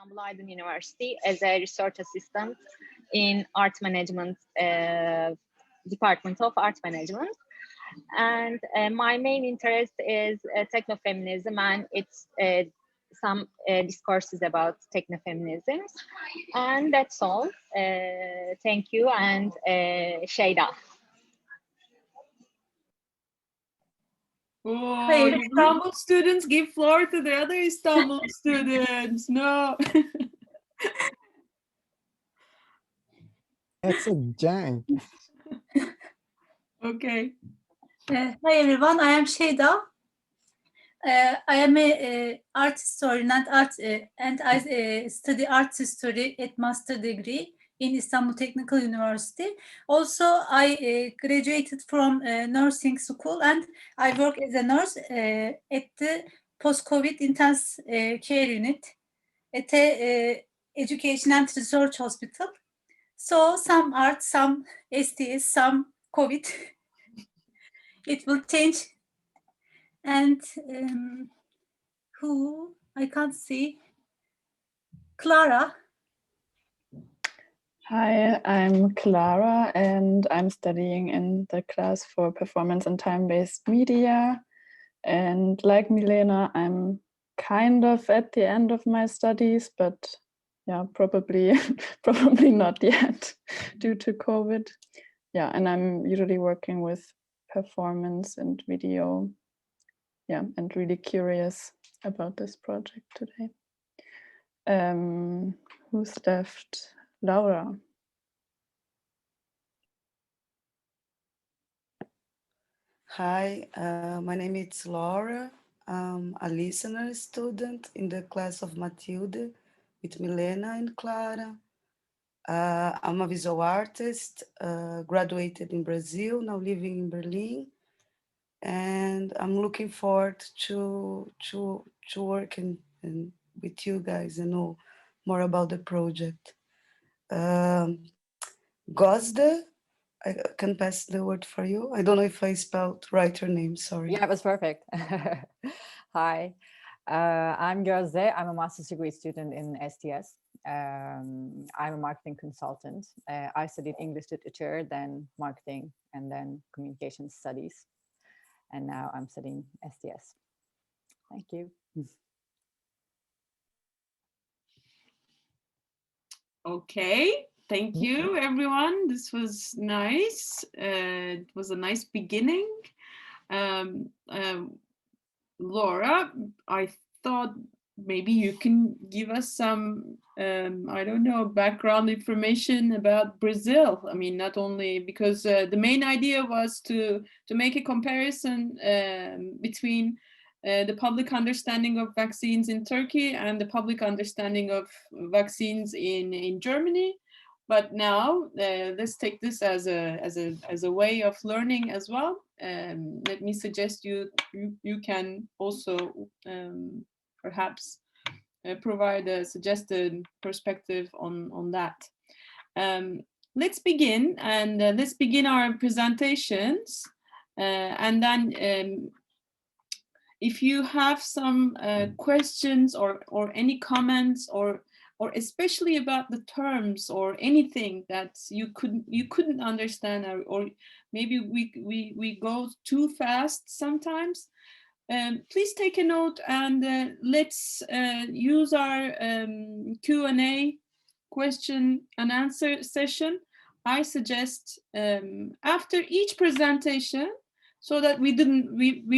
Istanbul University as a research assistant in art management, department of art management. And my main interest is technofeminism, and it's some discourses about technofeminism. And that's all. Thank you, and Şeyda. Oh, Istanbul students, give floor to the other Istanbul students. No. That's a jank. Okay. Hi everyone, I am Şeyda. I am a art historian and I study art history at master degree in Istanbul Technical University. Also, I graduated from nursing school and I work as a nurse at the post-COVID intense care unit at a education and research hospital. So some art, some STS, some COVID. It will change. And who? I can't see. Clara. Hi, I'm Clara and I'm studying in the class for performance and time-based media. And like Milena, I'm kind of at the end of my studies, but yeah, probably not yet due to COVID. Yeah, and I'm usually working with performance and video. Yeah, and really curious about this project today. Who's left? Laura. Hi, my name is Laura. I'm a listener student in the class of Matilde with Milena and Clara. I'm a visual artist, graduated in Brazil, now living in Berlin. And I'm looking forward to work and with you guys and know more about the project. Gözde, I can pass the word for you. I don't know if I spelled right your name, sorry. Yeah, it was perfect. Hi, I'm Gözde. I'm a master's degree student in STS. I'm a marketing consultant. I studied English literature, then marketing, and then communication studies. And now I'm studying STS. Thank you. Okay, thank you everyone. This was nice. It was a nice beginning. Laura, I thought maybe you can give us some, I don't know, background information about Brazil. I mean, not only because the main idea was to make a comparison between the public understanding of vaccines in Turkey and the public understanding of vaccines in Germany. But now let's take this as a way of learning as well. Let me suggest you can also perhaps provide a suggested perspective on that. Let's begin, and let's begin our presentations, and then if you have some questions or any comments or especially about the terms or anything that you couldn't understand, or maybe we go too fast sometimes, please take a note, and let's use our Q&A, question and answer session. I suggest after each presentation, so that we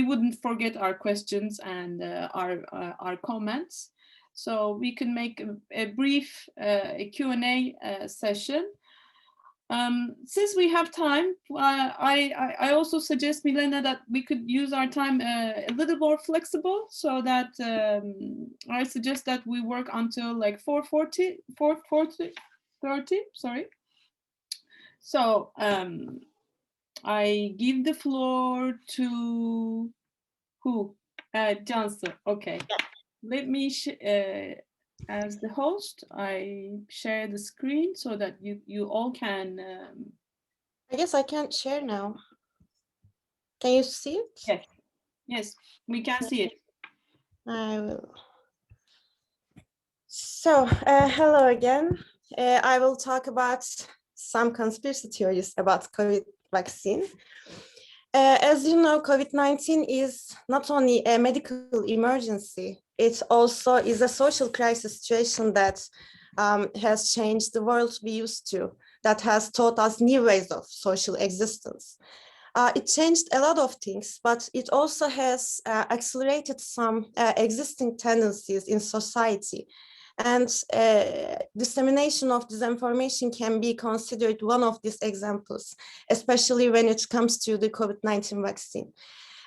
wouldn't forget our questions and our comments. So we can make a brief Q&A session. Since we have time, I also suggest, Milena, that we could use our time a little more flexible, so that I suggest that we work until like 4:30, sorry. So I give the floor to who? Cansu. Okay. Let me, as the host, I share the screen so that you all can. I guess I can't share now. Can you see it? Yes. Yes, we can see it. I will. So, hello again. I will talk about some conspiracy theories about COVID vaccine. As you know, COVID-19 is not only a medical emergency, it also is a social crisis situation that has changed the world we used to, that has taught us new ways of social existence. It changed a lot of things, but it also has accelerated some existing tendencies in society. And dissemination of disinformation can be considered one of these examples, especially when it comes to the COVID-19 vaccine.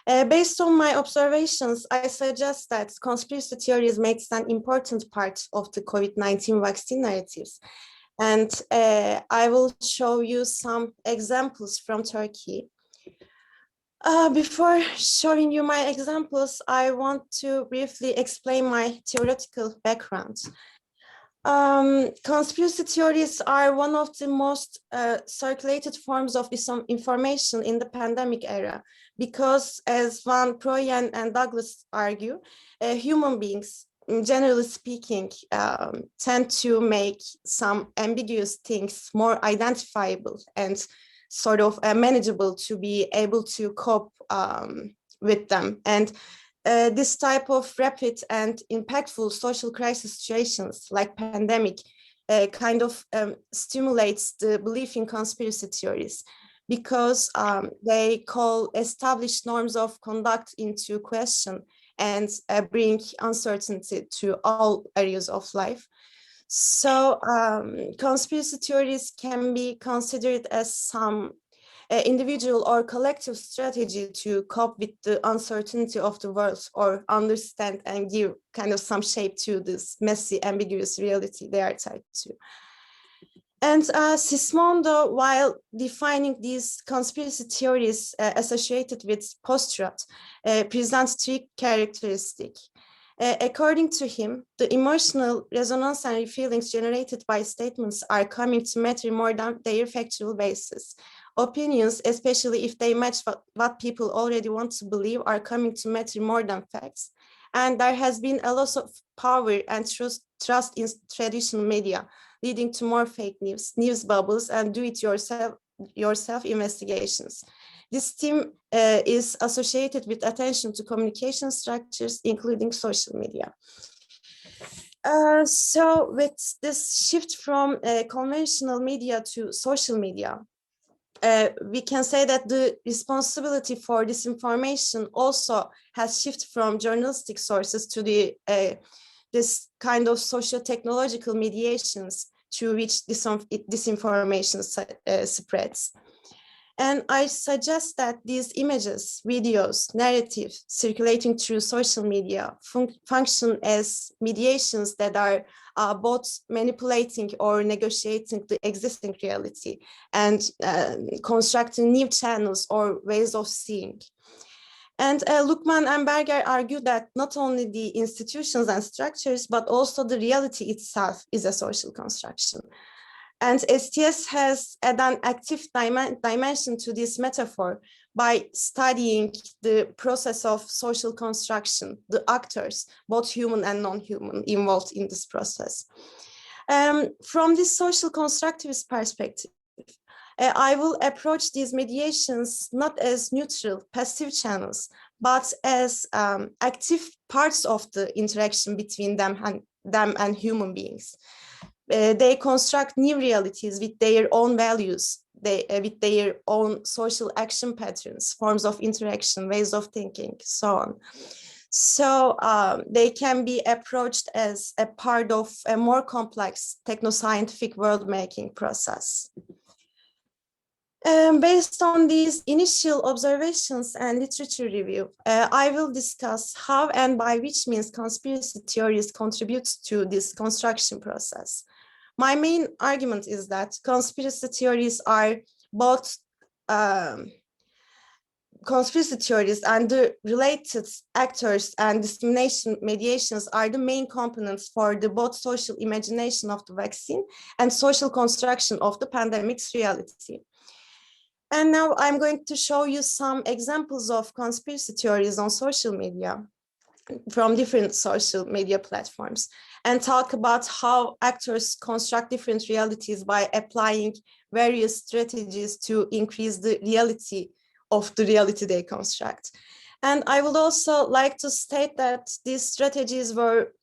Based on my observations, I suggest that conspiracy theories makes an important part of the COVID-19 vaccine narratives. And I will show you some examples from Turkey. Before showing you my examples, I want to briefly explain my theoretical background. Conspiracy theories are one of the most circulated forms of disinformation in the pandemic era, because as Van Proyen and Douglas argue, human beings, generally speaking, tend to make some ambiguous things more identifiable and sort of manageable to be able to cope with them. And this type of rapid and impactful social crisis situations like pandemic kind of stimulates the belief in conspiracy theories, because they call established norms of conduct into question and bring uncertainty to all areas of life. So conspiracy theories can be considered as some individual or collective strategy to cope with the uncertainty of the world, or understand and give kind of some shape to this messy, ambiguous reality they are tied to. And Sismondo, while defining these conspiracy theories associated with post-truth, presents three characteristics. According to him, the emotional resonance and feelings generated by statements are coming to matter more than their factual basis. Opinions, especially if they match what people already want to believe, are coming to matter more than facts. And there has been a loss of power and trust in traditional media, leading to more fake news, news bubbles, and do-it-yourself investigations. This theme is associated with attention to communication structures, including social media. So with this shift from conventional media to social media, we can say that the responsibility for disinformation also has shifted from journalistic sources to the this kind of socio-technological mediations through which disinformation spreads. And I suggest that these images, videos, narratives circulating through social media function as mediations that are both manipulating or negotiating the existing reality and constructing new channels or ways of seeing. And Lukman and Berger argue that not only the institutions and structures, but also the reality itself is a social construction. And STS has an active dimension to this metaphor by studying the process of social construction, the actors, both human and non-human, involved in this process. From this social constructivist perspective, I will approach these mediations not as neutral, passive channels, but as active parts of the interaction between them and human beings. They construct new realities with their own values, with their own social action patterns, forms of interaction, ways of thinking, so on. So they can be approached as a part of a more complex technoscientific world-making process. Based on these initial observations and literature review, I will discuss how and by which means conspiracy theories contribute to this construction process. My main argument is that conspiracy theories are both conspiracy theories and the related actors and dissemination mediations are the main components for the both social imagination of the vaccine and social construction of the pandemic's reality. And now I'm going to show you some examples of conspiracy theories on social media from different social media platforms. and talk about how actors construct different realities by applying various strategies to increase the reality of the reality they construct. And I would also like to state that these strategies were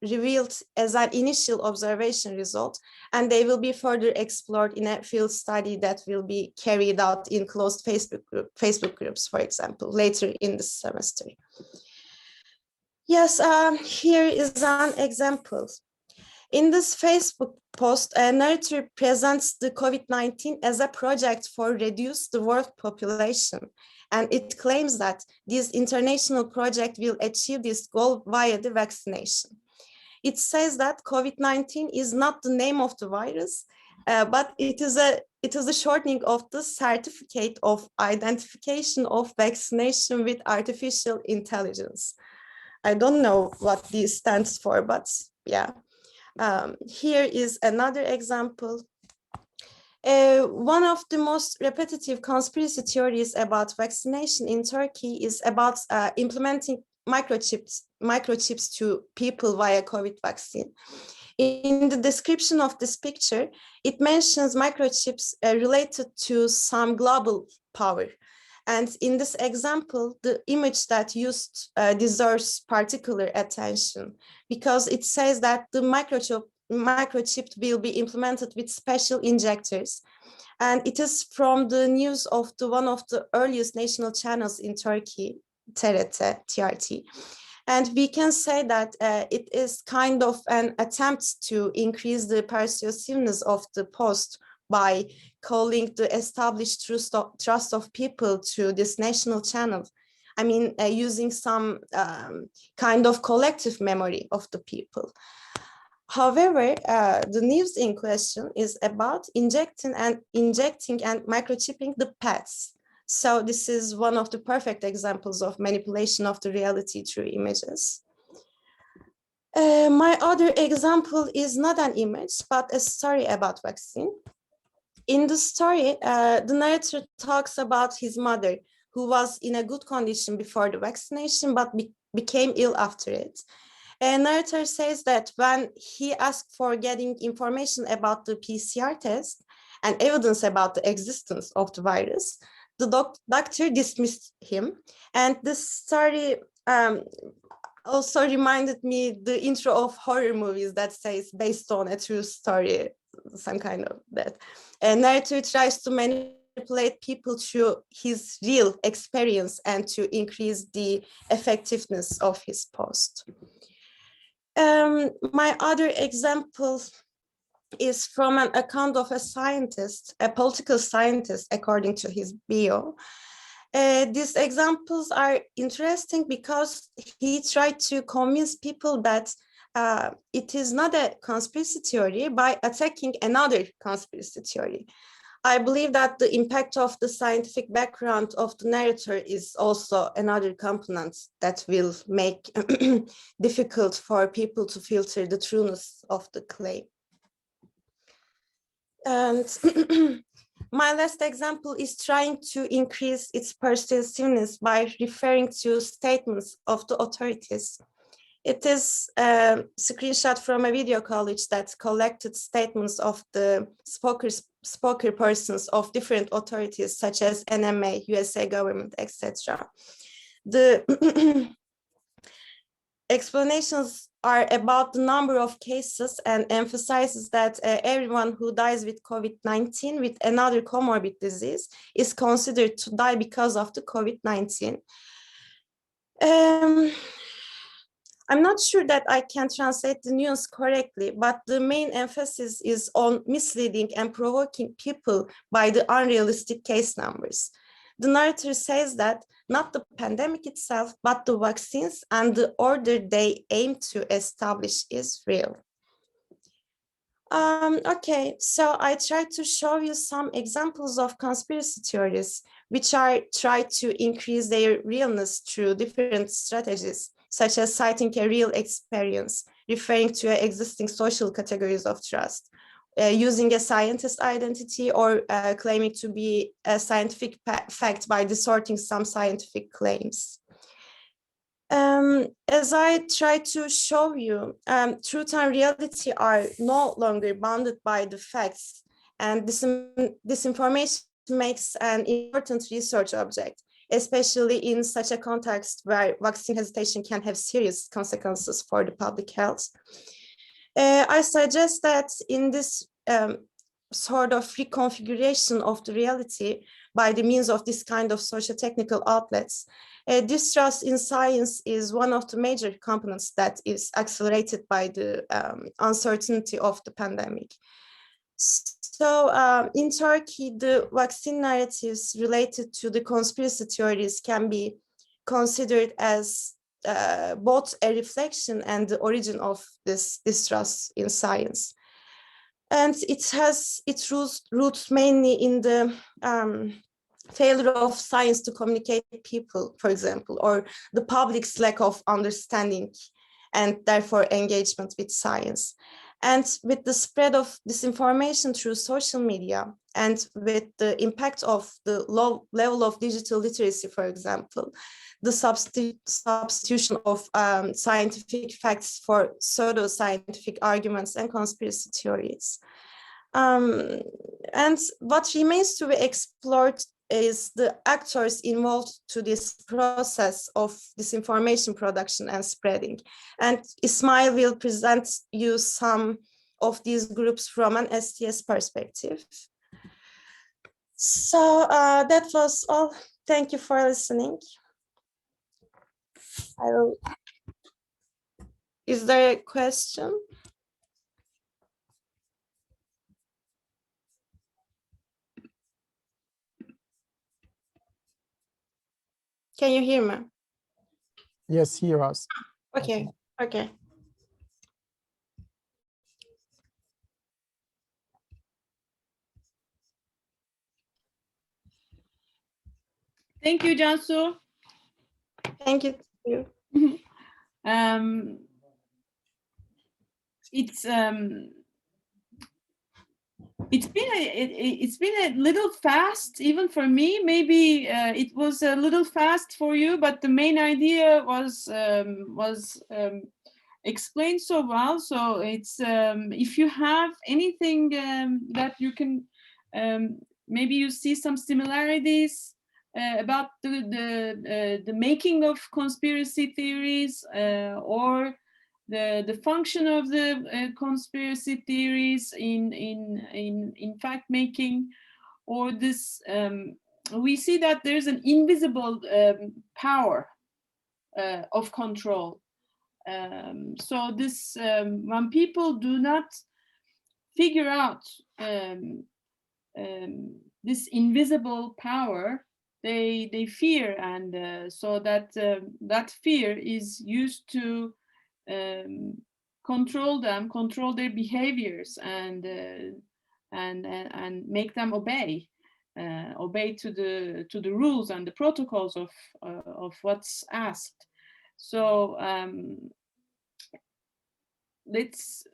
revealed as an initial observation result, and they will be further explored in a field study that will be carried out in closed Facebook groups, for example, later in the semester. Yes, here is an example. In this Facebook post, a narrator presents the COVID-19 as a project for reduce the world population. And it claims that this international project will achieve this goal via the vaccination. It says that COVID-19 is not the name of the virus, but it is a shortening of the certificate of identification of vaccination with artificial intelligence. I don't know what this stands for, but yeah. Here is another example. One of the most repetitive conspiracy theories about vaccination in Turkey is about implementing microchips to people via COVID vaccine. In the description of this picture, it mentions microchips related to some global power. And in this example, the image that used deserves particular attention because it says that the microchip will be implemented with special injectors. And it is from the news of one of the earliest national channels in Turkey, TRT. And we can say that it is kind of an attempt to increase the persuasiveness of the post by calling the established trust of people to this national channel. I mean, using some kind of collective memory of the people. However, the news in question is about injecting and microchipping the pets. So this is one of the perfect examples of manipulation of the reality through images. My other example is not an image, but a story about vaccine. In the story, the narrator talks about his mother, who was in a good condition before the vaccination, but became ill after it. A narrator says that when he asked for getting information about the PCR test and evidence about the existence of the virus, the doctor dismissed him. And this story also reminded me the intro of horror movies that says based on a true story, some kind of that. A narrator tries to manipulate people through his real experience and to increase the effectiveness of his post. My other example is from an account of a scientist, a political scientist, according to his bio. These examples are interesting because he tried to convince people that it is not a conspiracy theory by attacking another conspiracy theory. I believe that the impact of the scientific background of the narrator is also another component that will make difficult for people to filter the trueness of the claim. And my last example is trying to increase its persuasiveness by referring to statements of the authorities. It is a screenshot from a video college that collected statements of the spokespersons of different authorities such as NMA, USA government, etc. The explanations are about the number of cases and emphasizes that everyone who dies with COVID-19 with another comorbid disease is considered to die because of the COVID-19. I'm not sure that I can translate the nuance correctly, but the main emphasis is on misleading and provoking people by the unrealistic case numbers. The narrator says that not the pandemic itself, but the vaccines and the order they aim to establish is real. Okay, so I tried to show you some examples of conspiracy theories, which are tried to increase their realness through different strategies, such as citing a real experience, referring to existing social categories of trust, using a scientist identity, or claiming to be a scientific fact by distorting some scientific claims. As I try to show you, truth and reality are no longer bounded by the facts, and disinformation makes an important research object, especially in such a context where vaccine hesitation can have serious consequences for the public health. I suggest that in this sort of reconfiguration of the reality by the means of this kind of socio-technical outlets, distrust in science is one of the major components that is accelerated by the uncertainty of the pandemic. So in Turkey, the vaccine narratives related to the conspiracy theories can be considered as both a reflection and the origin of this distrust in science. And it has its roots mainly in the failure of science to communicate with people, for example, or the public's lack of understanding and therefore engagement with science. And with the spread of disinformation through social media and with the impact of the low level of digital literacy, for example, the substitution of scientific facts for pseudo-scientific arguments and conspiracy theories. And what remains to be explored is the actors involved to this process of disinformation production and spreading. And Ismail will present you some of these groups from an STS perspective. So that was all. Thank you for listening. Is there a question? Can you hear me? Yes, hear us. Okay, okay. Thank you, Cansu. Thank you. It's been a little fast, even for me. Maybe it was a little fast for you, but the main idea was explained so well. So it's if you have anything that you can, maybe you see some similarities about the making of conspiracy theories or the function of the conspiracy theories in fact making, or this we see that there's an invisible power of control. So this when people do not figure out this invisible power, they fear, and so that that fear is used to control them, control their behaviors, and make them obey to the rules and the protocols of what's asked. So let's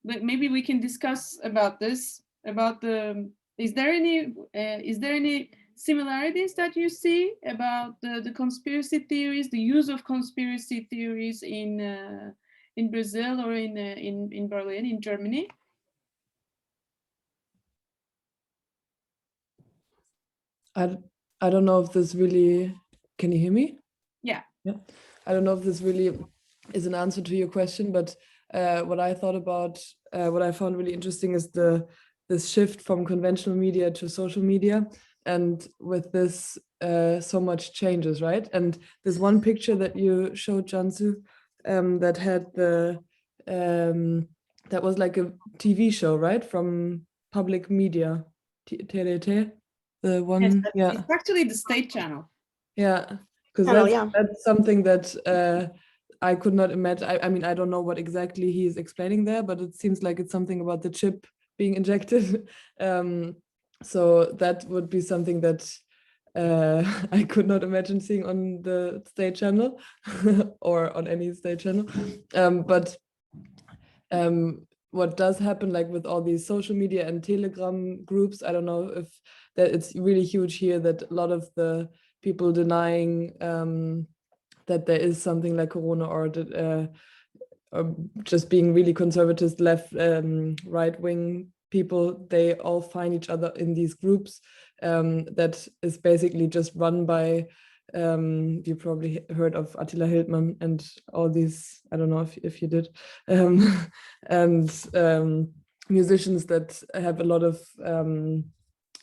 maybe we can discuss about this. About the is there any similarities that you see about the conspiracy theories, the use of conspiracy theories in Brazil or in Berlin, in Germany? I don't know if this really, can you hear me? Yeah. I don't know if this really is an answer to your question, but what I thought about, what I found really interesting is this shift from conventional media to social media. And with this, so much changes, right? And this one picture that you showed, Cansu, that had that was like a TV show, right? From public media, TRT, the one, yes, it's actually the state channel. Yeah, because that's something that I could not imagine. I mean, I don't know what exactly he is explaining there, but it seems like it's something about the chip being injected. So that would be something that I could not imagine seeing on the state channel or on any state channel. But what does happen, like with all these social media and Telegram groups, I don't know if that it's really huge here, that a lot of the people denying that there is something like Corona, or that just being really conservative, left, right-wing people, they all find each other in these groups that is basically just run by, you probably heard of Attila Hildmann and all these, I don't know if you did, and musicians that have a lot of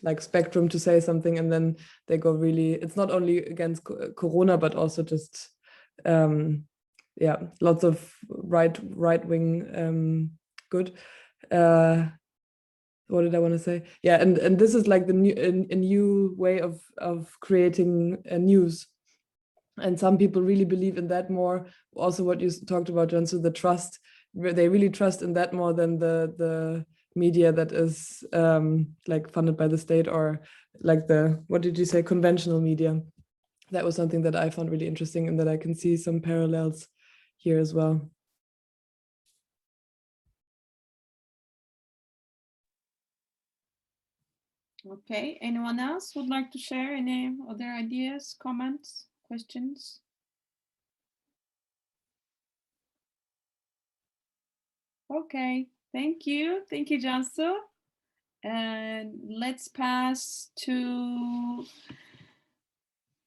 like spectrum to say something, and then they go really, it's not only against Corona, but also just yeah, lots of right-wing good. What did I want to say? Yeah, and this is like the new a new way of creating news, and some people really believe in that more. Also, what you talked about, Cansu, the trust, they really trust in that more than the media that is like funded by the state, or like the, what did you say, conventional media. That was something that I found really interesting, and that I can see some parallels here as well. Okay, anyone else would like to share any other ideas, comments, questions? Okay, thank you, Cansu. And let's pass to,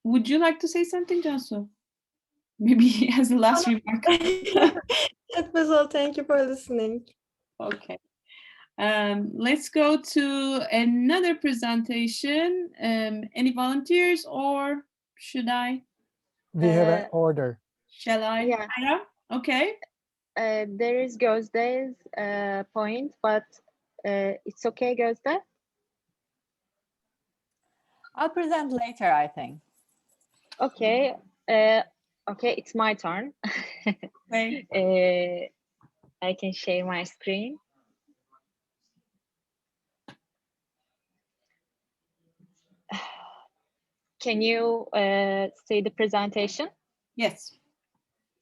would you like to say something, Cansu? Maybe as a last remark. That was all. Thank you for listening. Okay. Let's go to another presentation. Any volunteers, or should I? We have an order. Shall I? Yeah. Okay. There is Gözde's point, but it's okay, Gözde? I'll present later, I think. Okay. Okay, it's my turn. Okay. I can share my screen. Can you see the presentation? Yes.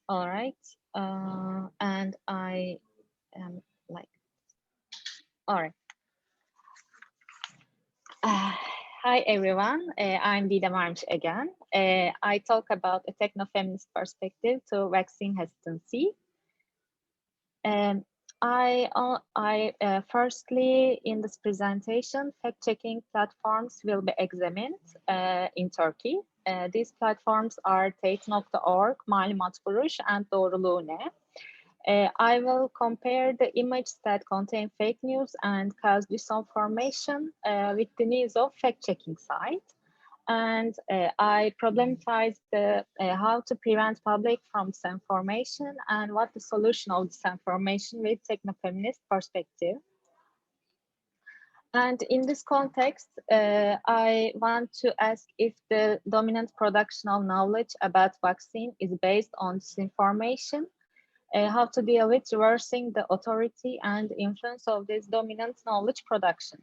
All right. And I am like, all right. Hi, everyone. I'm Didem Ermiş again. I talk about a techno-feminist perspective to vaccine hesitancy. Firstly, in this presentation, fact-checking platforms will be examined in Turkey. These platforms are Teyit.org, Malumat Furuş, and Doğruluğu Ne. I will compare the images that contain fake news and cause disinformation with the needs of fact-checking side. And I problematize how to prevent public from disinformation and what the solution of disinformation with techno-feminist perspective. And in this context, I want to ask if the dominant production of knowledge about vaccine is based on disinformation, how to deal with reversing the authority and influence of this dominant knowledge production.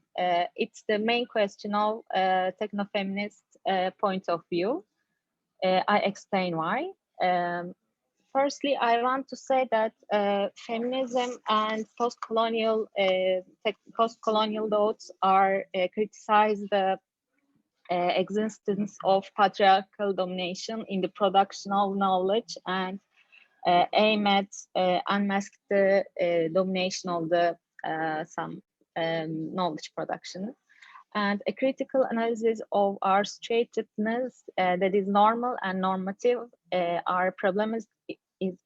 It's the main question of techno-feminist point of view. I explain why. Firstly, I want to say that feminism and post-colonial thoughts are criticize the existence of patriarchal domination in the production of knowledge and aim at unmask the domination of the some knowledge production. And a critical analysis of our straightness that is normal and normative our problem is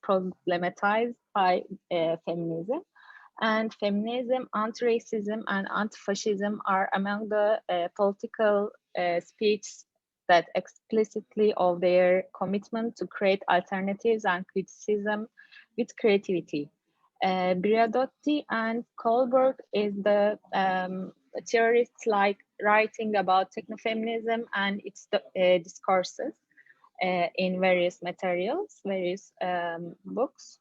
problematized by feminism. And feminism, anti-racism, and anti-fascism are among the political speeches that explicitly of their commitment to create alternatives and criticism with creativity. Briadotti and Kohlberg is the theorists like writing about technofeminism and its discourses in various materials, various books.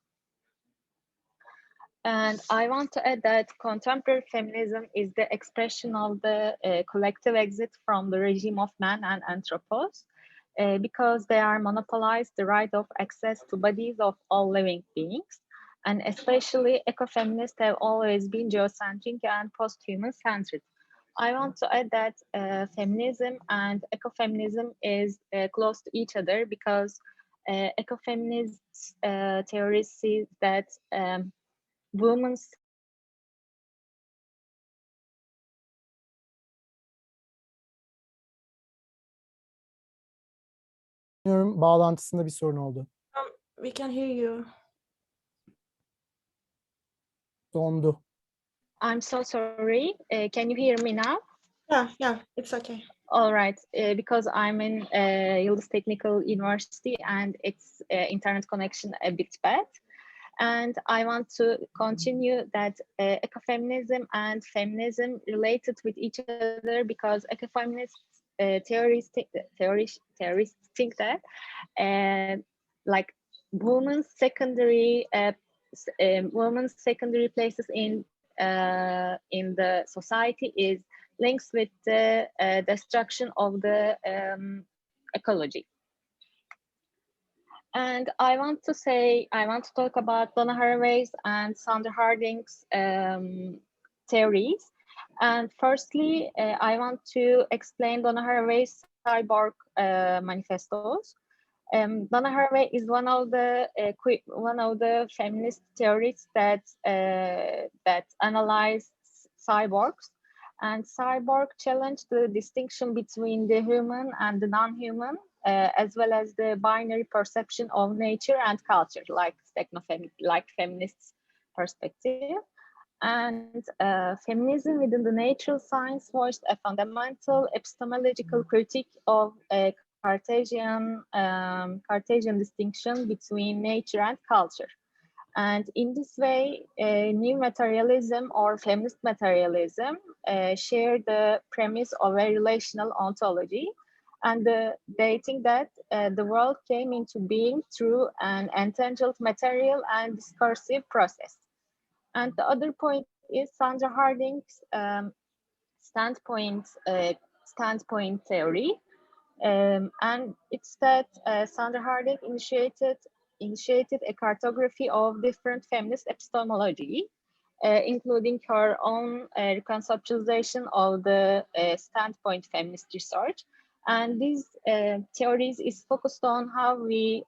And I want to add that contemporary feminism is the expression of the collective exit from the regime of man and anthropos, because they are monopolized the right of access to bodies of all living beings. And especially ecofeminists have always been geocentric and post-human centered. I want to add that feminism and ecofeminism is close to each other because ecofeminist theories see that women's Bağlantısında bir sorun oldu. We can hear you. Dondu. I'm so sorry. Can you hear me now? Yeah, it's okay. All right, because I'm in Yıldız Technical University and its internet connection a bit bad. And I want to continue that ecofeminism and feminism related with each other, because ecofeminist theories think that like women's secondary places in the society is links with the destruction of the ecology. And I want to talk about Donna Haraway's and Sandra Harding's theories. And firstly, I want to explain Donna Haraway's cyborg manifestos. Donna Haraway is one of the feminist theorists that analyze cyborgs. And cyborg challenged the distinction between the human and the non-human, as well as the binary perception of nature and culture, like feminists' perspective. And feminism within the natural science voiced a fundamental epistemological critique of a Cartesian distinction between nature and culture. And in this way, new materialism or feminist materialism share the premise of a relational ontology, and they think that the world came into being through an entangled material and discursive process. And the other point is Sandra Harding's standpoint theory, and it's that Sandra Harding initiated a cartography of different feminist epistemology, including her own reconceptualization of the standpoint feminist research. And these theories is focused on how we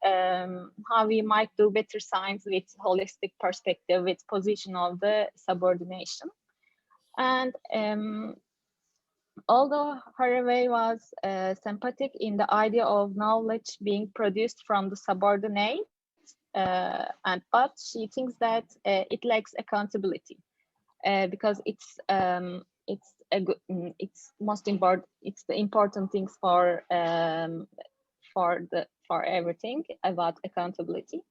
might do better science with holistic perspective, with position of the subordination. And although Haraway was sympathetic in the idea of knowledge being produced from the subordinate, but she thinks that it lacks accountability because it's the important things for everything about accountability.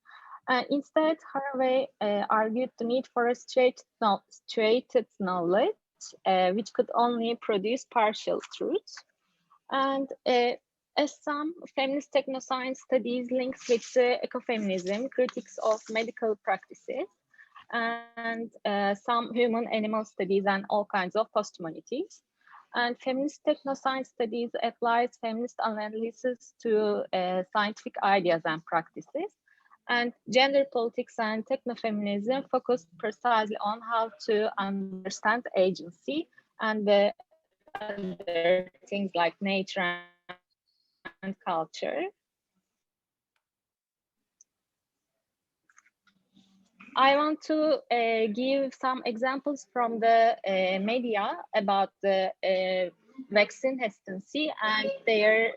Instead, Haraway argued the need for a straighted knowledge, which could only produce partial truths. And as some feminist technoscience studies links with ecofeminism, critiques of medical practices, and some human animal studies and all kinds of posthumanities. And feminist technoscience studies applies feminist analysis to scientific ideas and practices. And gender politics and technofeminism focus precisely on how to understand agency and the other things like nature and culture. I want to give some examples from the media about the vaccine hesitancy and their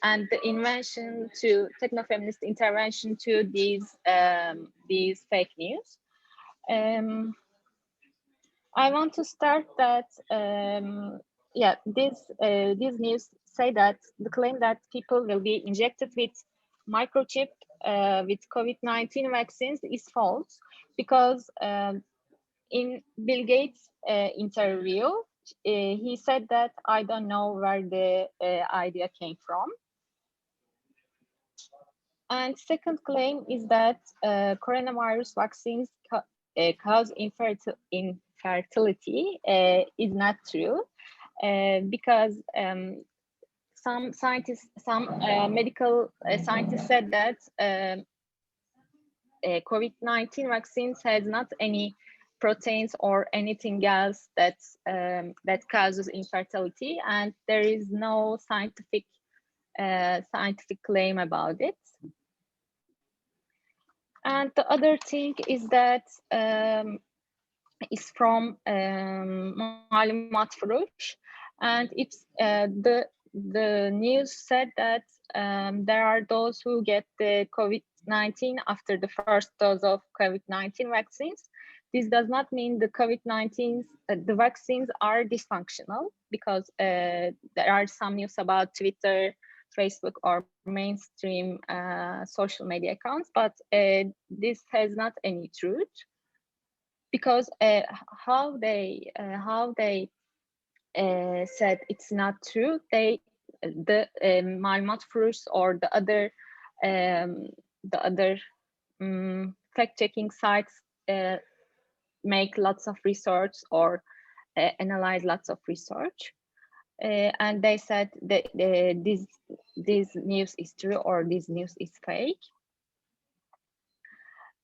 and the invention to technofeminist intervention to these fake news. I want to start that these news say that the claim that people will be injected with microchip with COVID-19 vaccines is false, because in Bill Gates' interview, he said that I don't know where the idea came from. And second claim is that coronavirus vaccines cause infertility is not true, because some medical scientists said that COVID-19 vaccines has not any proteins or anything else that causes infertility, and there is no scientific scientific claim about it. And the other thing is that is from Malumat Furuş, and it's the news said that there are those who get the COVID-19 after the first dose of COVID-19 vaccines. This does not mean the COVID-19 the vaccines are dysfunctional, because there are some news about Twitter, Facebook, or mainstream social media accounts, but this has not any truth, because how they said it's not true. The Malumat Furuş or the other fact-checking sites make lots of research or analyze lots of research, and they said that this news is true or this news is fake.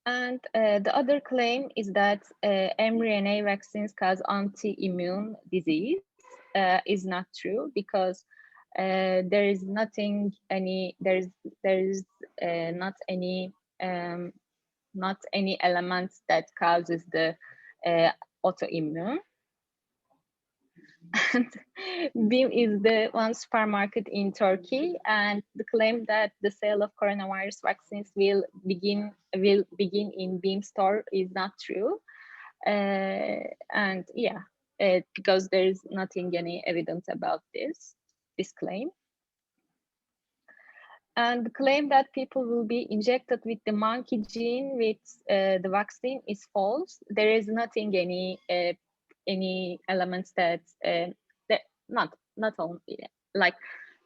And the other claim is that mRNA vaccines cause anti-immune disease is not true, because there is not any elements that causes the autoimmune. And BİM is the one supermarket in Turkey, and the claim that the sale of coronavirus vaccines will begin in BİM store is not true. And yeah, because there is any evidence about this claim. And the claim that people will be injected with the monkey gene with the vaccine is false. There is any elements that not only like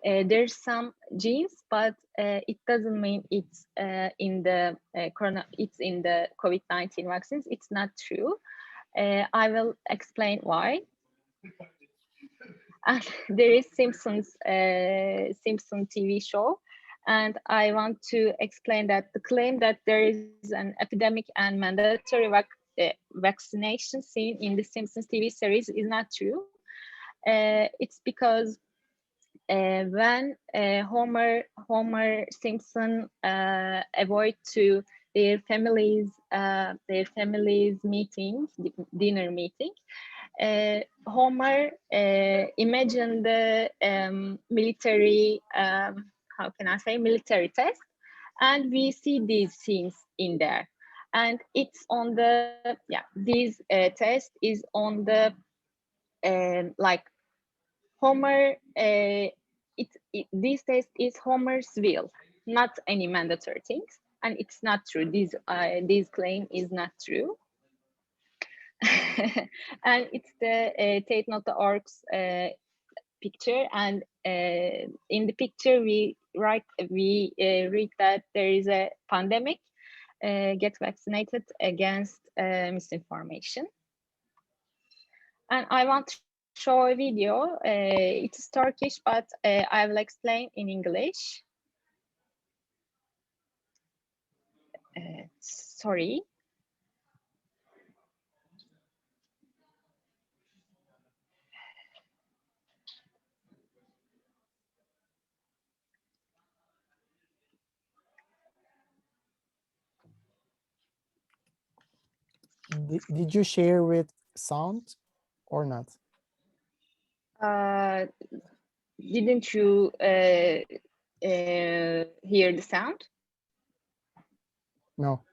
there's some genes, but it doesn't mean it's in the COVID-19 vaccines. It's not true. I will explain why. And there is Simpson TV show, and I want to explain that the claim that there is an epidemic and mandatory vaccination scene in the Simpsons TV series is not true. It's because when Homer Simpson avoid to their families meeting, dinner meeting, Homer imagined the military military test, and we see these scenes in there. And it's on the this test is on the like Homer. This test is Homer's will, not any mandatory things, and it's not true. This claim is not true. And it's the Tate.org's picture, and in the picture we read that there is a pandemic. Get vaccinated against misinformation. And I want to show a video. It's Turkish, but I will explain in English. Sorry. Did you share with sound or not? Didn't you hear the sound? No.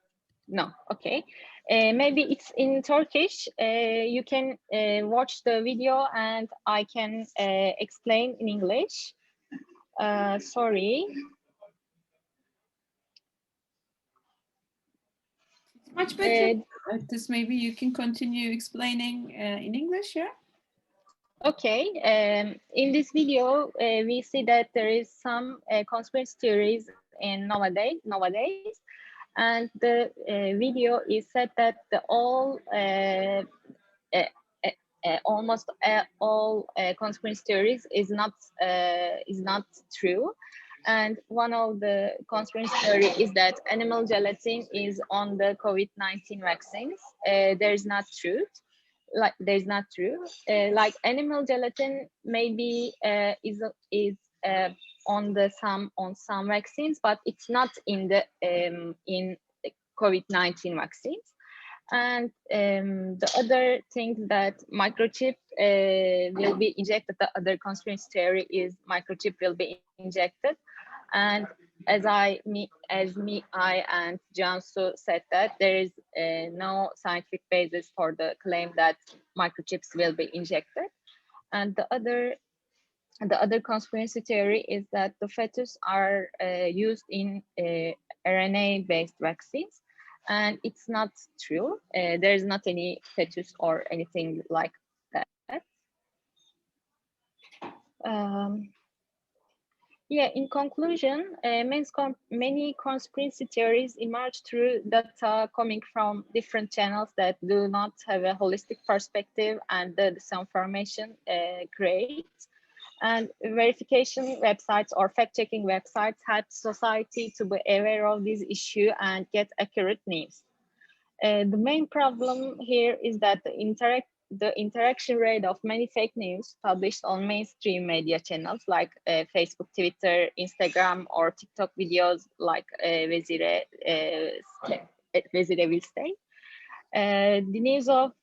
No, okay. Maybe it's in Turkish. You can watch the video and I can explain in English. Sorry. Much better. This maybe you can continue explaining in English, yeah? Okay. In this video, we see that there is some conspiracy theories in nowadays, and the video is said that almost all conspiracy theories is not true. And one of the conspiracy theory is that animal gelatin is on the COVID-19 vaccines. There's not truth. There's not true. Like animal gelatin maybe is on some vaccines, but it's not in the in COVID-19 vaccines. And the other thing that microchip will be injected, the other conspiracy theory is microchip will be injected. And as I and Cansu said that there is no scientific basis for the claim that microchips will be injected. And the other conspiracy theory is that the fetus are used in RNA-based vaccines, and it's not true. There is not any fetus or anything like that. Yeah, in conclusion, many conspiracy theories emerge through data coming from different channels that do not have a holistic perspective, and the disinformation creates. And verification websites or fact-checking websites help society to be aware of this issue and get accurate news. The main problem here is that the interaction rate of many fake news published on mainstream media channels like Facebook, Twitter, Instagram, or TikTok videos like Vezire will stay. The news of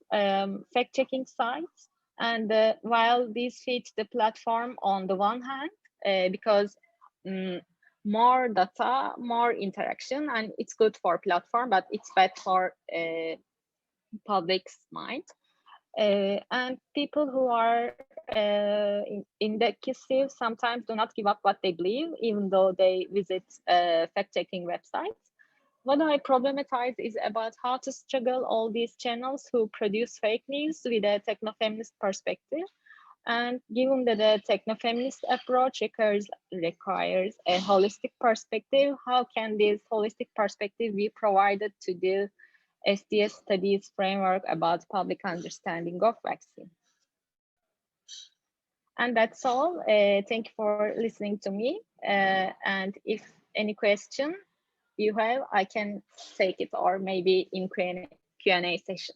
fact-checking sites, and while these feed the platform on the one hand, because more data, more interaction, and it's good for platform, but it's bad for public's mind. And people who are indecisive sometimes do not give up what they believe, even though they visit fact-checking websites. What I problematize is about how to struggle all these channels who produce fake news with a technofeminist perspective. And given that the technofeminist approach requires a holistic perspective, how can this holistic perspective be provided to the SDS studies framework about public understanding of vaccine? And that's all. Thank you for listening to me. And if any question you have, I can take it, or maybe in Q&A session.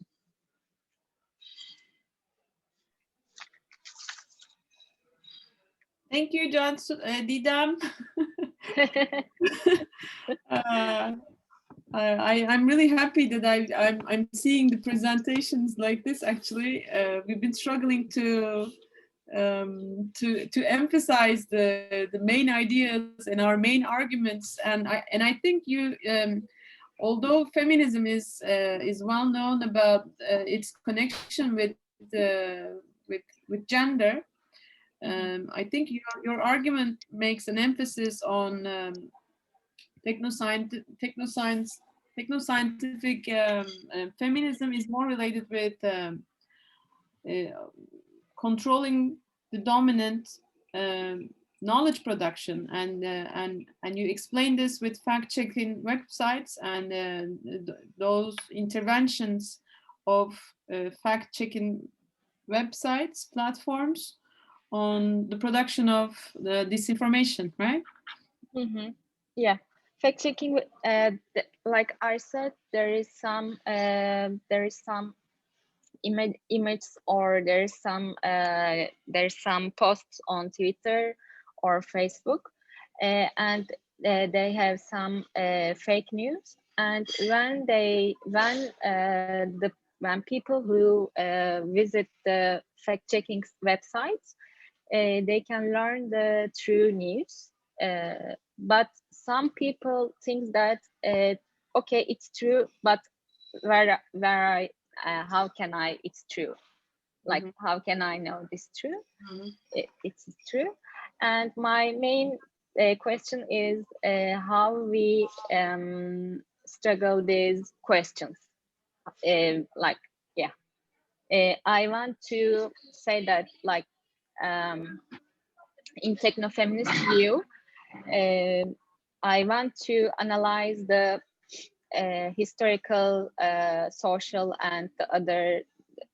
Thank you, Cansu, Didem. I'm really happy that I'm seeing the presentations like this. Actually, we've been struggling to emphasize the main ideas and our main arguments, and I think you, although feminism is well known about its connection with gender, I think your argument makes an emphasis on technoscientific feminism is more related with controlling the dominant knowledge production, and you explain this with fact-checking websites and those interventions of fact-checking websites, platforms on the production of the disinformation, right? Mm-hmm. Yeah, fact-checking. Like I said, there is some image, or there's some posts on Twitter or Facebook, and they have some fake news. And when people who visit the fact-checking websites, they can learn the true news. But some people think that okay, it's true, but how can it's true? Like, how can I know this true? It's true. And my main question is how we struggle these questions. I want to say that, like, in technofeminist view, I want to analyze the historical, social, and the other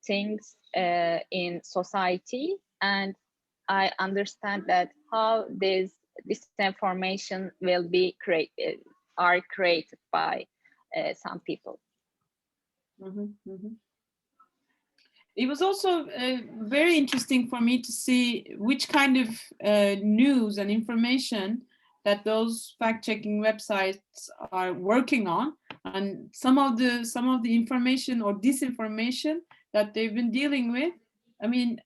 things in society, and I understand that how this information will be created by some people. it was also very interesting for me to see which kind of news and information that those fact-checking websites are working on, and some of the information or disinformation that they've been dealing with. I mean,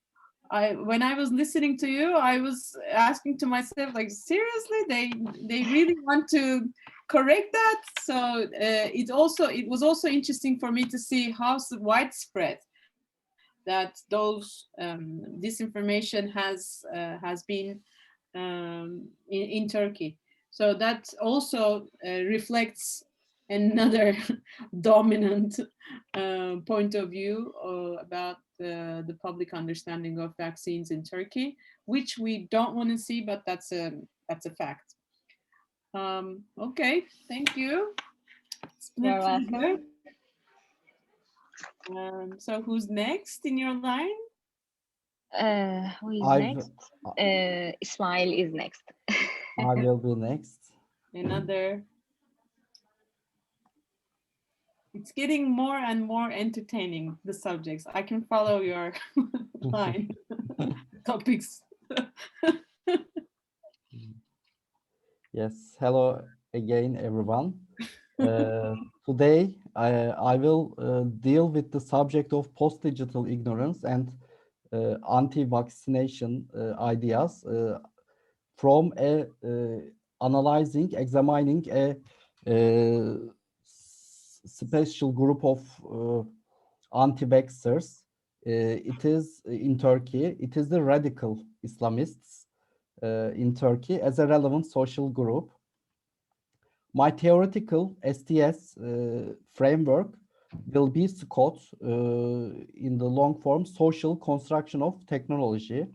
when I was listening to you, I was asking to myself, like, seriously, they really want to correct that? So it was also interesting for me to see how widespread that those disinformation has been in Turkey. So that also reflects another dominant point of view about the public understanding of vaccines in Turkey, which we don't want to see, but that's a fact. Okay, thank you. You're welcome. So who's next in your line? Who is next? İsmail is next. I will be next. Another. It's getting more and more entertaining, the subjects. I can follow your line topics. Yes, hello again, everyone. Today, I will deal with the subject of post-digital ignorance and anti-vaccination ideas from examining a special group of anti-vaxxers. It is in Turkey. It is the radical Islamists in Turkey as a relevant social group. My theoretical STS framework will be SCOT in the long form, Social Construction of Technology.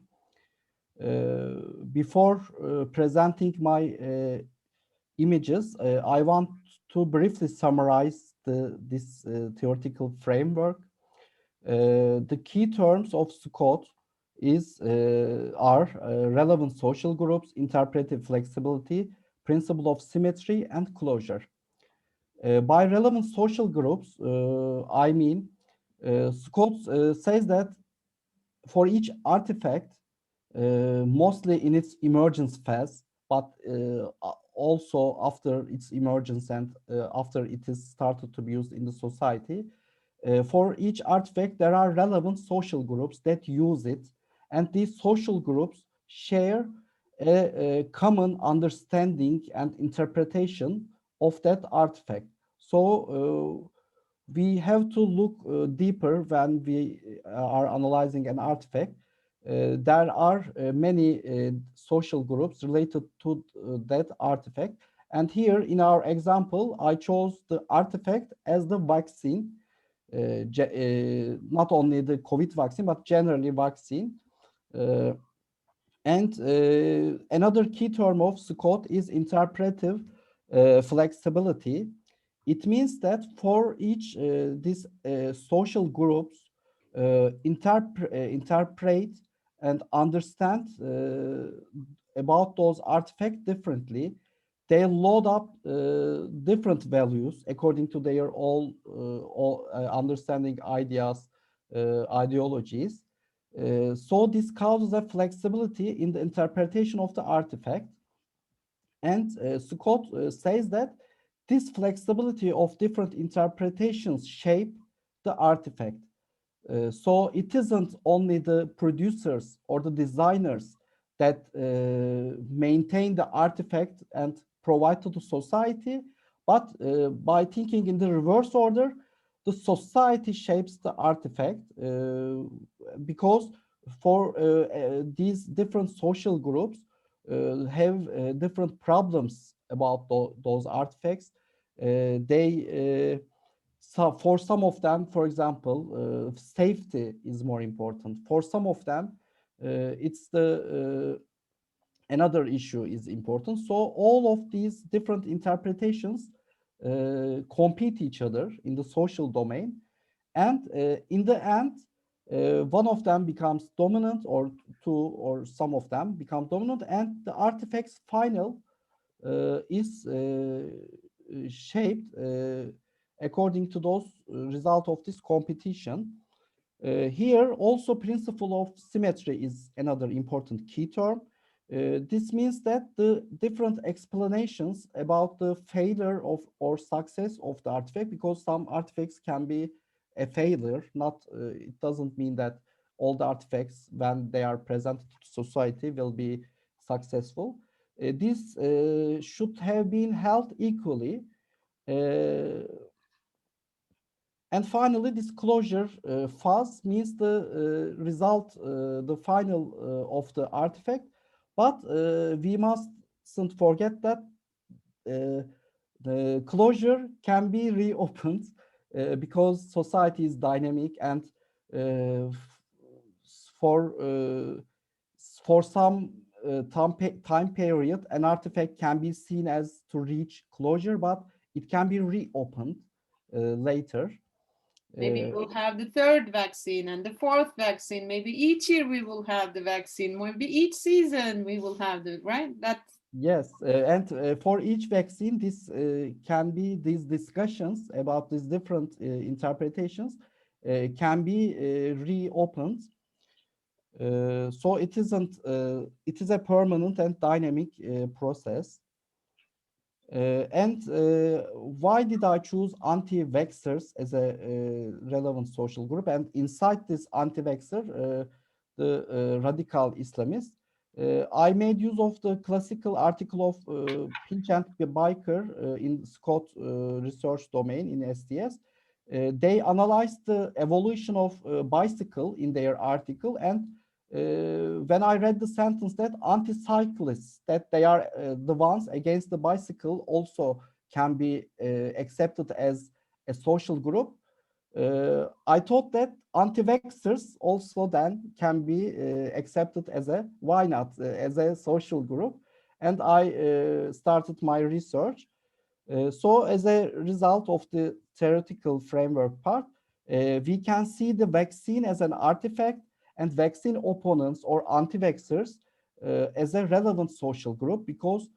Before presenting my images, I want to briefly summarize this theoretical framework. The key terms of SCOT are relevant social groups, interpretive flexibility, principle of symmetry, and closure. By relevant social groups, I mean SCOT says that for each artifact, mostly in its emergence phase, but also after its emergence and after it is started to be used in the society, for each artifact, there are relevant social groups that use it, and these social groups share a common understanding and interpretation of that artifact. So we have to look deeper when we are analyzing an artifact. There are many social groups related to that artifact. And here in our example, I chose the artifact as the vaccine, not only the COVID vaccine, but generally vaccine. And another key term of SCOT is interpretive flexibility. It means that for each these social groups interpret and understand about those artifacts differently. They load up different values according to their all understanding ideas, ideologies. So this causes a flexibility in the interpretation of the artifact. And Scott says that this flexibility of different interpretations shape the artifact. So it isn't only the producers or the designers that maintain the artifact and provide to the society, but by thinking in the reverse order, the society shapes the artifact because for these different social groups have different problems about those artifacts. So for some of them, for example, safety is more important. For some of them, it's the another issue is important. So all of these different interpretations compete each other in the social domain, and in the end, one of them becomes dominant, or two or some of them become dominant, and the artifact's final is shaped according to those result of this competition. Here also principle of symmetry is another important key term. This means that the different explanations about the failure of or success of the artifact, because some artifacts can be a failure, not it doesn't mean that all the artifacts when they are presented to society will be successful. This should have been held equally. And finally, this closure phase means the result, the final of the artifact. But we mustn't forget that the closure can be reopened because society is dynamic, and for some time period, an artifact can be seen as to reach closure, but it can be reopened later. Maybe we'll have the third vaccine and the fourth vaccine. Maybe each year we will have the vaccine. Maybe each season we will have the, right? Yes, and for each vaccine, this can be, these discussions about these different interpretations can be reopened. So it isn't, it is a permanent and dynamic process. And why did I choose anti-vaxxers as a relevant social group? And inside this anti-vaxxer, the radical Islamists, I made use of the classical article of Pinch and Biker in Scott research domain in STS. They analyzed the evolution of bicycle in their article, and when I read the sentence that anti-cyclists, that they are the ones against the bicycle, also can be accepted as a social group, I thought that anti-vaxxers also then can be accepted as a, why not, as a social group. And I started my research. So as a result of the theoretical framework part, we can see the vaccine as an artifact and vaccine opponents or anti-vaxxers as a relevant social group, because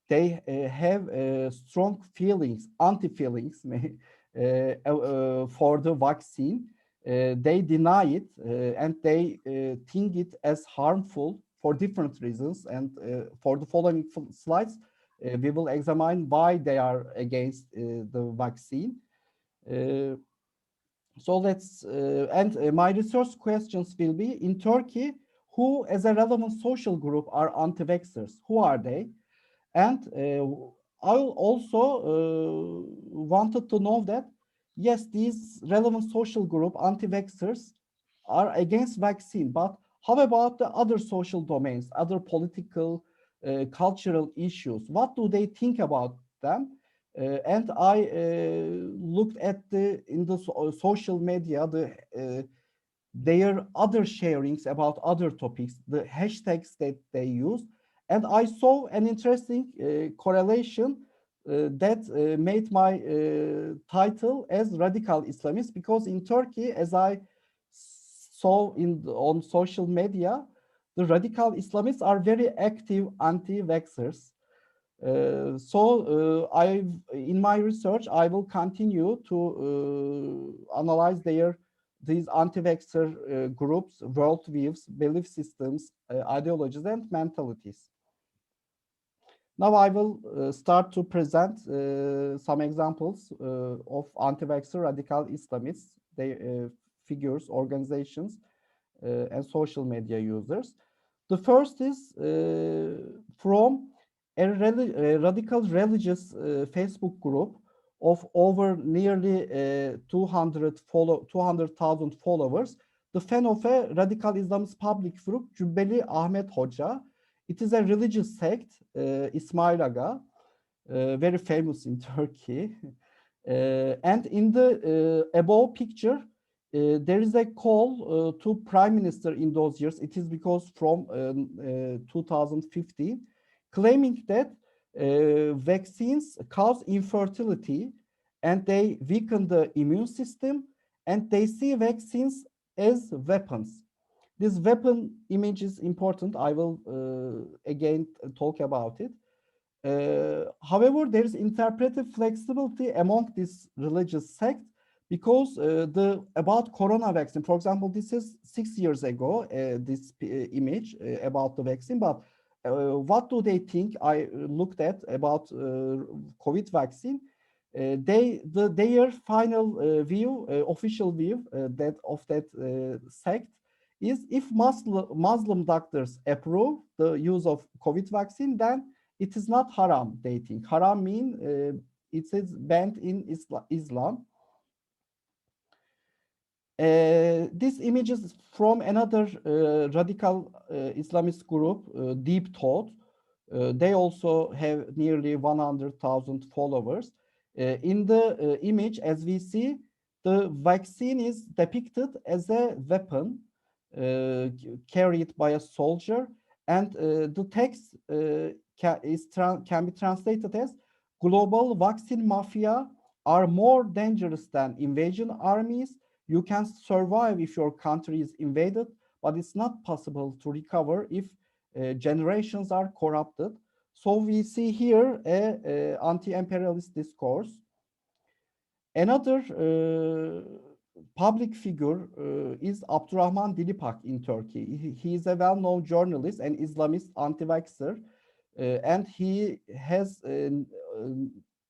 they have strong feelings, anti-feelings for the vaccine. They deny it and they think it as harmful for different reasons. And for the following slides, we will examine why they are against the vaccine. So let's, my research questions will be, in Turkey, who as a relevant social group are anti-vaxxers? Who are they? And I also wanted to know that, yes, these relevant social group, anti-vaxxers, are against vaccine, but how about the other social domains, other political, cultural issues? What do they think about them? And I looked at in the social media, their other sharings about other topics, the hashtags that they use, and I saw an interesting correlation that made my title as radical Islamist, because in Turkey, as I saw on social media, the radical Islamists are very active anti-vaxxers. So in my research, I will continue to analyze these anti-vaxxer groups, worldviews, belief systems, ideologies, and mentalities. Now I will start to present some examples of anti-vaxxer radical Islamists, figures, organizations, and social media users. The first is from a radical religious Facebook group of over nearly 200,000 followers, the fan of a radical Islamist public group, Cübbeli Ahmet Hoca. It is a religious sect, İsmail Aga, very famous in Turkey. And in the above picture, there is a call to Prime Minister in those years. It is because from 2015, claiming that vaccines cause infertility and they weaken the immune system, and they see vaccines as weapons. This weapon image is important. I will again talk about it. However, there is interpretive flexibility among this religious sect, because about corona vaccine, for example, this is 6 years ago, this image about the vaccine, but what do they think? I looked at about COVID vaccine. Their final view, official view that sect is if Muslim doctors approve the use of COVID vaccine, then it is not haram, they think. Haram mean it is banned in Islam. This image is from another radical Islamist group, Deep Thought. They also have nearly 100,000 followers. In the image, as we see, the vaccine is depicted as a weapon carried by a soldier, and the text can be translated as global vaccine mafia are more dangerous than invasion armies. You can survive if your country is invaded, but it's not possible to recover if generations are corrupted. So we see here a anti-imperialist discourse. Another public figure is Abdurrahman Dilipak in Turkey. He is a well-known journalist and Islamist anti-vaxxer, and he has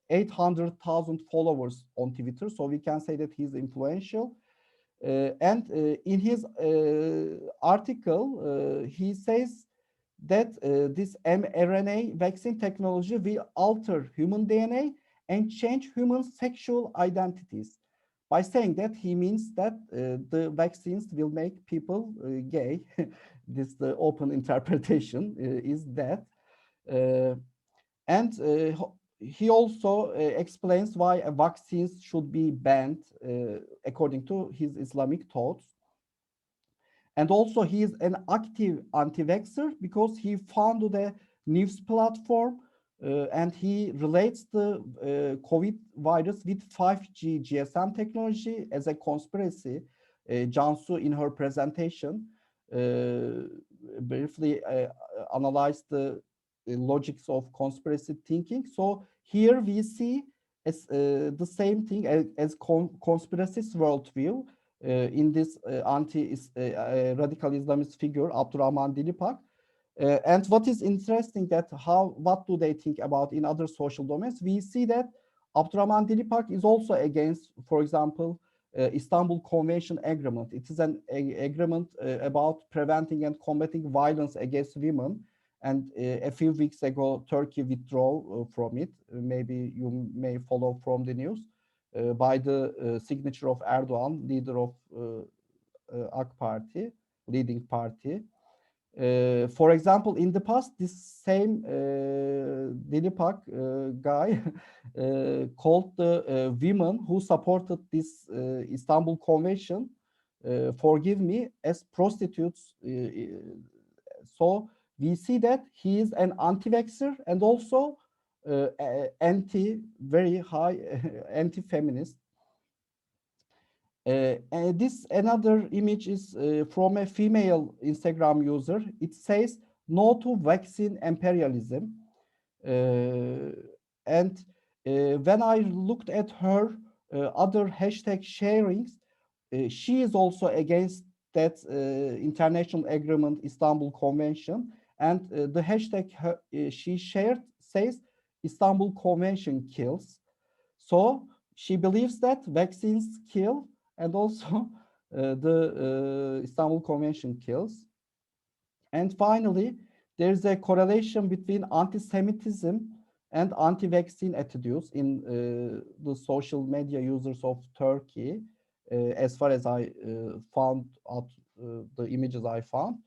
800,000 followers on Twitter, so we can say that he's influential. And in his article, he says that this mRNA vaccine technology will alter human DNA and change human sexual identities. By saying that, he means that the vaccines will make people gay. This the open interpretation is that. And he also explains why vaccines should be banned according to his Islamic thoughts. And also he is an active anti-vaxxer because he founded a news platform and he relates the COVID virus with 5G GSM technology as a conspiracy. Cansu, in her presentation, briefly analyzed the logics of conspiracy thinking. So here we see as the same thing as conspiracist worldview in this anti-radical Islamist figure, Abdurrahman Dilipak. And what is interesting that what do they think about in other social domains? We see that Abdurrahman Dilipak is also against, for example, Istanbul Convention agreement. It is an agreement about preventing and combating violence against women. And a few weeks ago, Turkey withdrew from it. Maybe you may follow from the news by the signature of Erdogan, leader of AK Party, leading party. For example, in the past, this same Dilipak guy called the women who supported this Istanbul Convention, forgive me, as prostitutes. So we see that he is an anti-vaxxer and also very high anti-feminist. And this another image is from a female Instagram user. It says no to vaccine imperialism. And when I looked at her other hashtag sharings, she is also against that international agreement, Istanbul Convention. And the hashtag she shared says Istanbul Convention kills. So she believes that vaccines kill and also the Istanbul Convention kills. And finally, there's a correlation between anti-Semitism and anti-vaccine attitudes in the social media users of Turkey, as far as I found out the images I found.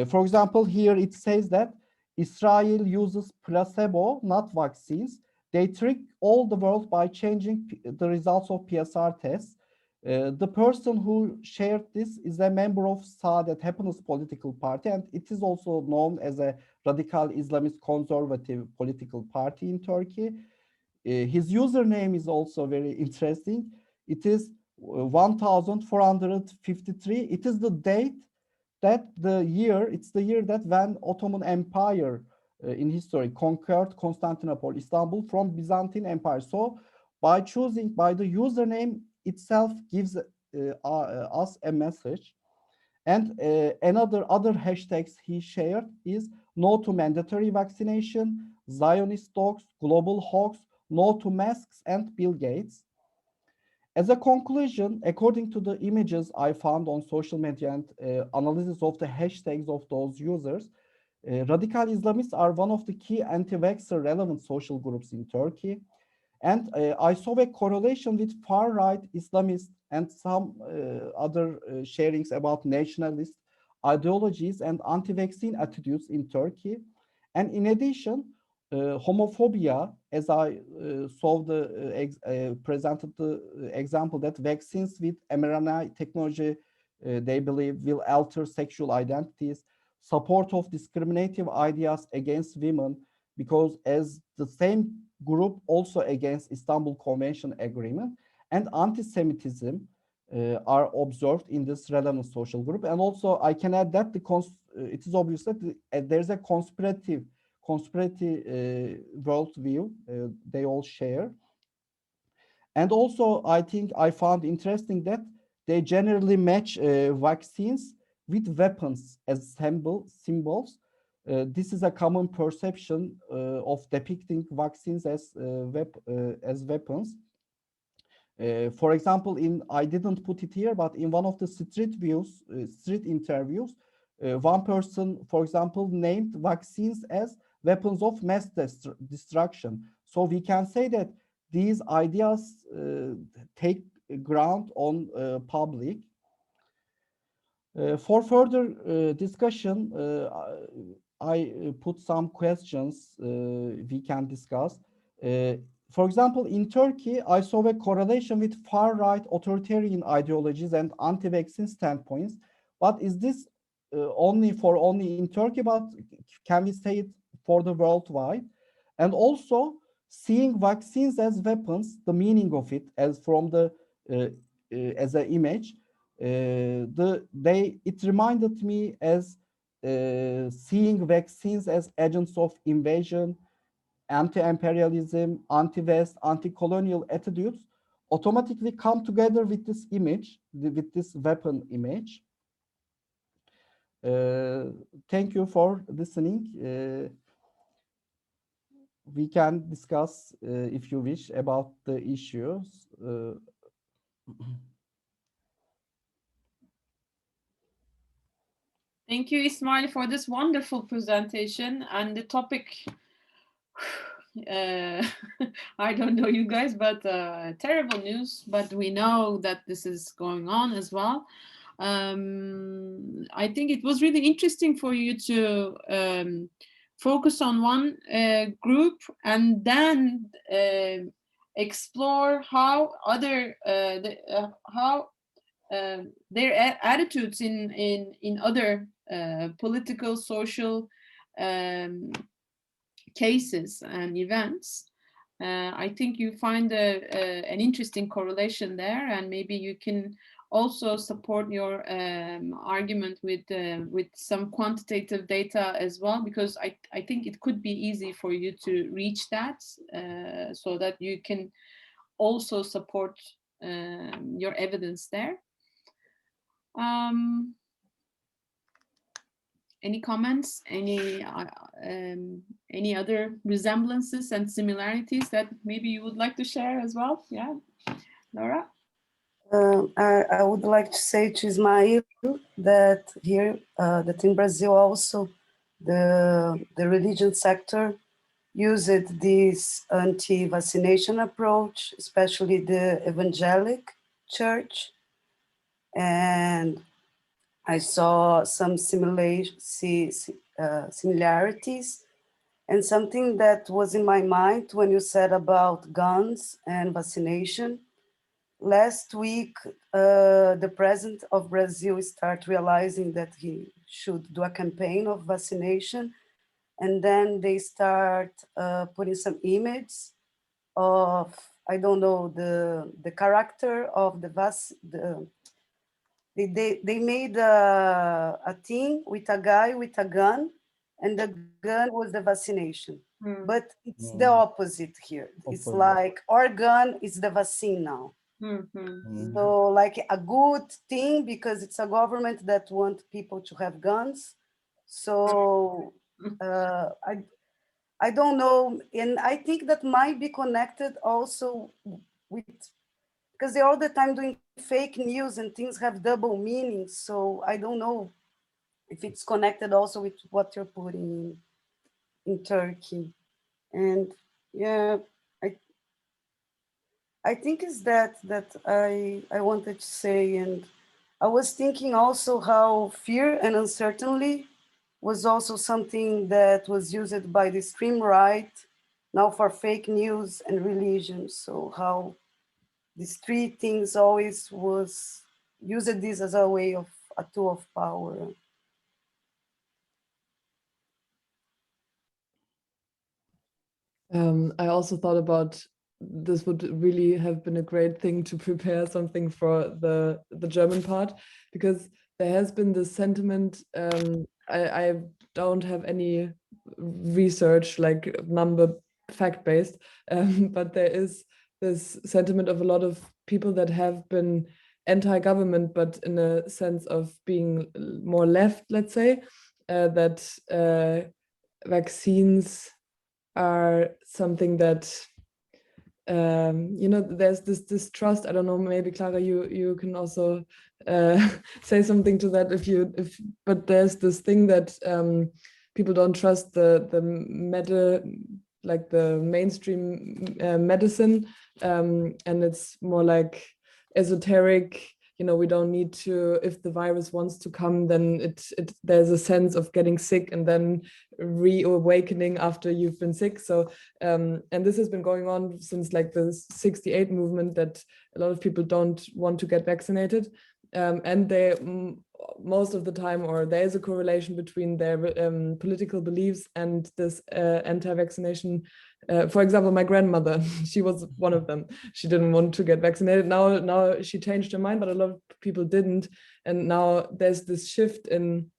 For example, here it says that Israel uses placebo, not vaccines. They trick all the world by changing the results of PSR tests. The person who shared this is a member of Saadet Happiness political party, and it is also known as a radical Islamist conservative political party in Turkey. His username is also very interesting. It is 1453. It is the date that it's the year that when Ottoman Empire in history conquered Constantinople, Istanbul from Byzantine Empire. So by the username itself gives us a message. And other hashtags he shared is no to mandatory vaccination, Zionist dogs, global hoax, no to masks, and Bill Gates. As a conclusion, according to the images I found on social media and analysis of the hashtags of those users, radical Islamists are one of the key anti-vaxxer relevant social groups in Turkey. And I saw a correlation with far-right Islamists and some other sharings about nationalist ideologies and anti-vaccine attitudes in Turkey. And in addition, homophobia, as I presented the example that vaccines with mRNA technology, they believe will alter sexual identities, support of discriminative ideas against women, because as the same group also against Istanbul Convention agreement, and anti-Semitism are observed in this relevant social group. And also I can add that it is obvious that there's a conspiracy worldview they all share. And also I think I found interesting that they generally match vaccines with weapons as symbols. This is a common perception of depicting vaccines as weapons. For example, I didn't put it here, but in one of the street interviews, one person, for example, named vaccines as weapons of mass destruction. So we can say that these ideas take ground on public. For further discussion, I put some questions we can discuss. For example, in Turkey, I saw a correlation with far-right authoritarian ideologies and anti-vaccine standpoints. But is this only in Turkey, but can we say it for the worldwide? And also, seeing vaccines as weapons, the meaning of it as from the as an image, it reminded me as seeing vaccines as agents of invasion, anti-imperialism, anti-West, anti-colonial attitudes automatically come together with this image, with this weapon image. Thank you for listening. We can discuss, if you wish, about the issues. Thank you, Ismail, for this wonderful presentation. And the topic, I don't know you guys, but terrible news, but we know that this is going on as well. I think it was really interesting for you to focus on one group and then explore how their attitudes in other political, social cases and events. I think you find an interesting correlation there, and maybe you can also support your argument with some quantitative data as well, because I think it could be easy for you to reach that, so that you can also support your evidence there. Any comments? Any other resemblances and similarities that maybe you would like to share as well? Yeah, Laura? I would like to say to Ismail that here, that in Brazil also, the religion sector used this anti-vaccination approach, especially the evangelic church. And I saw some similarities, and something that was in my mind when you said about guns and vaccination. Last week, the president of Brazil started realizing that he should do a campaign of vaccination, and then they start putting some images of, I don't know, the character of the they made a thing with a guy with a gun, and the gun was the vaccination. But it's the opposite here. It's like our gun is the vaccine now. So like a good thing because it's a government that wants people to have guns. So I don't know, and I think that might be connected also with, because they're all the time doing fake news and things have double meanings. So I don't know if it's connected also with what you're putting in Turkey. And yeah, I think is that I wanted to say, and I was thinking also how fear and uncertainty was also something that was used by the extreme right now for fake news and religion. So how these three things always was used this as a way of a tool of power. I also thought about this would really have been a great thing to prepare something for the German part, because there has been this sentiment. I don't have any research like number fact-based, but there is this sentiment of a lot of people that have been anti-government, but in a sense of being more left, let's say, that vaccines are something that you know, there's this distrust. I don't know, maybe Clara, you can also say something to that but there's this thing that people don't trust the mainstream medicine, and it's more like esoteric. You know, we don't need to, if the virus wants to come, then there's a sense of getting sick and then reawakening after you've been sick. So and this has been going on since like the 68 movement, that a lot of people don't want to get vaccinated, and they most of the time, or there is a correlation between their political beliefs and this anti-vaccination. For example, my grandmother, she was one of them. She didn't want to get vaccinated. Now she changed her mind, but a lot of people didn't. And now there's this shift in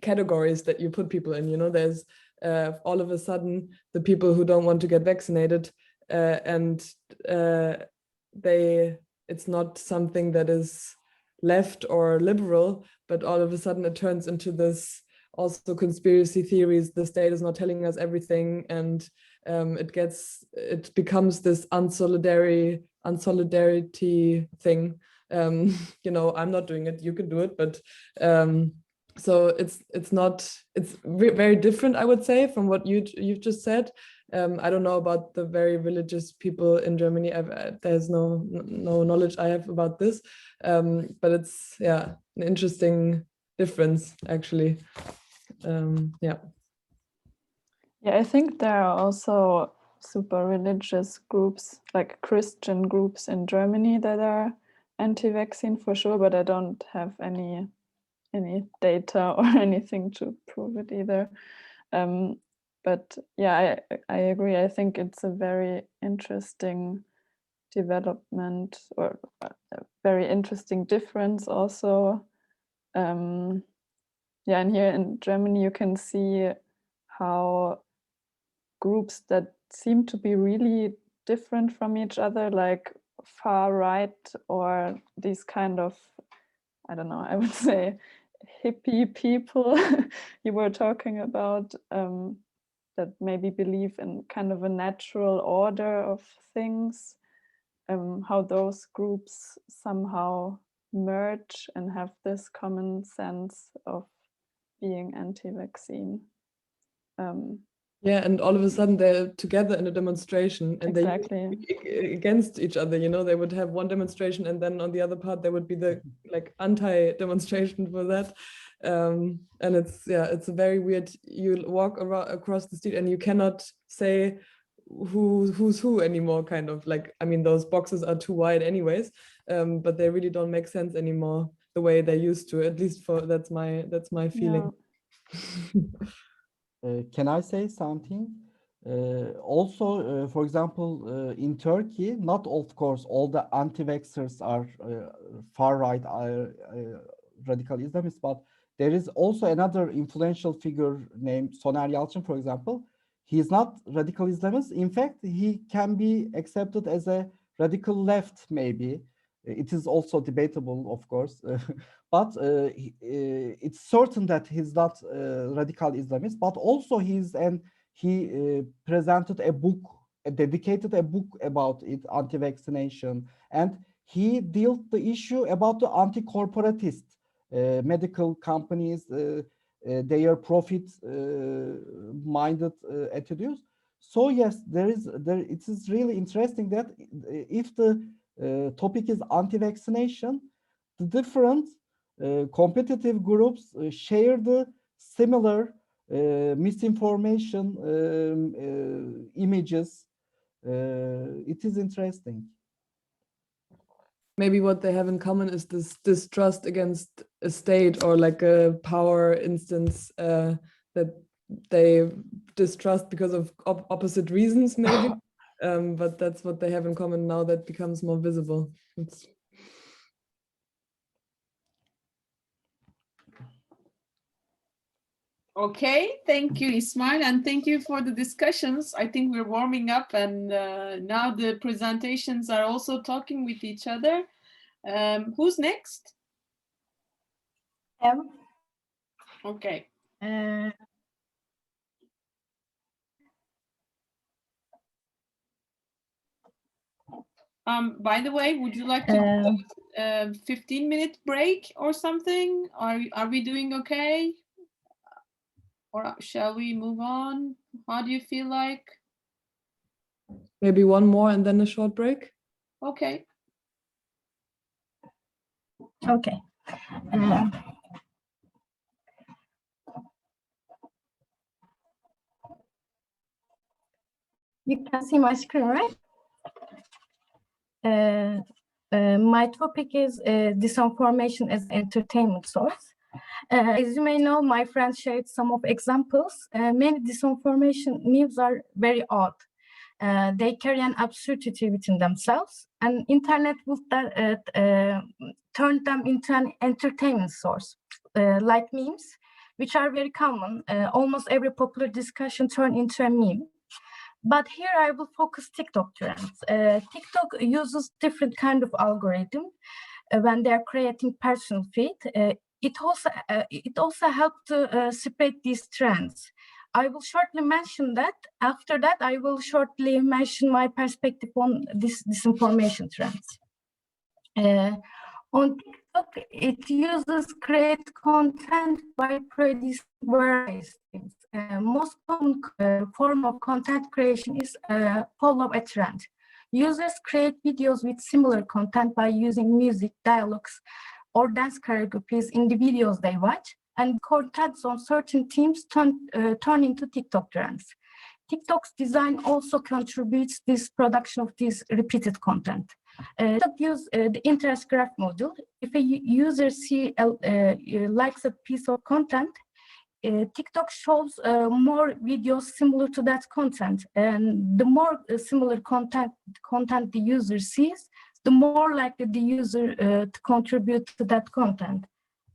categories that you put people in. You know, there's all of a sudden the people who don't want to get vaccinated, and it's not something that is left or liberal, but all of a sudden it turns into this also conspiracy theories. The state is not telling us everything, and it becomes this unsolidarity thing. You know, I'm not doing it, you can do it, but so it's very different, I would say, from what you've just said. I don't know about the very religious people in Germany. There's no knowledge I have about this, but it's an interesting difference, actually. Yeah, I think there are also super religious groups, like Christian groups in Germany, that are anti-vaccine for sure, but I don't have any data or anything to prove it either. But yeah, I agree. I think it's a very interesting development, or a very interesting difference also. And here in Germany, you can see how groups that seem to be really different from each other, like far right, or these kind of, I don't know, I would say hippie people you were talking about, that maybe believe in kind of a natural order of things, how those groups somehow merge and have this common sense of being anti-vaccine. Yeah, and all of a sudden they're together in a demonstration, and exactly. they against each other. You know, they would have one demonstration, and then on the other part there would be the like anti-demonstration for that. And it's a very weird. You walk across the street and you cannot say who's who anymore. Kind of like, I mean, those boxes are too wide anyways, but they really don't make sense anymore the way they used to. At least that's my feeling. Yeah. Can I say something? Also, for example, in Turkey, not of course all the anti-vaxxers are far right radical Islamists, but there is also another influential figure named Soner Yalçın, for example. He is not radical Islamist. In fact, he can be accepted as a radical left, maybe. It is also debatable, of course, but it's certain that he's not radical Islamist, but also he presented a book, dedicated a book about it, anti-vaccination, and he dealt the issue about the anti-corporatist medical companies, their profit-minded attitudes. So yes, it is really interesting that if the topic is anti-vaccination, the different competitive groups share the similar misinformation images. It is interesting. Maybe what they have in common is this distrust against a state or like a power instance that they distrust because of opposite reasons, maybe. But that's what they have in common now that becomes more visible. Okay, thank you, Ismail, and thank you for the discussions. I think we're warming up, and now the presentations are also talking with each other. Who's next? Okay. By the way, would you like to do a 15-minute break or something? Are we doing okay? Or shall we move on? How do you feel like? Maybe one more and then a short break? Okay. Okay. You can see my screen, right? My topic is disinformation as entertainment source. As you may know, my friend shared some of examples. Many disinformation news are very odd. They carry an absurdity within themselves, and internet will turn them into an entertainment source, like memes, which are very common. Almost every popular discussion turns into a meme. But here I will focus TikTok trends. TikTok uses different kind of algorithm when they are creating personal feed. It also helps to spread these trends. I will shortly mention that. After that, I will shortly mention my perspective on this disinformation trends. On TikTok, it uses create content by producing various things. Most common form of content creation is follow a trend. Users create videos with similar content by using music, dialogues, or dance choreographies in the videos they watch, and contents on certain themes turn into TikTok trends. TikTok's design also contributes this production of this repeated content. TikTok use the interest graph model. If a user likes a piece of content, TikTok shows more videos similar to that content, and the more similar content the user sees, the more likely the user to contribute to that content.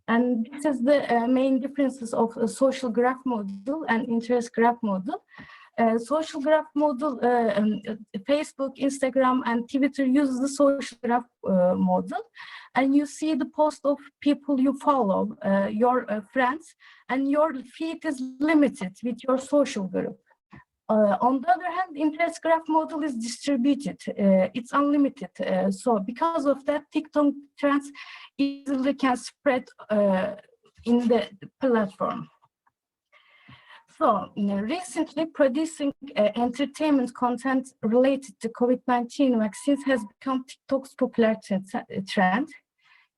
And this is the main differences of a social graph model and interest graph model. Social graph model, Facebook, Instagram, and Twitter use the social graph model, and you see the post of people you follow, your friends, and your feed is limited with your social group. On the other hand, interest graph model is distributed. It's unlimited. So because of that, TikTok trends easily can spread in the platform. So recently, producing entertainment content related to COVID-19 vaccines has become TikTok's popular trend.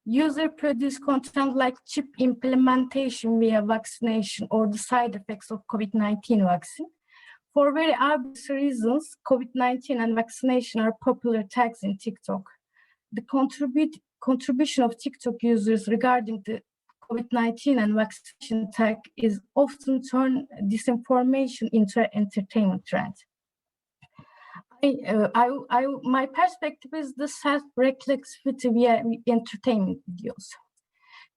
User-produced content like chip implementation via vaccination or the side effects of COVID-19 vaccine. For very obvious reasons, COVID-19 and vaccination are popular tags in TikTok. The contribution of TikTok users regarding the COVID-19 and vaccination tag is often turned disinformation into an entertainment trend. My perspective is the self-reflexivity via entertainment videos.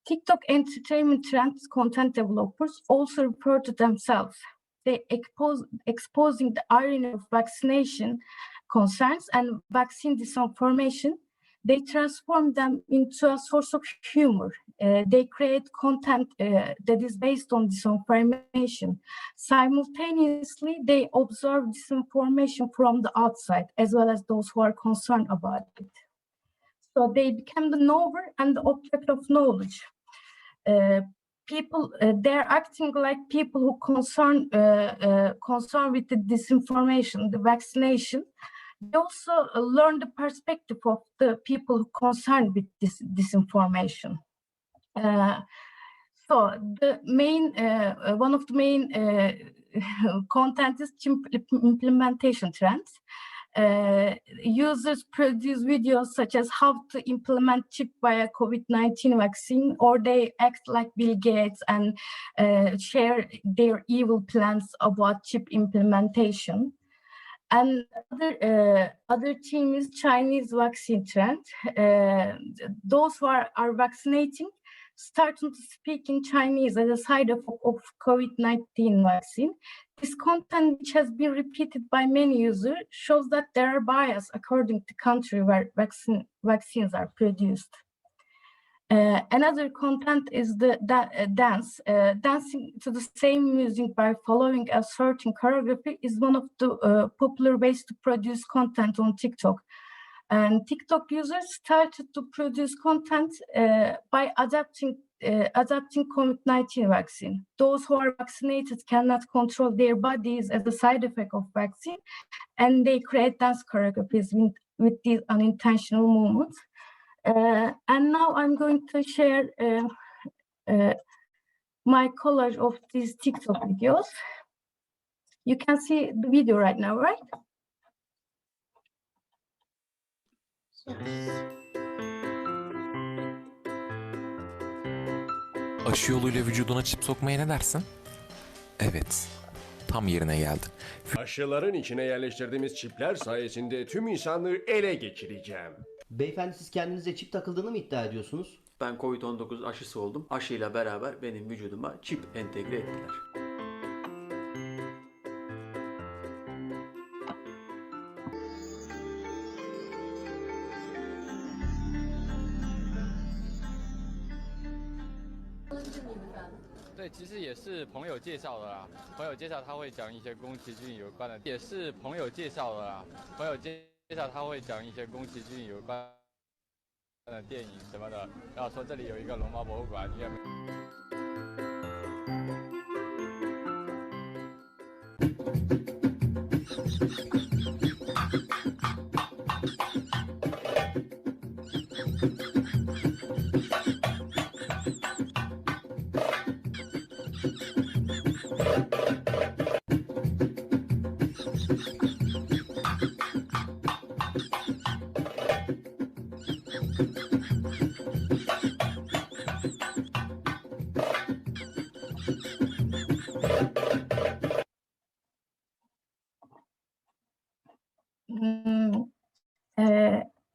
TikTok entertainment trends content developers also refer to themselves. They exposing the irony of vaccination concerns and vaccine disinformation, they transform them into a source of humor. They create content that is based on disinformation. Simultaneously, they observe disinformation from the outside, as well as those who are concerned about it. So they become the knower and the object of knowledge. People, they're acting like people who concerned with the disinformation, the vaccination. They also learn the perspective of the people who concerned with this disinformation. So the main, one of the main content is implementation trends. Users produce videos such as how to implement chip via COVID-19 vaccine, or they act like Bill Gates and share their evil plans about chip implementation. And other theme is Chinese vaccine trend. Those who are vaccinating starting to speak in Chinese as a side effect of COVID-19 vaccine. This content, which has been repeated by many users, shows that there are bias according to country where vaccines are produced. Another content is the dance. Dancing to the same music by following a certain choreography is one of the popular ways to produce content on TikTok. And TikTok users started to produce content by adapting COVID-19 vaccine. Those who are vaccinated cannot control their bodies as a side effect of vaccine, and they create dance choreographies with these unintentional movements. And now I'm going to share my collage of these TikTok videos. You can see the video right now, right? Aşı yoluyla vücuduna çip sokmaya ne dersin? Evet, tam yerine geldin. Aşıların içine yerleştirdiğimiz çipler sayesinde tüm insanlığı ele geçireceğim. Beyefendi, siz kendinize çip takıldığını mı iddia ediyorsunuz? Ben Covid-19 aşısı oldum. Aşıyla beraber benim vücuduma çip entegre ettiler.对，其实也是朋友介绍的啦。朋友介绍他会讲一些宫崎骏有关的，也是朋友介绍的啦。朋友介绍他会讲一些宫崎骏有关的电影什么的，然后说这里有一个龙猫博物馆，你有没有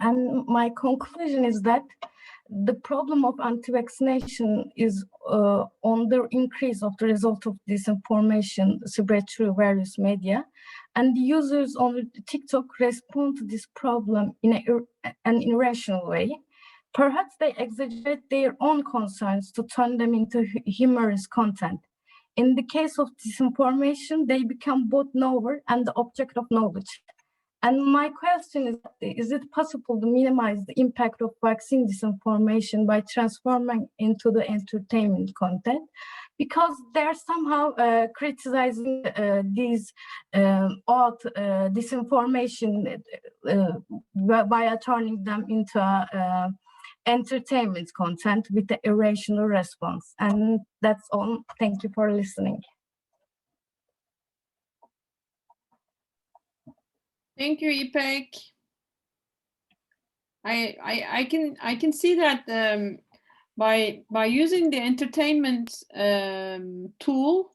？And my conclusion is that the problem of anti-vaccination is on the increase of the result of disinformation spread through various media, and the users on TikTok respond to this problem in an irrational way. Perhaps they exaggerate their own concerns to turn them into humorous content. In the case of disinformation, they become both knower and the object of knowledge. And my question is it possible to minimize the impact of vaccine disinformation by transforming into the entertainment content? Because they're somehow criticizing these odd disinformation by turning them into entertainment content with the irrational response. And that's all. Thank you for listening. Thank you, İpek. I can see that by using the entertainment tool,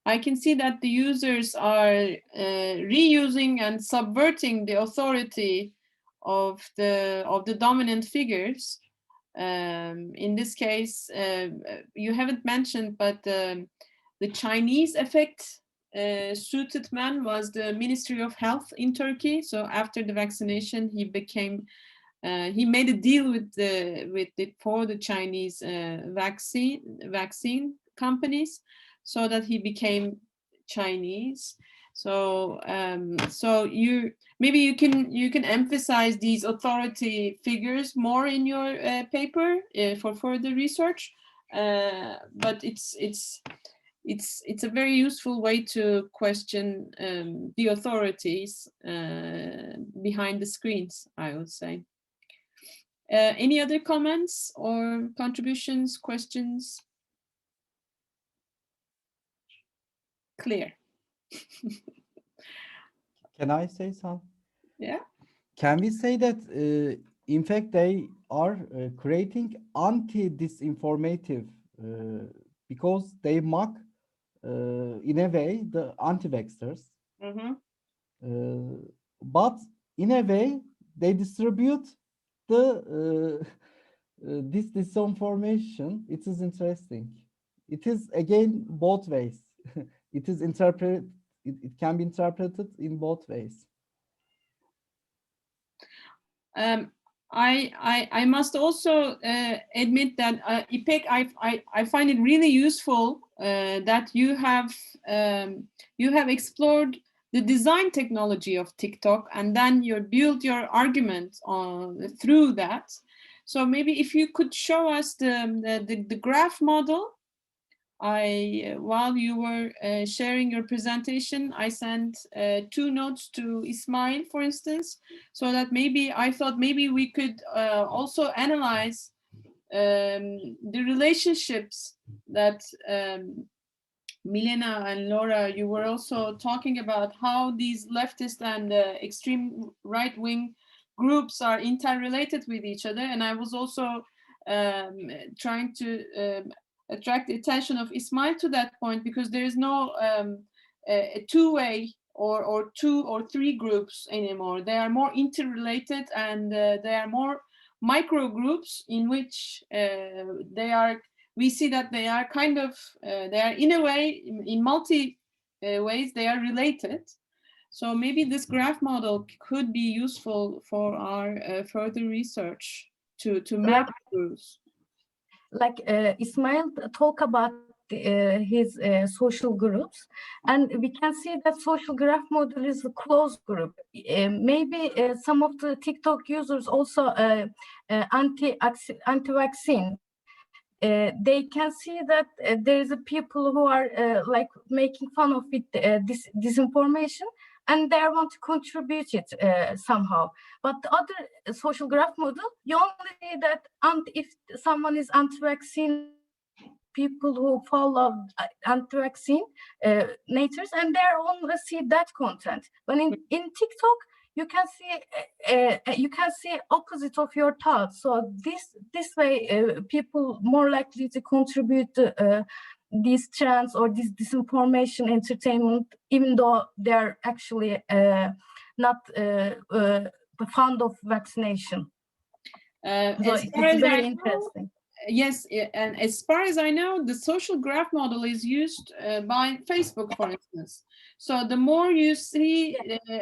I can see that the users are reusing and subverting the authority of the dominant figures. In this case, you haven't mentioned, but the Chinese effect suited man was the Ministry of Health in Turkey. So after the vaccination, he became he made a deal with the Chinese vaccine companies, so that he became Chinese. So so maybe you can emphasize these authority figures more in your paper for further research. But it's a very useful way to question the authorities behind the screens, I would say. Any other comments or contributions, questions? Clear. Can I say something? Yeah. Can we say that in fact they are creating anti-disinformative because they mock in a way the anti-vaxxers, but in a way they distribute the this disinformation. It is interesting. It is again both ways. It is interpreted. It can be interpreted in both ways. I must also admit that İpek, I find it really useful that you have explored the design technology of TikTok, and then you build your argument through that. So maybe if you could show us the graph model. While you were sharing your presentation, I sent 2 notes to Ismail, for instance, so that I thought maybe we could also analyze the relationships that Milena and Laura, you were also talking about how these leftist and extreme right-wing groups are interrelated with each other. And I was also trying to attract the attention of Ismail to that point, because there is no a two-way or 2 or 3 groups anymore. They are more interrelated, and they are more micro groups in which we see that they are kind of, they are in a way, in multi ways, they are related. So maybe this graph model could be useful for our further research to map groups. Like Ismail talk about his social groups, and we can see that social graph model is a closed group. Maybe some of the TikTok users also anti-vaccine. They can see that there is a people who are like making fun of it, this disinformation, and they want to contribute it somehow. But the other social graph model, you only see that if someone is anti-vaccine, people who follow anti-vaccine natures, and they only see that content. But in TikTok, you can see opposite of your thoughts. So this way, people more likely to contribute to these trends or this disinformation entertainment, even though they're actually not fond of vaccination. So it's very interesting. Yes, and as far as I know, the social graph model is used by Facebook, for instance. So the more you see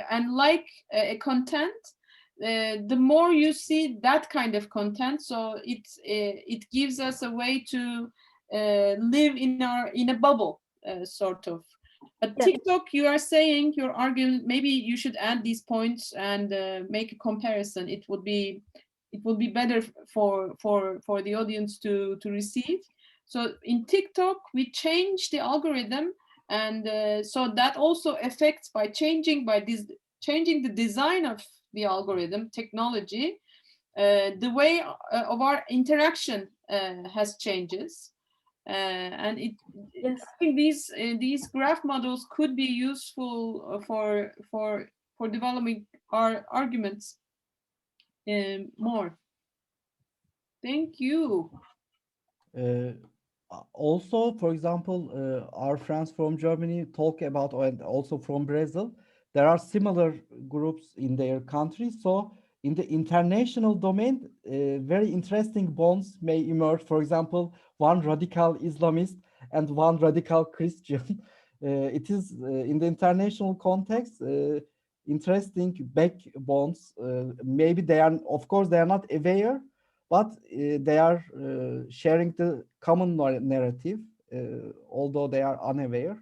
and like a content, the more you see that kind of content. So it gives us a way to live in a bubble, sort of. But TikTok, you are saying, you're arguing, maybe you should add these points and make a comparison. It would be better for the audience to receive. So in TikTok, we change the algorithm, and so that also affects by changing the design of the algorithm technology. The way of our interaction has changes, and I think these graph models could be useful for developing our arguments more. Thank you. Also, for example, our friends from Germany talk about, and also from Brazil, there are similar groups in their country. So in the international domain, very interesting bonds may emerge. For example, one radical Islamist and one radical Christian it is in the international context interesting backbones. Maybe they are, of course, they are not aware, but they are sharing the common narrative, although they are unaware.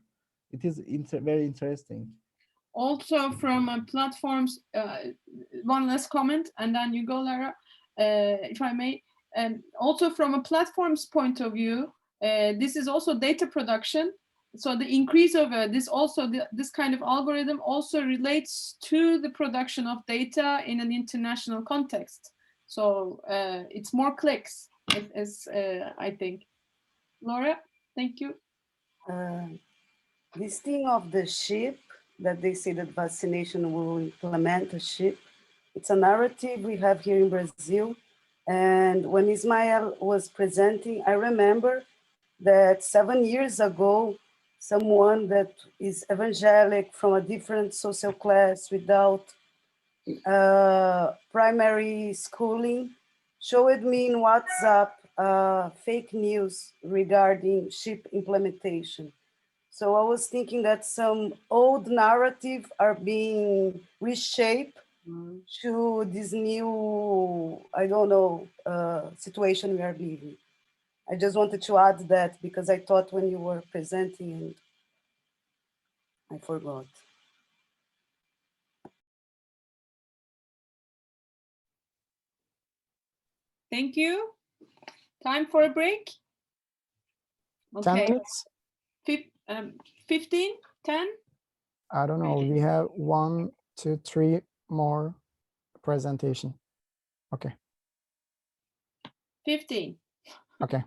It is very interesting. Also from platforms, one last comment, and then you go, Lara, if I may. Also from a platform's point of view, this is also data production. So the increase of this kind of algorithm also relates to the production of data in an international context. So it's more clicks, as I think. Laura, thank you. This thing of the ship, that they say that vaccination will implement a ship, it's a narrative we have here in Brazil. And when Ismail was presenting, I remember that 7 years ago, someone that is evangelic from a different social class without primary schooling showed me in WhatsApp fake news regarding ship implementation. So I was thinking that some old narrative are being reshaped to this new, I don't know, situation we are living. I just wanted to add that because I thought when you were presenting and I forgot. Thank you. Time for a break? 10 Okay. minutes? 15, 10? I don't know. We have 1, 2, 3 more presentation. Okay. 15. Okay.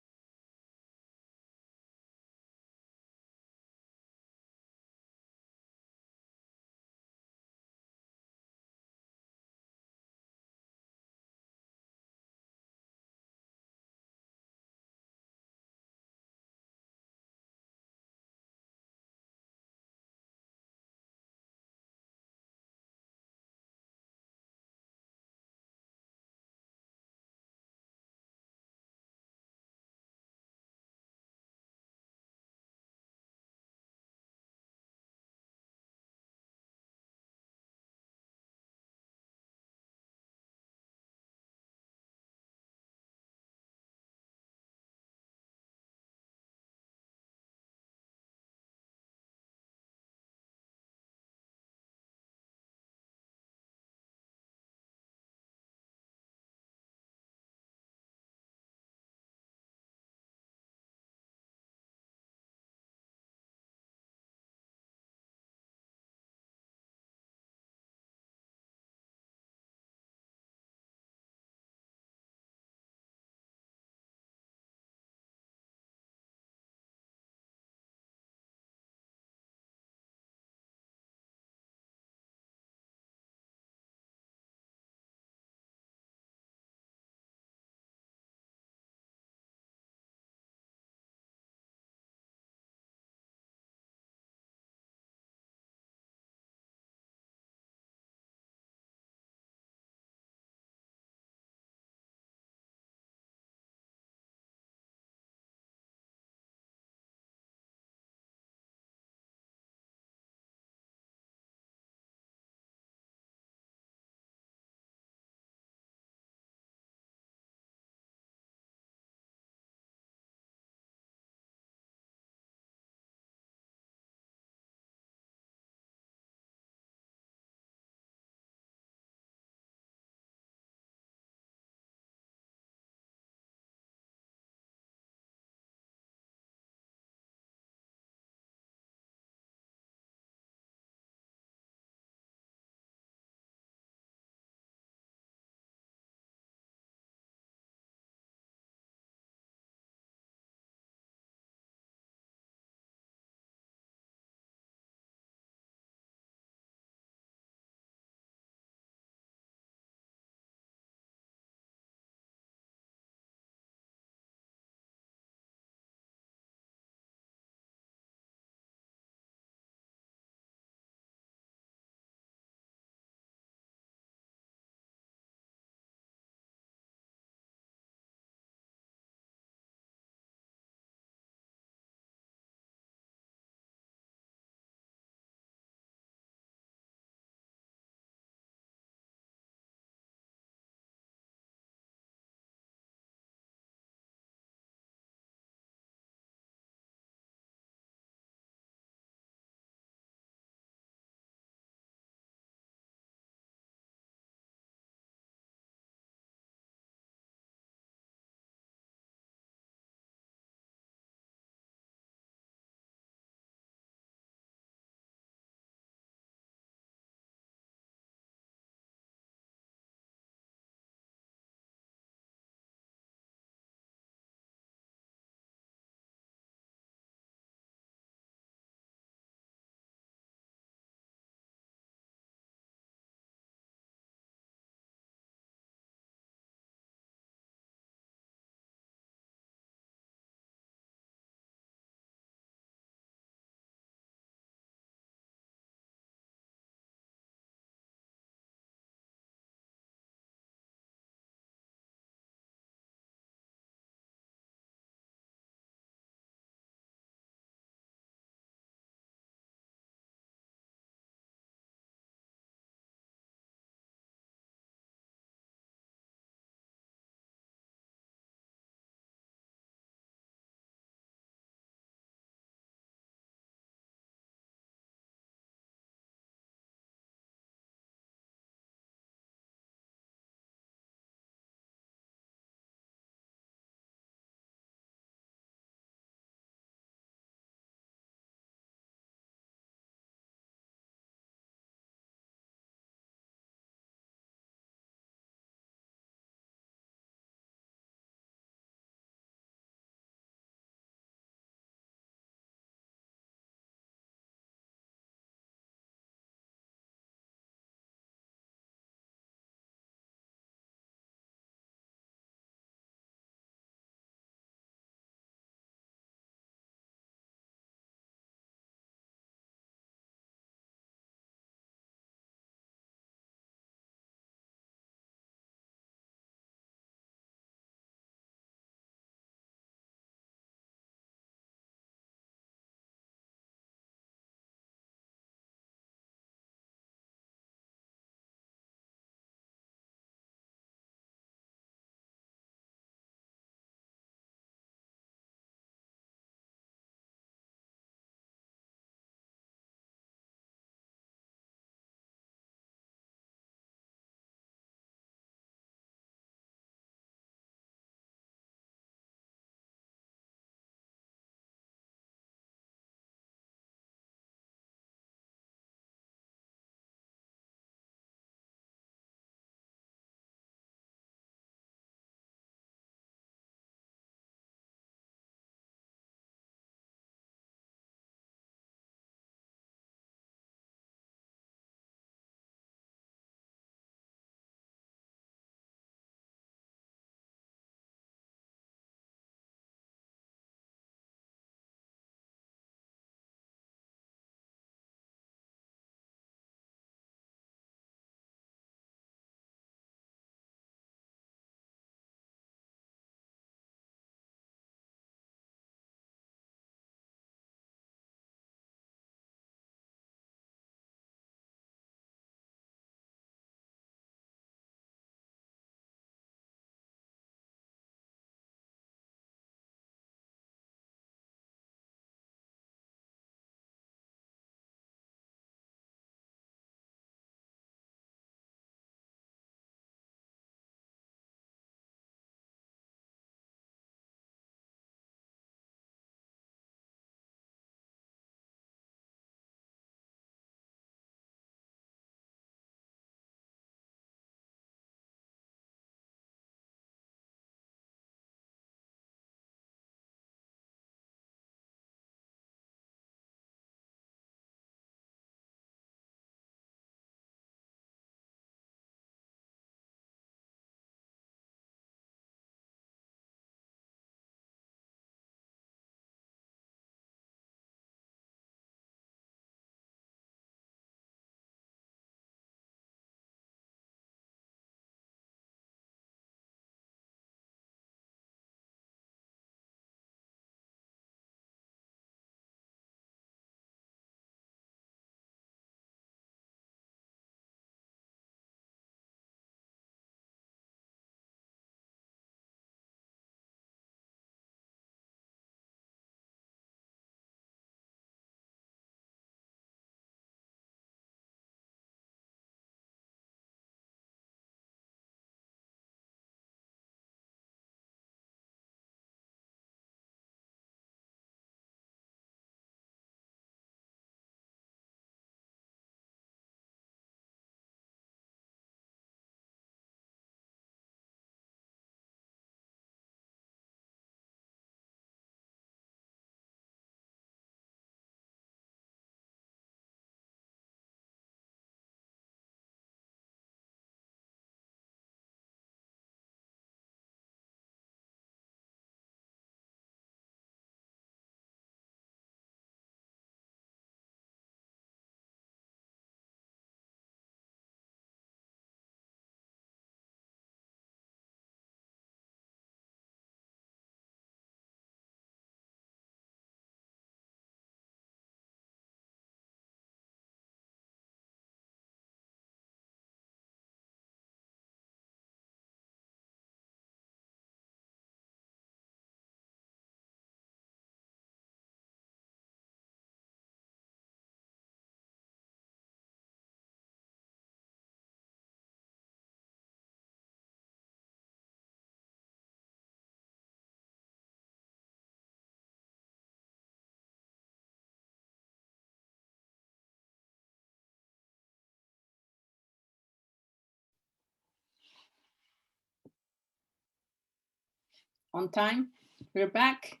On time. We're back.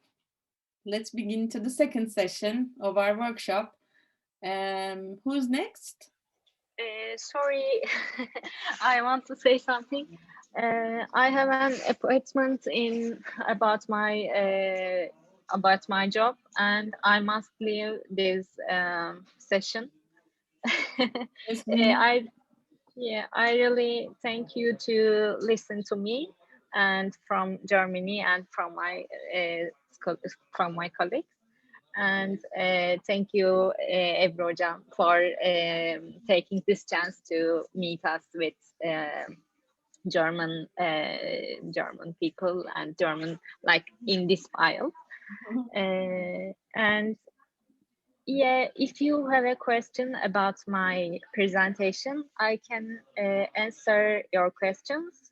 Let's begin to the second session of our workshop. Who's next? Sorry, I want to say something. I have an appointment about my job, and I must leave this session. I really thank you to listen to me, and from Germany and from my colleagues. And thank you, Ebru Hocam, for taking this chance to meet us with German people and German, like in this file. And yeah, if you have a question about my presentation, I can answer your questions.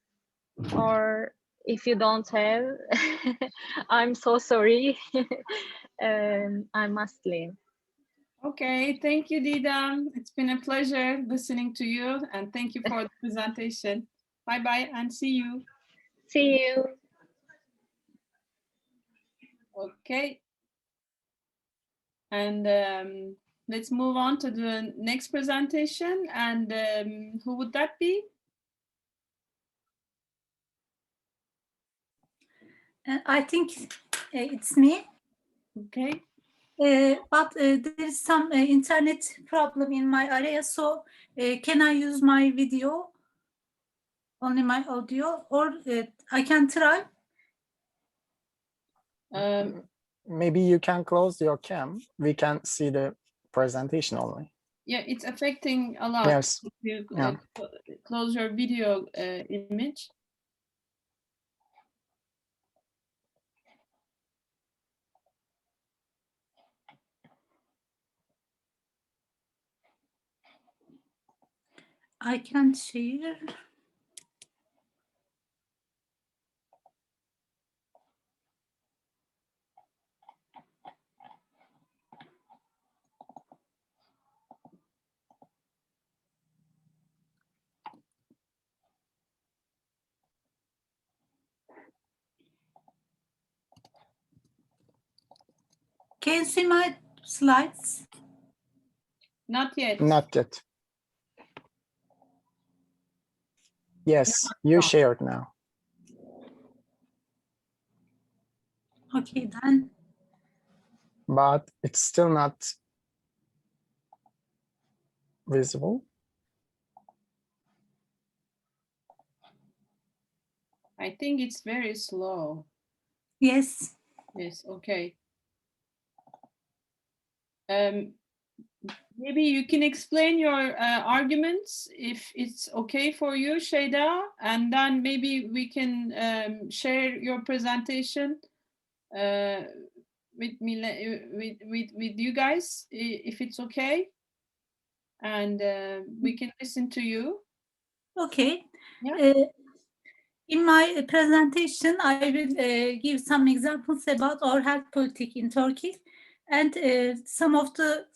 Or if you don't have, I'm so sorry. I must leave. Okay, thank you, Didem. It's been a pleasure listening to you, and thank you for the presentation. Bye-bye, and see you. See you. Okay. And let's move on to the next presentation. And who would that be? I think it's me. Okay. But there is some internet problem in my area, so can I use my video, only my audio, or I can try? Maybe you can close your cam. We can see the presentation only. Yeah, it's affecting a lot. Yes. If you close your video image. I can't share. Can you see my slides? Not yet. Not yet. Yes, you shared now. Okay, then. But it's still not visible. I think it's very slow. Yes. Yes, okay. Maybe you can explain your arguments if it's okay for you, Şeyda, and then maybe we can share your presentation with you guys, if it's okay, and we can listen to you. Okay. Yeah. In my presentation, I will give some examples about our health policy in Turkey, and some of the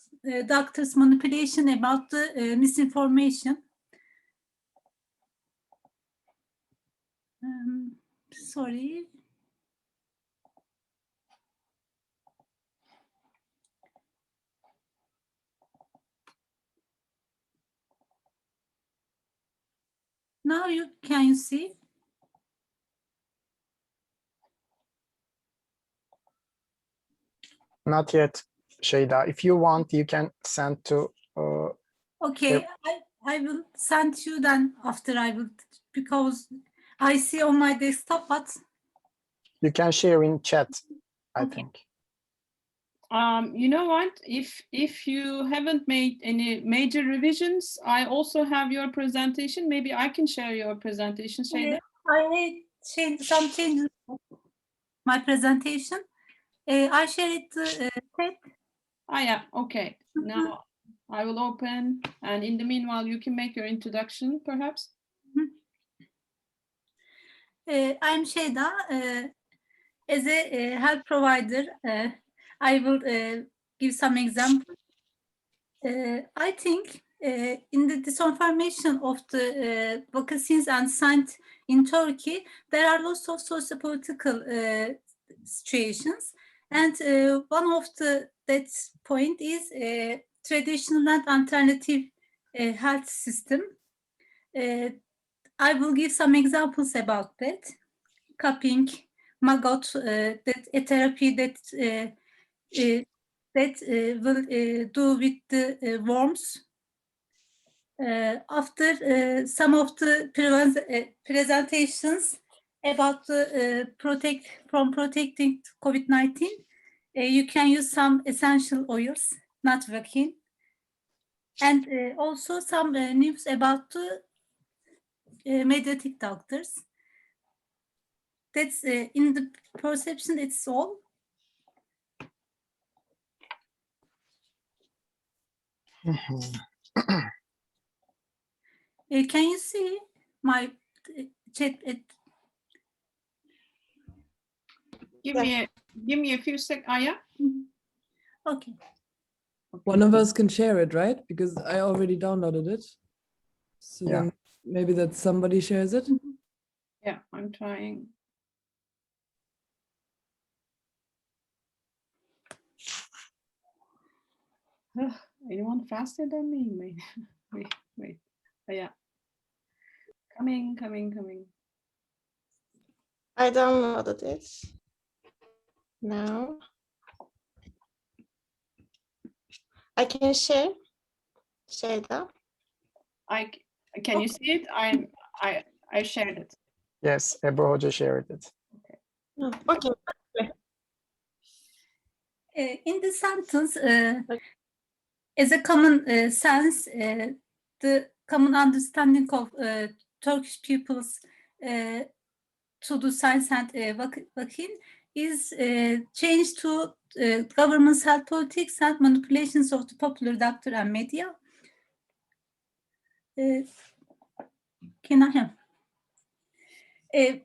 doctors' manipulation about the misinformation. Sorry. Now can you see? Not yet, Şeyda. If you want, you can send to. Okay, I will send you then after I will, because I see on my desktop, but You can share in chat, I think. You know what? If you haven't made any major revisions, I also have your presentation. Maybe I can share your presentation, Şeyda. I made some changes to my presentation. I shared the tape. Yeah, okay. Now I will open, and in the meanwhile, you can make your introduction, perhaps. I'm Şeyda. As a health provider, I will give some examples. I think in the disinformation of the vaccines and science in Turkey, there are lots of socio-political situations, and one of that point is traditional and alternative health system. I will give some examples about that. Cupping, maggot, that a therapy that will do with the worms. After some of the presentations about the protecting COVID-19, you can use some essential oils, not vaccine, and also some news about the mediatic doctors. That's in the perception. It's all. Can you see my chat? Give me a few seconds. Yeah. Okay. One of us can share it, right? Because I already downloaded it. So Yeah. then maybe that somebody shares it. Yeah, I'm trying. Anyone faster than me? Wait. Oh, yeah. Coming. I downloaded it now. I can share. Şeyda. Can you see it? I shared it. Yes, Ebru Hoca shared it. Okay. In the sentence, as a common sense, the common understanding of Turkish people's to do science and vaccine is changed to government's health politics and manipulations of the popular doctor and media. Can I have?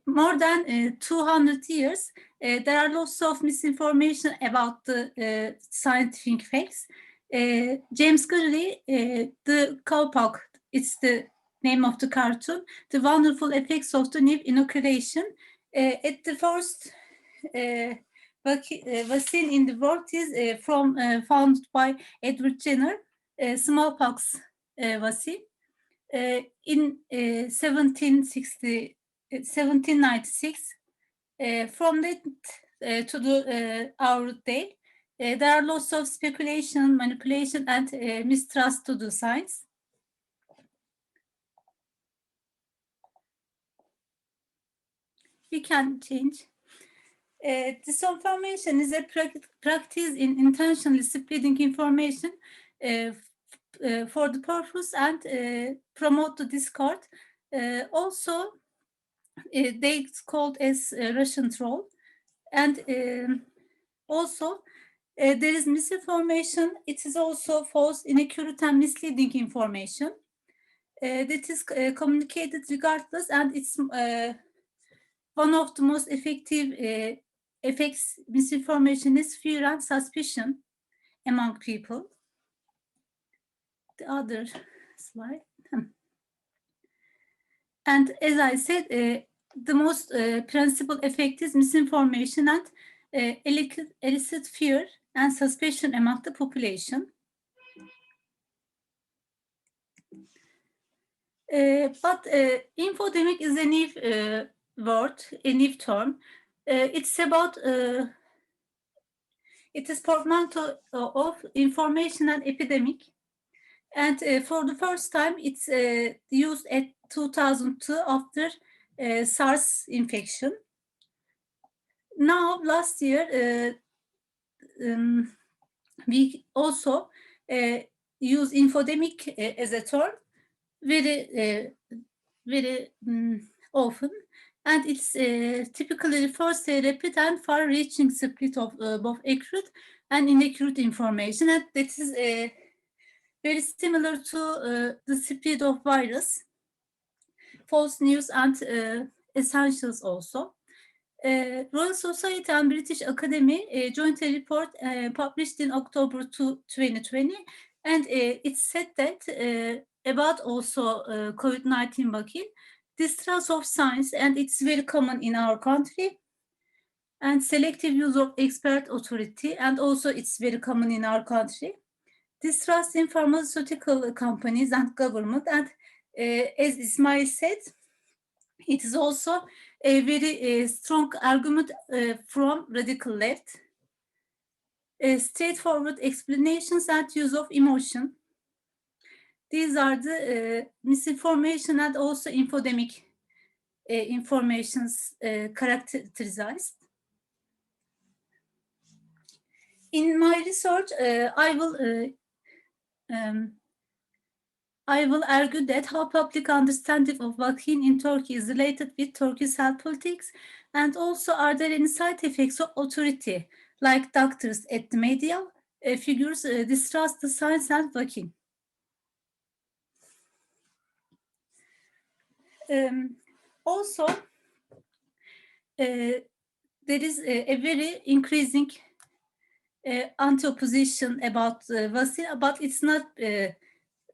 More than 200 years, there are lots of misinformation about the scientific facts. James Gurley, the cowpox, it's the name of the cartoon, the wonderful effects of the new inoculation. At the first vaccine in the world is founded by Edward Jenner, smallpox vaccine. In 1796, from that to our day, there are lots of speculation, manipulation, and mistrust to the science. We can change. Disinformation is a practice in intentionally spreading information for the purpose and promote the discord. Also, they called as Russian troll. And also, there is misinformation. It is also false, inaccurate, and misleading information that is communicated regardless, and it's one of the most effective effects. Misinformation is fear and suspicion among people. The other slide. And as I said, the most principal effect is misinformation and elicit fear and suspicion among the population. But infodemic is a new word, a new term. It's about, it is portmanteau of information and epidemic. And for the first time, it's used at 2002 after SARS infection. Now, last year, we also use infodemic as a term very often, and it's typically refers to a rapid and far-reaching spread of both accurate and inaccurate information, and that is very similar to the spread of virus, false news, and essentials also. Royal Society and British Academy joint report published in October 2020, and it said that about also COVID-19 vaccine, distrust of science, and it's very common in our country, and selective use of expert authority, and also it's very common in our country. Distrust in pharmaceutical companies and government, and as Ismail said, it is also a very strong argument from radical left. Straightforward explanations and use of emotion. These are the misinformation and also infodemic informations characterized. In my research, I will argue that how public understanding of vaccine in Turkey is related with Turkey's health politics, and also are there any side effects of authority, like doctors at the media figures distrust the science and vaccine. Also, there is a very increasing anti-opposition about vaccine, but it's not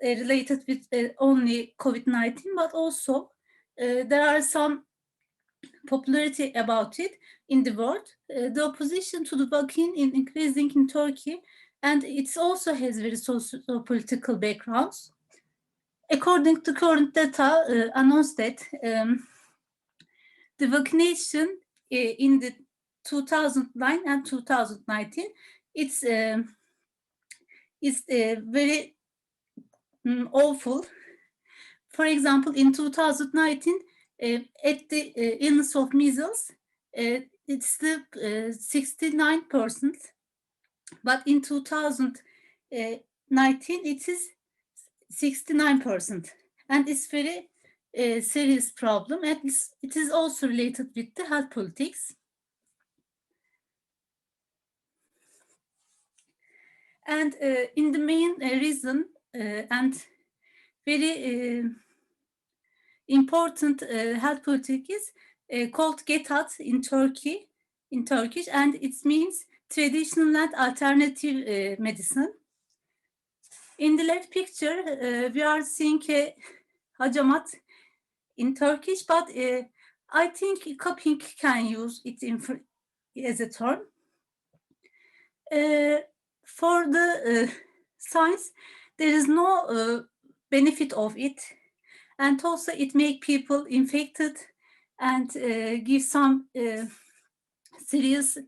related with only COVID-19, but also there are some popularity about it in the world. The opposition to the vaccine is increasing in Turkey, and it also has very socio-political backgrounds. According to current data, announced that the vaccination in the 2009 and 2019, it's very awful. For example, in 2019, at the illness of measles, it's the 69%, but in 2019, it is 69%, and it's very serious problem, and it is also related with the health politics. And in the main reason and very important health politic is called GETAT in Turkish, and it means traditional and alternative medicine. In the left picture, we are seeing a hacamat in Turkish, but I think copying can use it as a term. For the science, there is no benefit of it, and also it makes people infected and give some serious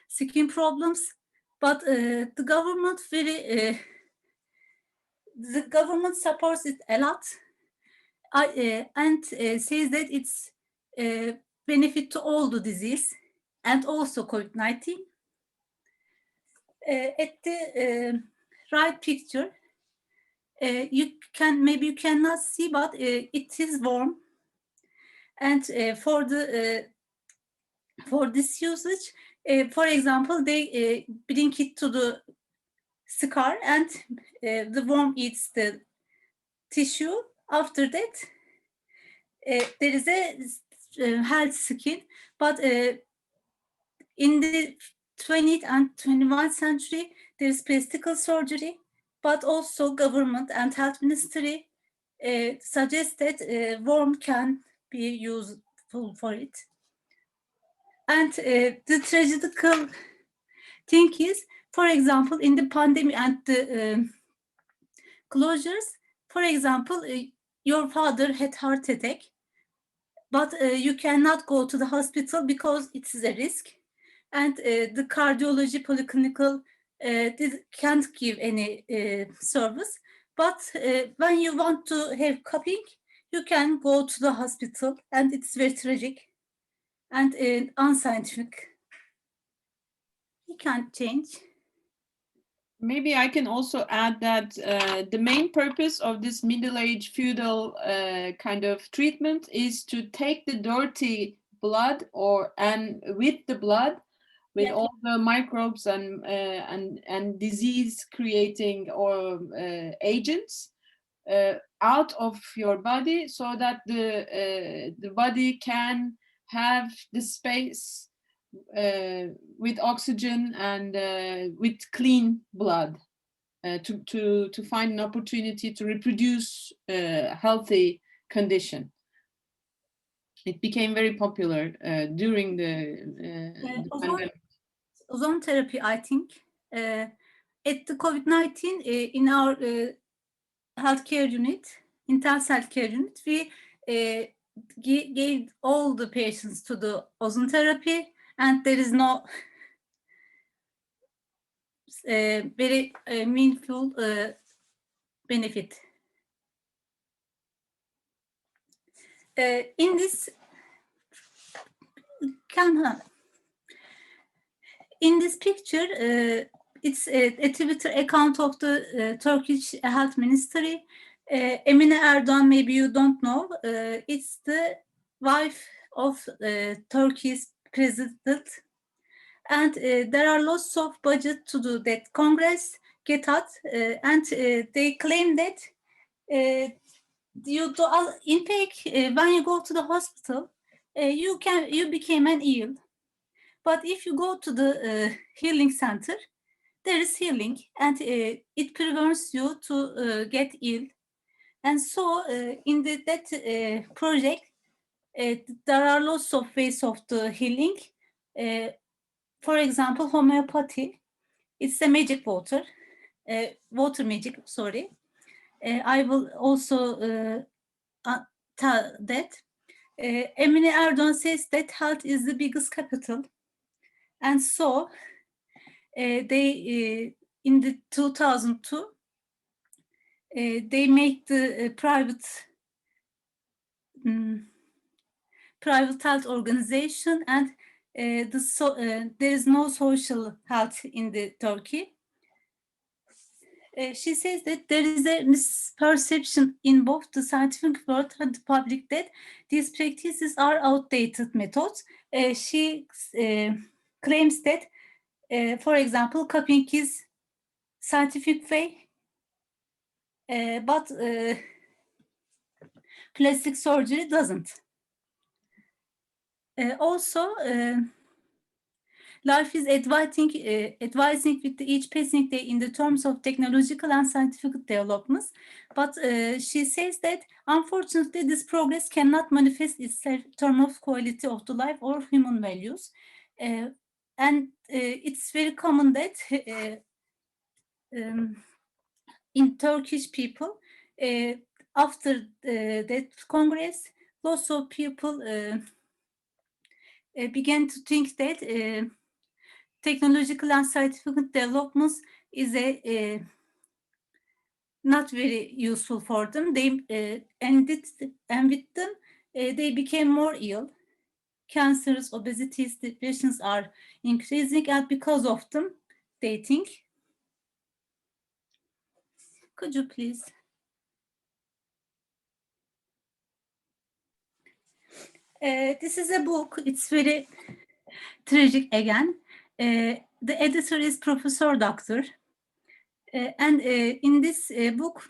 skin problems. But the government the government supports it a lot, and says that it's benefit to all the disease and also COVID-19. At the right picture, you cannot see, but it is warm, and for this usage, for example, they bring it to the scar, and the worm eats the tissue. After that, there is a healthy skin, but in the 20th and 21st century, there is plastic surgery, but also government and health ministry suggest that worm can be useful for it. And the tragical thing is, for example, in the pandemic and the closures, for example, your father had heart attack, but you cannot go to the hospital because it is a risk, and the cardiology polyclinical can't give any service. But when you want to have cupping, you can go to the hospital, and it's very tragic and unscientific. You can't change. Maybe I can also add that the main purpose of this middle-aged feudal kind of treatment is to take the dirty blood and with the blood, with all the microbes and disease-creating or agents out of your body, so that the body can have the space with oxygen and with clean blood to find an opportunity to reproduce a healthy condition. it became very popular during the pandemic. Ozone therapy, I think. At the COVID-19, in our healthcare unit, intense healthcare unit, we gave all the patients to the ozone therapy, and there is no very meaningful benefit. In this picture, it's a Twitter account of the Turkish Health Ministry. Emine Erdoğan, maybe you don't know. It's the wife of Turkey's president. And there are lots of budget to do that Congress get out, and they claim that in fact, when you go to the hospital, you became an ill. But if you go to the healing center, there is healing, and it prevents you to get ill. And so in that project, there are lots of ways of the healing. For example, homeopathy. It's a magic water, water magic, sorry. I will also tell that. Emine Erdoğan says that health is the biggest capital. And so they, in the 2002, they make the private health organization, and there is no social health in the Turkey. She says that there is a misperception in both the scientific world and the public that these practices are outdated methods. She claims that, for example, cupping is scientific way, but plastic surgery doesn't. Also, life is advising with each passing day in the terms of technological and scientific developments. But she says that, unfortunately, this progress cannot manifest itself in terms of quality of the life or human values. And it's very common that in Turkish people, after that Congress, lots of people began to think that technological and scientific developments is not very useful for them. They and with them, they became more ill. Cancers, obesities, depressions are increasing, and because of them, they think. Could you please? This is a book. It's very tragic again. The editor is Professor Doctor. And in this book,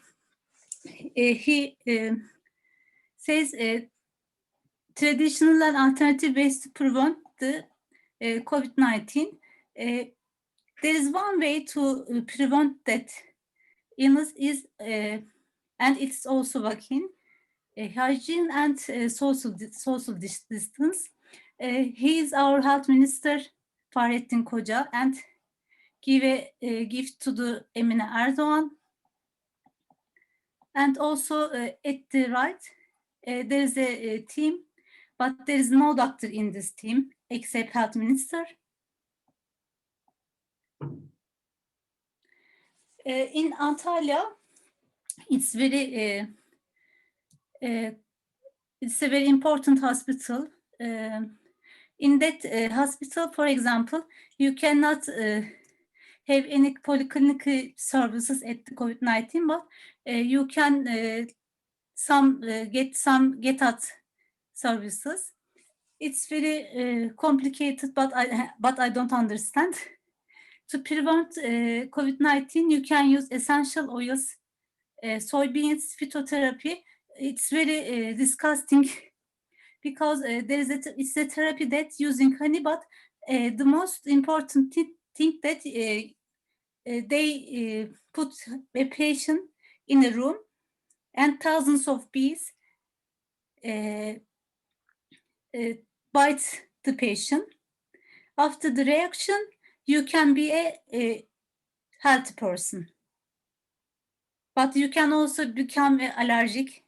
he says traditional and alternative ways to prevent the COVID-19. There is one way to prevent that illness is, and it's also vaccine, hygiene and social distance. He is our health minister, Fahrettin Koca, and give a gift to the Emine Erdoğan. And also at the right, there is a team, but there is no doctor in this team except health minister. In Antalya, it's very it's a very important hospital. In that hospital, for example, you cannot have any polyclinic services at the COVID-19, but you can get out services. It's very complicated, but I don't understand. To prevent COVID-19, you can use essential oils, soybeans, phytotherapy. It's very disgusting because it's a therapy that's using honey, but the most important thing that they put a patient in a room and thousands of bees bite the patient. After the reaction, you can be a healthy person. But you can also become allergic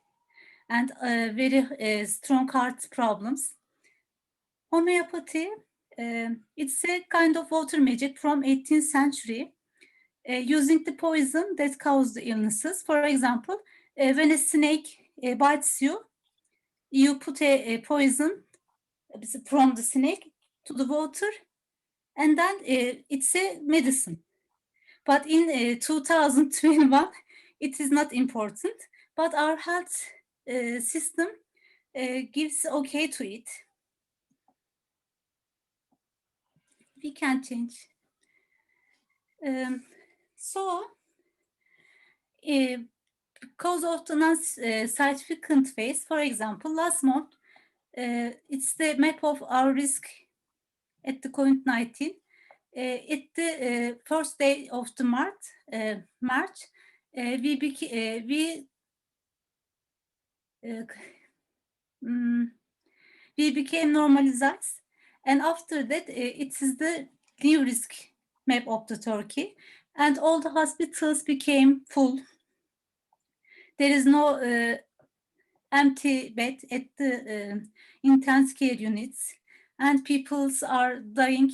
and very strong heart problems. Homeopathy, it's a kind of water magic from 18th century, using the poison that causes the illnesses. For example, when a snake bites you, you put a poison from the snake to the water, and then it's a medicine. But in 2021, it is not important, but our health system gives okay to it. We can change. Because of the non-significant phase, for example, last month, it's the map of our risk at the COVID-19. At the first day of the March, we became normalized, and after that, it is the new risk map of the Turkey, and all the hospitals became full. There is no empty bed at the intensive care units, and people are dying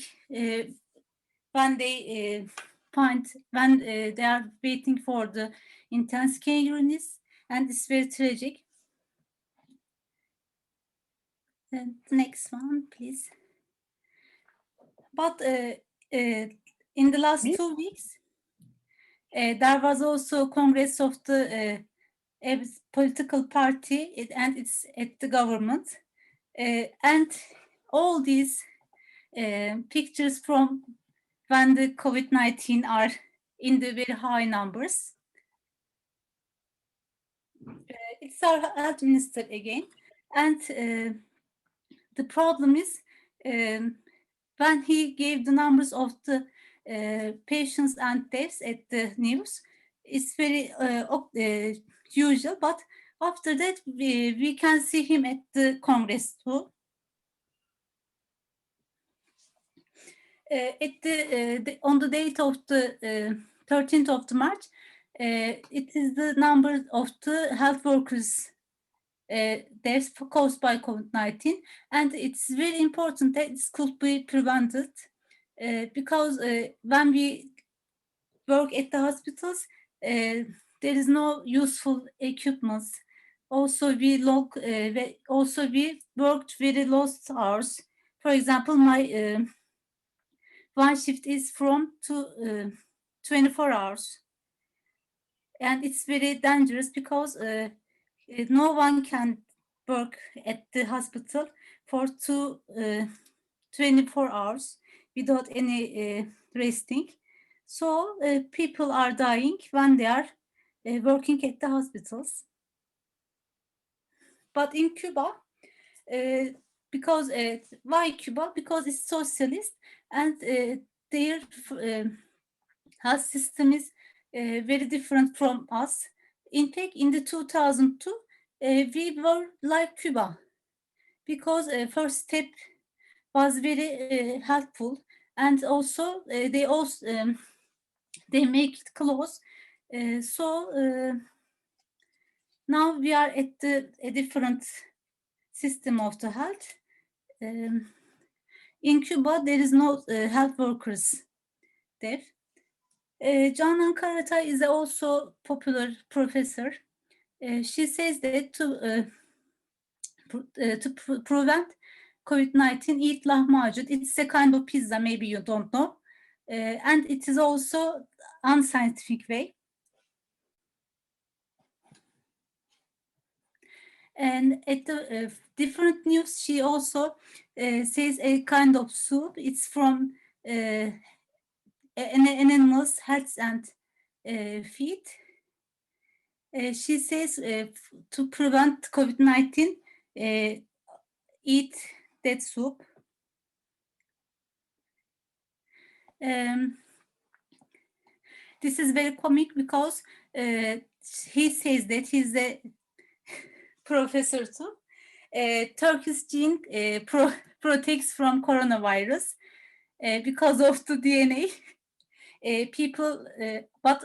when they they are waiting for the intensive care units, and it's very tragic. And next one, please. But in the last 2 weeks, there was also Congress of the political party, and it's at the government, and all these pictures from when the COVID-19 are in the very high numbers. It's our health minister again, and the problem is when he gave the numbers of the patients and deaths at the news, it's very usual, but after that we can see him at the Congress too. On the date of the 13th of the March, it is the number of the health workers deaths caused by COVID-19, and it's very important that this could be prevented because when we work at the hospitals, there is no useful equipment. Also, we worked very lost hours. For example, my one shift is from 24 hours, and it's very dangerous because no one can work at the hospital for 24 hours without any resting. So people are dying when they are working at the hospitals. But in Cuba, because why Cuba? Because it's socialist, and their health system is very different from us. In fact, in the 2002, we were like Cuba, because first step was very helpful, and also they make it close. Now we are at a different system of the health. In Cuba, there is no health workers there. Canan Karatay is also popular professor. She says that to prevent COVID-19, eat lahmacun. It's a kind of pizza, maybe you don't know. And it is also unscientific way. And at the different news, she also says a kind of soup. It's from an animal's heads and feet. She says to prevent COVID-19, eat that soup. This is very comic because he says that he's a professor too, Turkish gene protects from coronavirus because of the DNA. People, but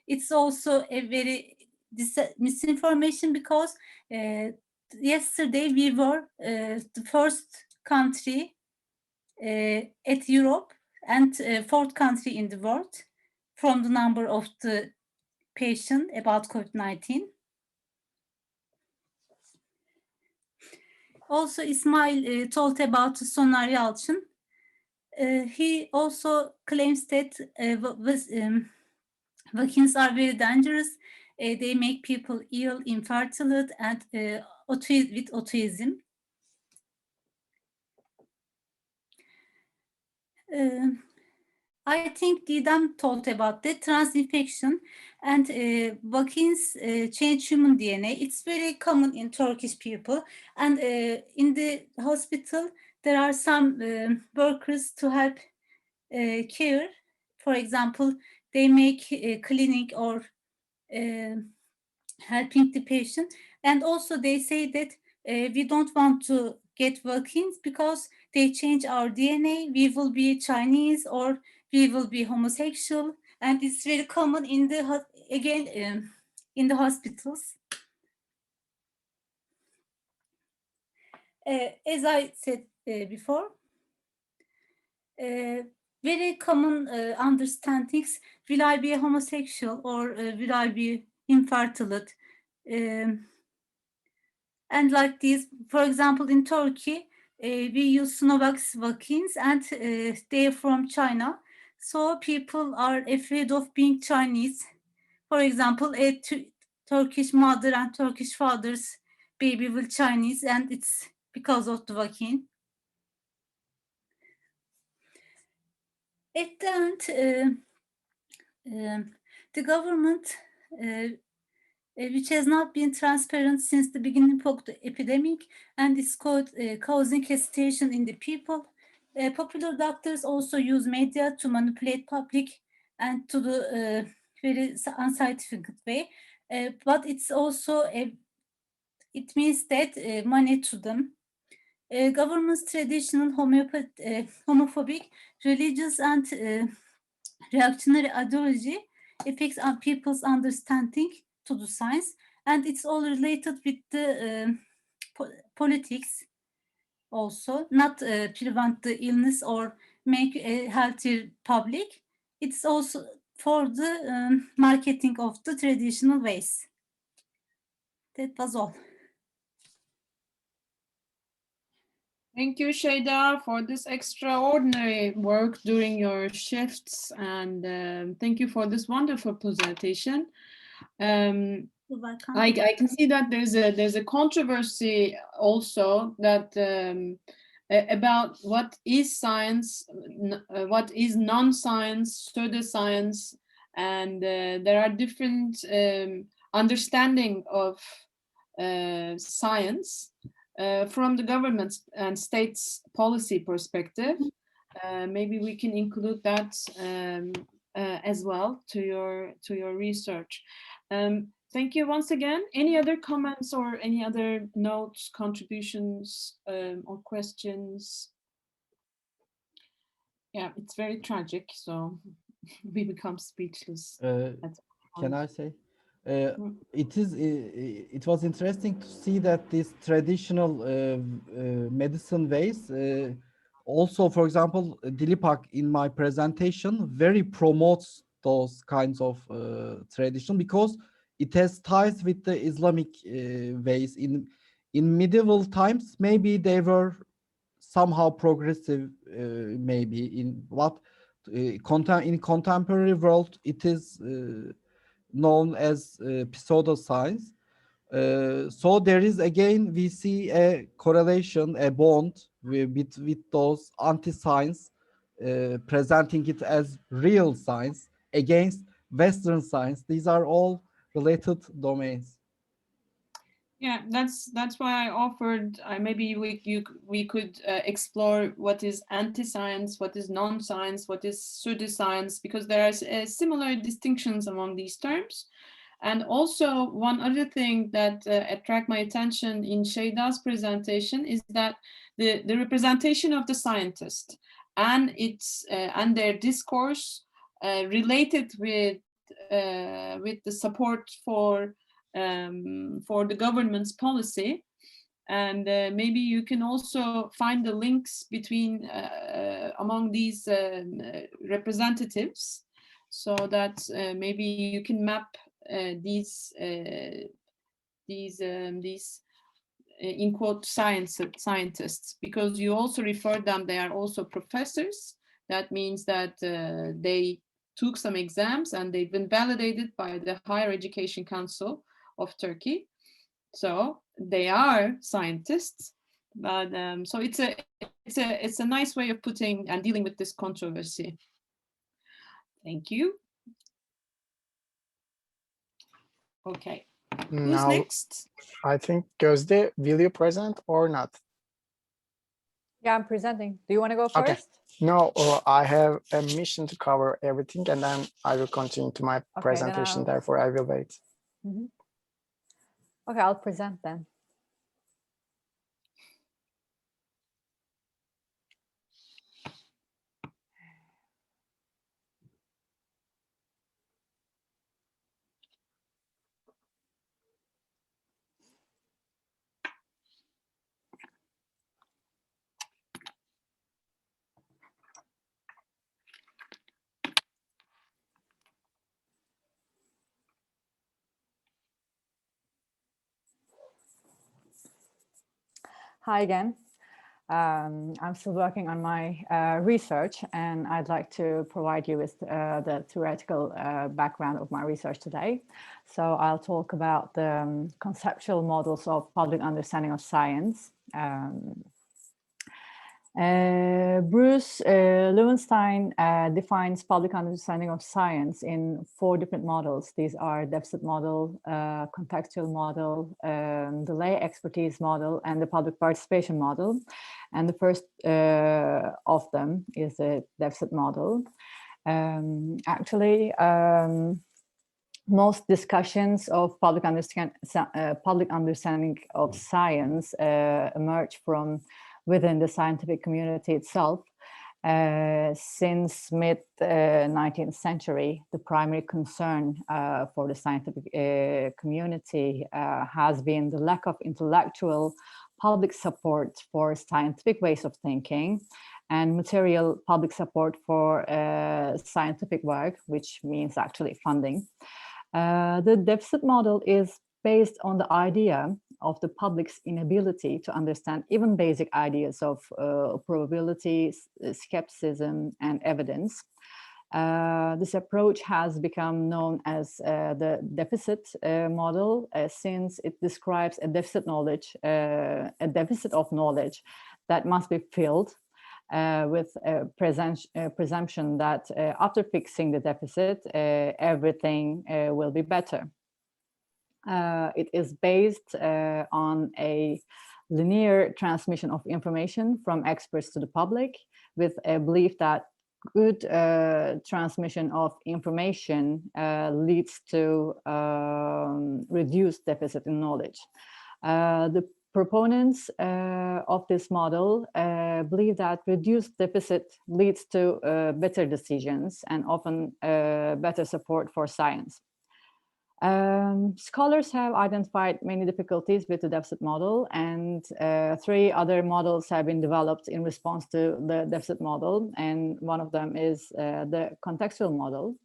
it's also a very misinformation because yesterday we were the first country at Europe and fourth country in the world from the number of the patient about COVID-19. Also, İsmail told about Soner Yalçın. He also claims that vaccines are very dangerous. They make people ill, infertile, and with autism. I think Didem talked about the transinfection and vaccines change human DNA. It's very common in Turkish people. And in the hospital, there are some workers to help care. For example, they make cleaning or helping the patient. And also they say that we don't want to get vaccines because they change our DNA. We will be Chinese or we will be homosexual, and it's very common in the in the hospitals. As I said before, very common understandings: will I be a homosexual or will I be infertile? And like this, for example, in Turkey, we use Sinovac vaccines, and they're from China. So people are afraid of being Chinese. For example, a Turkish mother and Turkish father's baby will Chinese, and it's because of the vaccine. At the end, the government, which has not been transparent since the beginning of the epidemic, and is causing hesitation in the people. Popular doctors also use media to manipulate public and to the very unscientific way, but it's also it means that money to them. Government's traditional homophobic, religious, and reactionary ideology affects people's understanding to the science, and it's all related with the politics also, not prevent the illness or make a healthier public. It's also for the marketing of the traditional ways. That was all. Thank you, Şeyda, for this extraordinary work during your shifts, and thank you for this wonderful presentation. I can see that there's a controversy also that about what is science, what is non-science, pseudoscience, and there are different understanding of science from the government and states policy perspective. Maybe we can include that as well to your research. Thank you once again. Any other comments or any other notes, contributions, or questions? Yeah, it's very tragic, so we become speechless. Can I say? It was interesting to see that these traditional medicine ways also, for example, Dilipak in my presentation very promotes those kinds of tradition because it has ties with the Islamic ways. In medieval times, maybe they were somehow progressive, maybe in what in contemporary world it is known as pseudoscience. So there is again, we see a correlation, a bond with those anti-science, presenting it as real science against Western science. These are all related domains. Yeah, that's why I offered. Maybe we could explore what is anti-science, what is non-science, what is pseudoscience, because there are similar distinctions among these terms. And also one other thing that attract my attention in Şeyda's presentation is that the representation of the scientist and its and their discourse related with the support for the government's policy. And maybe you can also find the links between among these representatives, so that maybe you can map these in quote scientists, because you also refer them, they are also professors. That means that they took some exams and they've been validated by the Higher Education Council of Turkey. So they are scientists, but so it's a nice way of putting and dealing with this controversy. Thank you. Okay. Who's Now, next? I think Gözde, will you present or not? Yeah, I'm presenting. Do you want to go first? Okay. No, I have a mission to cover everything, and then I will continue to my presentation. Therefore, I will wait. Mm-hmm. Okay, I'll present then. Hi again. I'm still working on my research, and I'd like to provide you with the theoretical background of my research today. So I'll talk about the conceptual models of public understanding of science. Bruce Loewenstein defines public understanding of science in 4 different models. These are deficit model, contextual model, the lay expertise model, and the public participation model. And the first of them is the deficit model. Most discussions of public understanding of science emerge from within the scientific community itself. Since mid-19th century, the primary concern for the scientific community has been the lack of intellectual public support for scientific ways of thinking and material public support for scientific work, which means actually funding. The deficit model is based on the idea of the public's inability to understand even basic ideas of probability, skepticism, and evidence. This approach has become known as the deficit model, since it describes a deficit of knowledge that must be filled with a presumption that after fixing the deficit, everything will be better. It is based on a linear transmission of information from experts to the public, with a belief that good transmission of information leads to reduced deficit in knowledge. The proponents of this model believe that reduced deficit leads to better decisions and often better support for science. Scholars have identified many difficulties with the deficit model, and 3 other models have been developed in response to the deficit model, and one of them is the contextual model.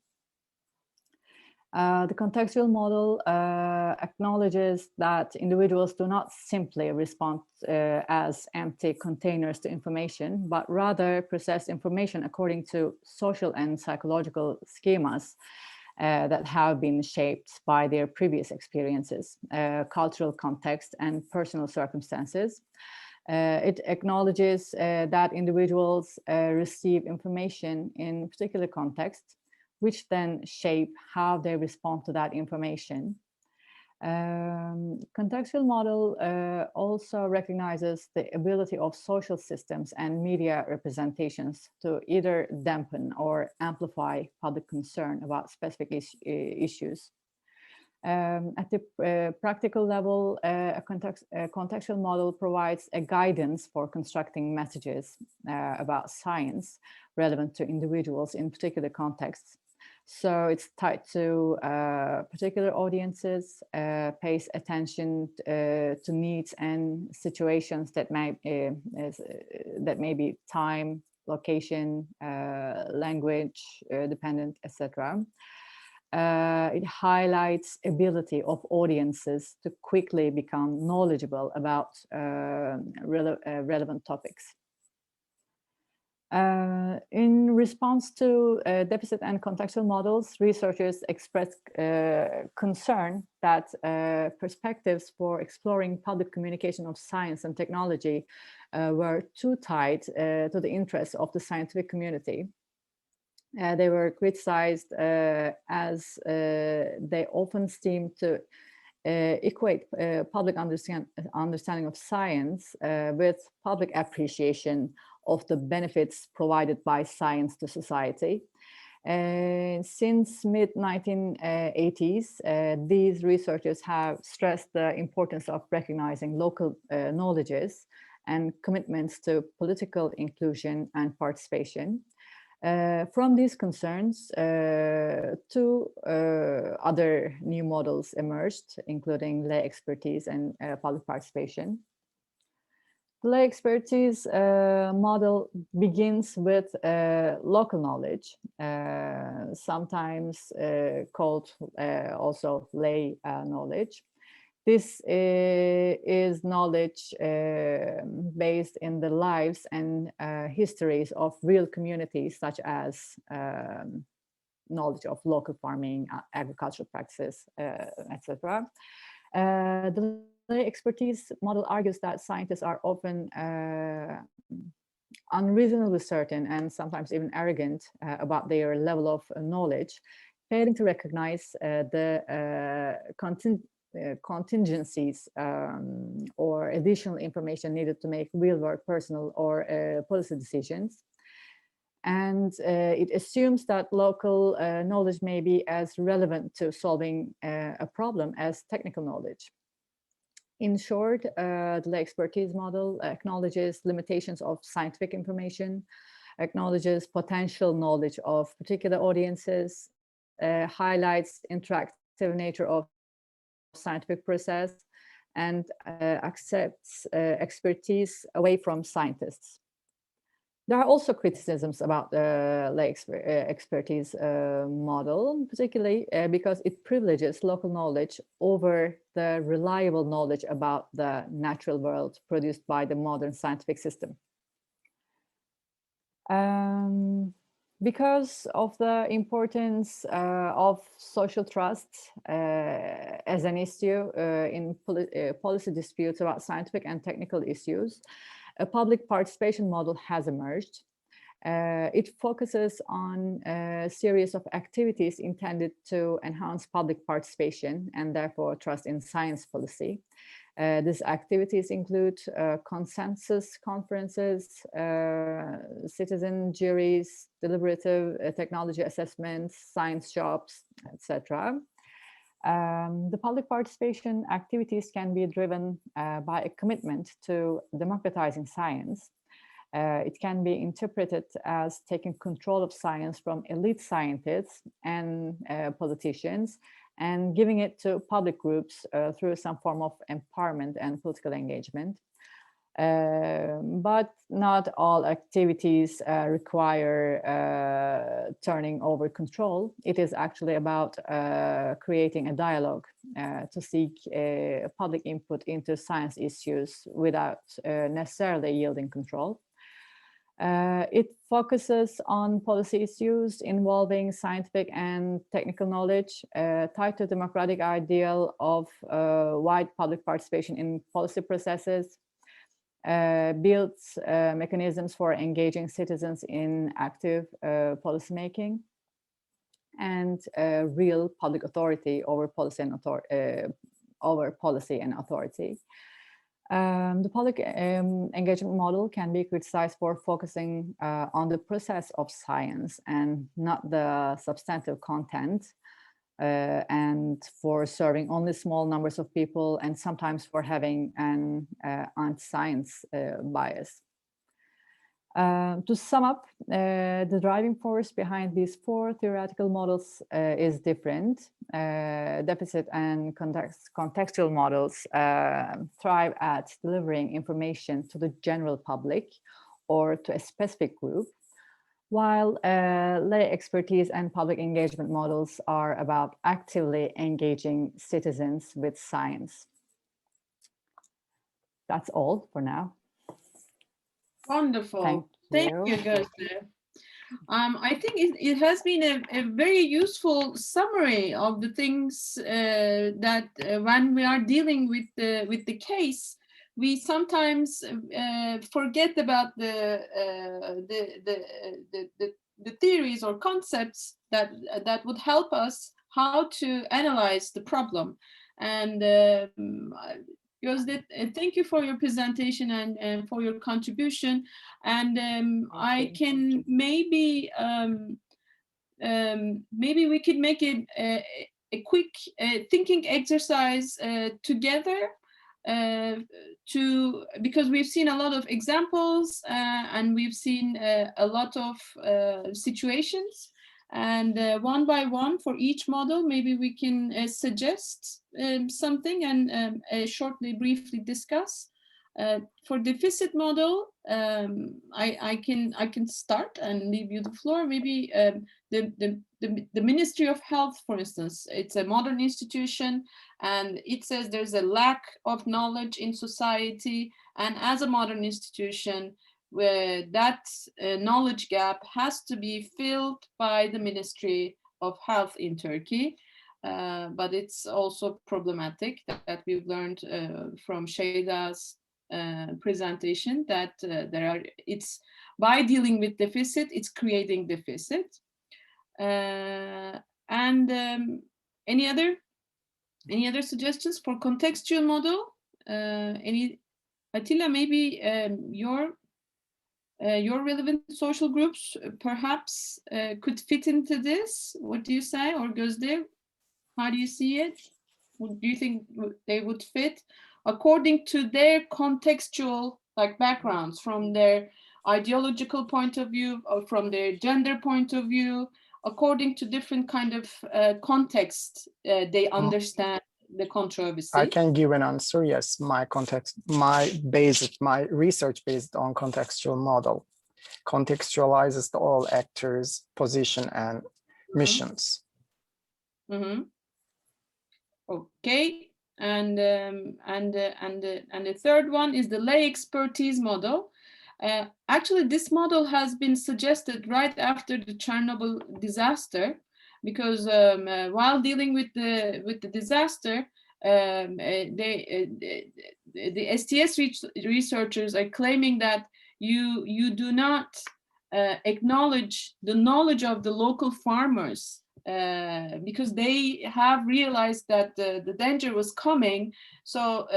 The contextual model acknowledges that individuals do not simply respond as empty containers to information, but rather process information according to social and psychological schemas that have been shaped by their previous experiences, cultural context, and personal circumstances. It acknowledges that individuals receive information in particular contexts, which then shape how they respond to that information. Contextual model also recognizes the ability of social systems and media representations to either dampen or amplify public concern about specific issues. At the practical level, a contextual model provides a guidance for constructing messages about science relevant to individuals in particular contexts. So it's tied to particular audiences, pays attention to needs and situations that may be time, location, language dependent, etc. It highlights ability of audiences to quickly become knowledgeable about relevant topics. In response to deficit and contextual models, researchers expressed concern that perspectives for exploring public communication of science and technology were too tied to the interests of the scientific community. They were criticized as they often seem to equate public understanding of science with public appreciation of the benefits provided by science to society. Since mid-1980s, these researchers have stressed the importance of recognizing local knowledges and commitments to political inclusion and participation. From these concerns, two other new models emerged, including lay expertise and public participation. The lay expertise model begins with local knowledge, sometimes called also lay knowledge. This is knowledge based in the lives and histories of real communities, such as knowledge of local farming, agricultural practices, etc. The lay expertise model argues that scientists are often unreasonably certain and sometimes even arrogant about their level of knowledge, failing to recognize the contingencies or additional information needed to make real-world personal or policy decisions. And it assumes that local knowledge may be as relevant to solving a problem as technical knowledge. In short, the lay expertise model acknowledges limitations of scientific information, acknowledges potential knowledge of particular audiences, highlights interactive nature of scientific process, and accepts expertise away from scientists. There are also criticisms about the lay expertise model, particularly because it privileges local knowledge over the reliable knowledge about the natural world produced by the modern scientific system. Because of the importance of social trust as an issue in policy disputes about scientific and technical issues, a public participation model has emerged. It focuses on a series of activities intended to enhance public participation and therefore trust in science policy. These activities include consensus conferences, citizen juries, deliberative technology assessments, science shops, etc. The public participation activities can be driven by a commitment to democratizing science. It can be interpreted as taking control of science from elite scientists and politicians and giving it to public groups through some form of empowerment and political engagement. But not all activities require turning over control. It is actually about creating a dialogue to seek public input into science issues without necessarily yielding control. It focuses on policy issues involving scientific and technical knowledge tied to the democratic ideal of wide public participation in policy processes, builds mechanisms for engaging citizens in active policymaking, and real public authority over policy and authority. The public engagement model can be criticized for focusing on the process of science and not the substantive content. and for serving only small numbers of people, and sometimes for having an anti-science bias. To sum up, the driving force behind these four theoretical models is different. Deficit and contextual models thrive at delivering information to the general public or to a specific group, while lay expertise and public engagement models are about actively engaging citizens with science. That's all for now. Wonderful. Thank you, Gözde. I think it has been a very useful summary of the things that when we are dealing with the case, we sometimes forget about the theories or concepts that would help us how to analyze the problem. And Gözde, thank you for your presentation and for your contribution. And I can maybe we could make a quick thinking exercise together, because we've seen a lot of examples and we've seen a lot of situations. And one by one for each model, maybe we can suggest something and shortly, briefly discuss. For deficit model, I can start and leave you the floor. Maybe the Ministry of Health, for instance, it's a modern institution, and it says there's a lack of knowledge in society, and as a modern institution, where that knowledge gap has to be filled by the Ministry of Health in Turkey. But it's also problematic that we've learned from Şeyda's presentation that it's by dealing with deficit, it's creating deficit. And any other suggestions for contextual model? Atilla, maybe your relevant social groups perhaps could fit into this. What do you say? Or Gözde, how do you see it? Do you think they would fit according to their contextual backgrounds, from their ideological point of view or from their gender point of view, according to different kind of context they understand the controversy? I can give an answer. Yes, my research based on contextual model contextualizes all actors' position and missions. Okay, and the third one is the lay expertise model. Actually, this model has been suggested right after the Chernobyl disaster, because while dealing with the disaster, the STS researchers are claiming that you do not acknowledge the knowledge of the local farmers, because they have realized that the danger was coming. So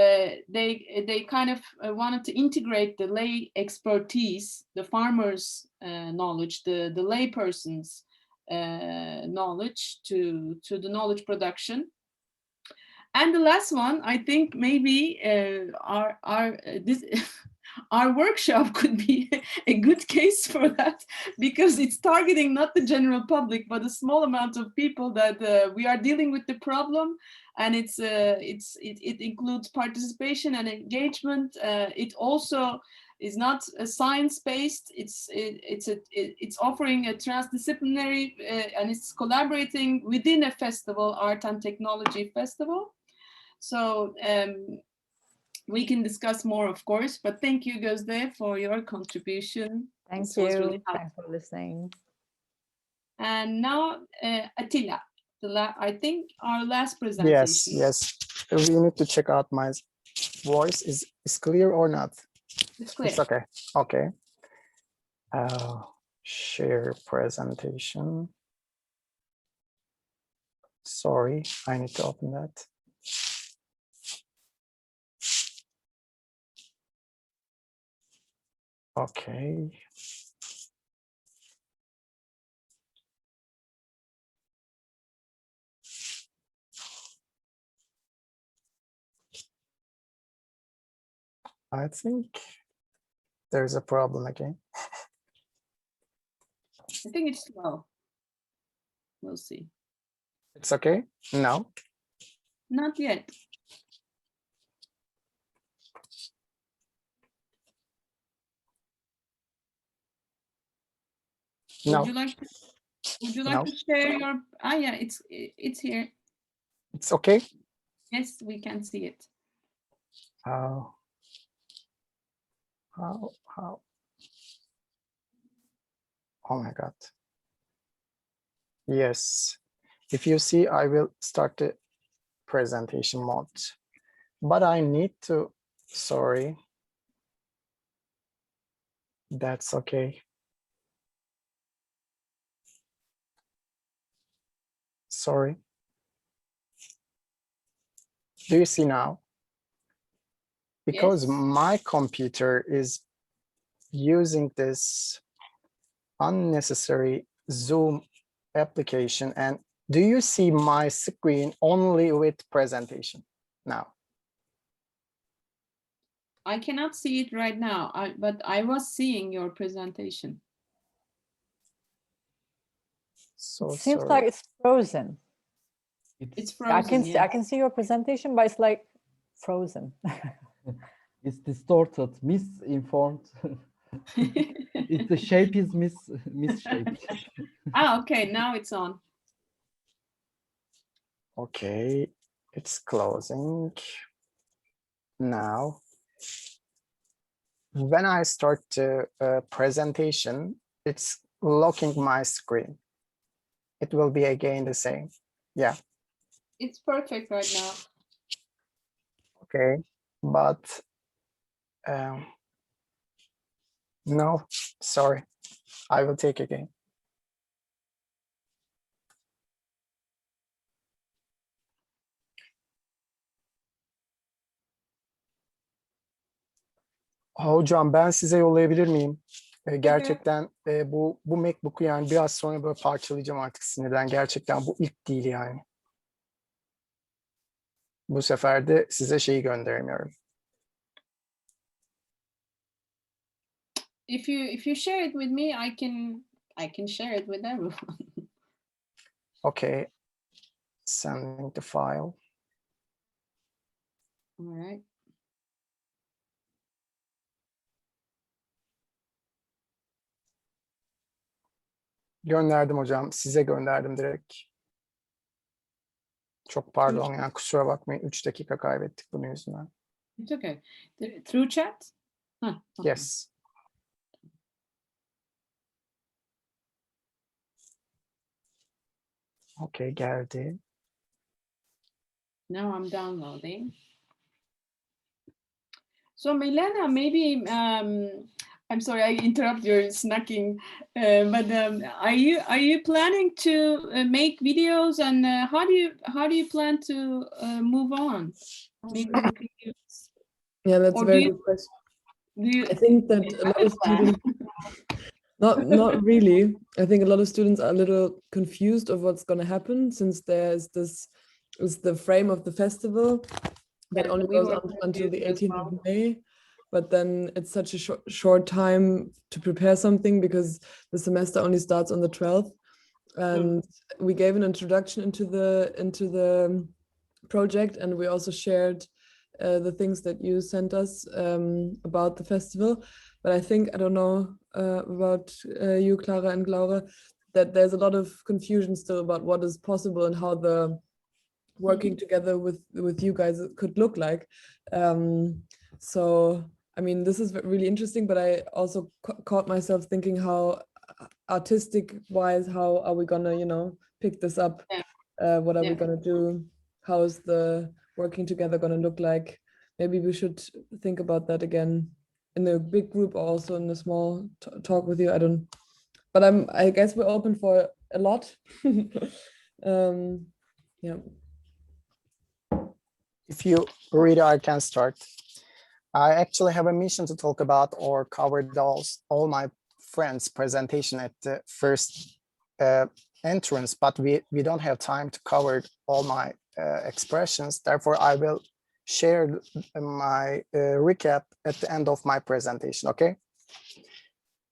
they kind of wanted to integrate the lay expertise, the farmers' knowledge, the lay person's knowledge to the knowledge production. And the last one, I think maybe our workshop could be a good case for that, because it's targeting not the general public, but a small amount of people that we are dealing with the problem, and it includes participation and engagement. It also is not science-based. It's offering a transdisciplinary and it's collaborating within a festival, art and technology festival. So we can discuss more, of course, but thank you, Gözde, for your contribution. Thank you. Really thanks for listening. And now, Atilla, I think our last presentation. Yes. We need to check out my voice is clear or not. It's clear. It's okay. Okay. Share presentation. Sorry, I need to open that. Okay. I think there's a problem again. I think it's slow. We'll see. It's okay? No? Not yet. No. Would you like No. to share your yeah, it's here. It's okay? Yes, we can see it. How? Oh my God. Yes. If you see, I will start the presentation mode, but I need to, sorry. That's okay. Sorry. Do you see now? Because Yes. my computer is using this unnecessary Zoom application. And do you see my screen only with presentation now? I cannot see it right now, but I was seeing your presentation. So It seems sorry. like it's frozen. It's frozen. I can see your presentation, but it's like frozen. It's distorted, misinformed. The shape is misshaped. Okay, now it's on. Okay, it's closing. Now, when I start the presentation, it's locking my screen. It will be again the same. Yeah. It's perfect right now. Okay, but no, sorry, I will take again. Hocam ben size yollayabilir miyim? Gerçekten bu MacBook'u yani biraz sonra böyle parçalayacağım artık sinirden. Gerçekten bu ilk değil yani. Bu sefer de size şeyi gönderemiyorum. If you share it with me, I can share it with everyone. Okay, sending the file. All right. Gönderdim hocam. Size gönderdim direkt. Çok pardon yani kusura bakmayın. 3 dakika kaybettik bunun yüzünden. It's okay. Through chat? Huh, okay. Yes. Okay, geldi. Now I'm downloading. So Milena, maybe I'm sorry I interrupt your snacking, but are you planning to make videos, and how do you plan to move on? Maybe you can use, yeah, that's a very good question. I think that a lot of students, not really. I think a lot of students are a little confused of what's going to happen, since there's this is the frame of the festival that only goes on until the 18th of May. But then it's such a short time to prepare something, because the semester only starts on the 12th. And we gave an introduction into the project, and we also shared the things that you sent us about the festival. But I think, I don't know about you, Clara and Laura, that there's a lot of confusion still about what is possible and how the working together with you guys could look like. So I mean, this is really interesting, but I also caught myself thinking, how artistic wise, how are we gonna, you know, pick this up? What are we gonna do? How is the working together gonna look like? Maybe we should think about that again in the big group, or also in a small talk with you. But I guess we're open for a lot. Yeah. If you read, I can start. I actually have a mission to talk about or cover all my friends' presentation at the first entrance, but we don't have time to cover all my expressions. Therefore, I will share my recap at the end of my presentation, okay?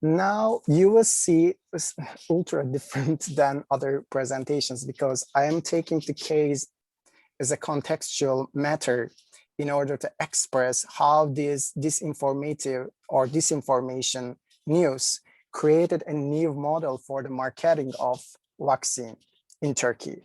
Now you will see it's ultra different than other presentations because I am taking the case as a contextual matter in order to express how this disinformative or disinformation news created a new model for the marketing of vaccine in Turkey.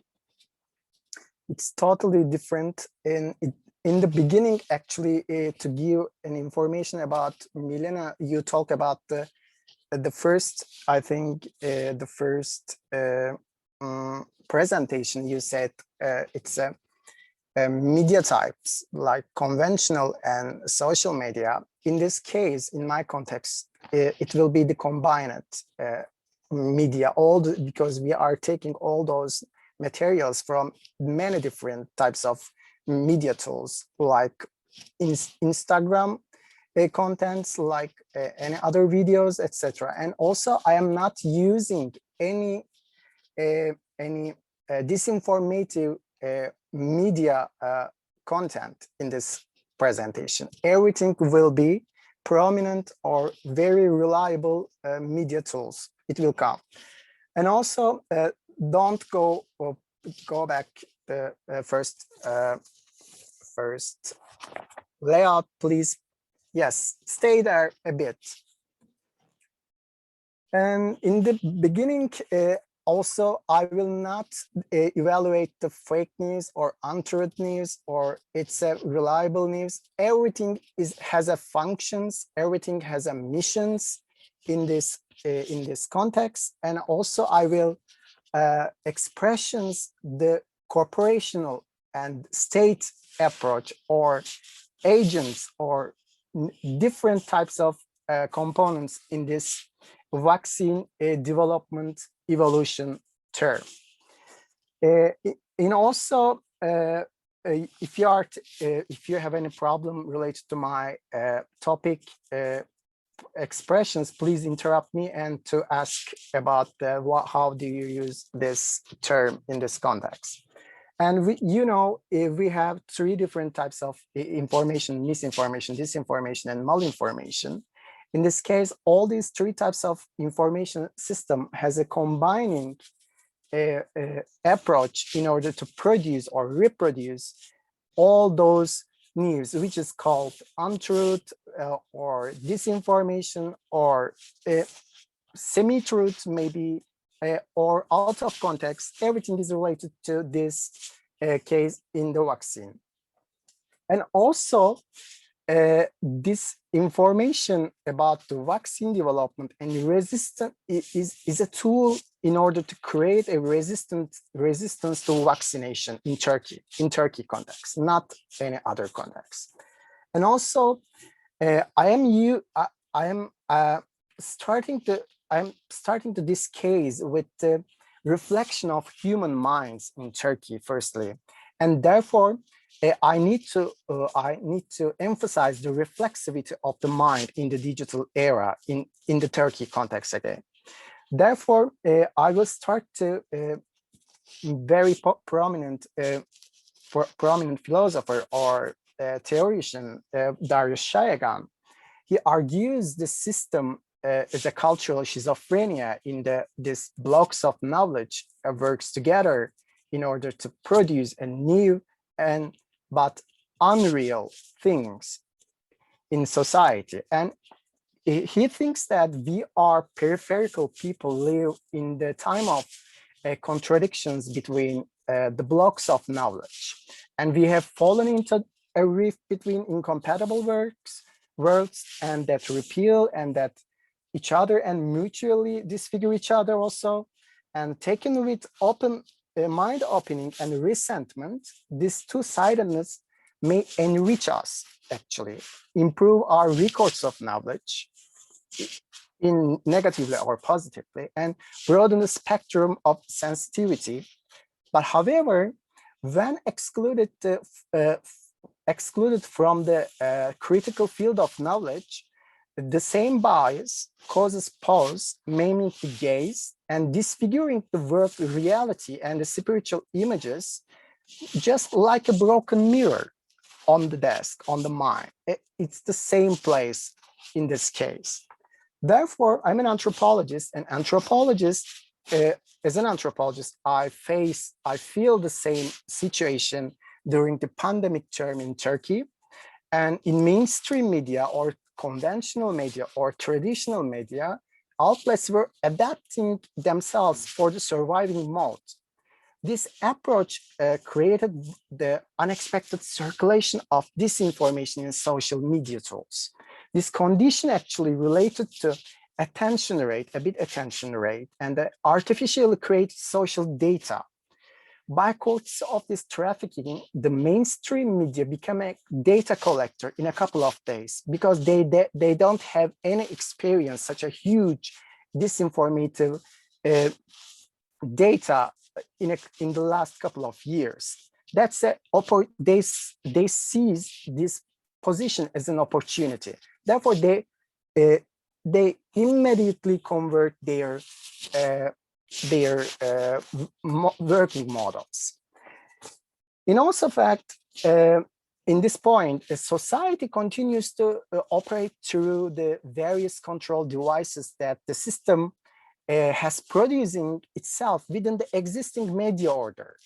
It's totally different. In the beginning, actually, to give an information about Milena, you talk about the first, I think, the first presentation. You said it's a media types like conventional and social media. In this case, in my context, it will be the combined media, because we are taking all those materials from many different types of media tools like Instagram contents, like any other videos, etc. And also, I am not using any disinformative media content in this presentation. Everything will be prominent or very reliable media tools. It will come. And also, don't go back the first layout, please. Yes, stay there a bit. And in the beginning, also, I will not evaluate the fake news or untruth news or it's a reliable news. Everything has a functions. Everything has a missions in this context. And also, I will expressions the corporational and state approach or agents or different types of components in this vaccine development evolution term. And also, if you have any problem related to my topic expressions, please interrupt me and to ask about how do you use this term in this context. And we have three different types of information: misinformation, disinformation, and malinformation. In this case, all these three types of information system has a combining approach in order to produce or reproduce all those news, which is called untruth or disinformation or semi-truth maybe, or out of context. Everything is related to this case in the vaccine. And also, this information about the vaccine development and resistance is a tool in order to create a resistance to vaccination in Turkey context, not any other context. And also, I'm starting to this case with the reflection of human minds in Turkey firstly, and therefore I need to emphasize the reflexivity of the mind in the digital era in the Turkey context again. Therefore, I will start to very prominent philosopher or theoretician Darius Shayegan. He argues the system is a cultural schizophrenia in this blocks of knowledge works together in order to produce a new but unreal things in society. And he thinks that we are peripheral people live in the time of contradictions between the blocks of knowledge. And we have fallen into a rift between incompatible worlds and that repeal and that each other and mutually disfigure each other also. And taken with open mind opening and resentment, this two-sidedness may enrich us, actually, improve our records of knowledge in negatively or positively, and broaden the spectrum of sensitivity. But however, when excluded from the critical field of knowledge, the same bias causes pause, maiming the gaze, and disfiguring the world reality and the spiritual images, just like a broken mirror. on the desk, on the mind. It's the same place in this case. Therefore, I'm an anthropologist, and as an anthropologist, I feel the same situation during the pandemic term in Turkey. And in mainstream media or conventional media or traditional media, outlets were adapting themselves for the surviving mode. This approach created the unexpected circulation of disinformation in social media tools. This condition actually related to attention rate, and the artificially created social data. By course of this trafficking, the mainstream media became a data collector in a couple of days because they don't have any experience, such a huge disinformative data in the last couple of years. That's they seize this position as an opportunity. Therefore, they immediately convert their working models. In also fact, in this point, a society continues to operate through the various control devices that the system has producing itself within the existing media order.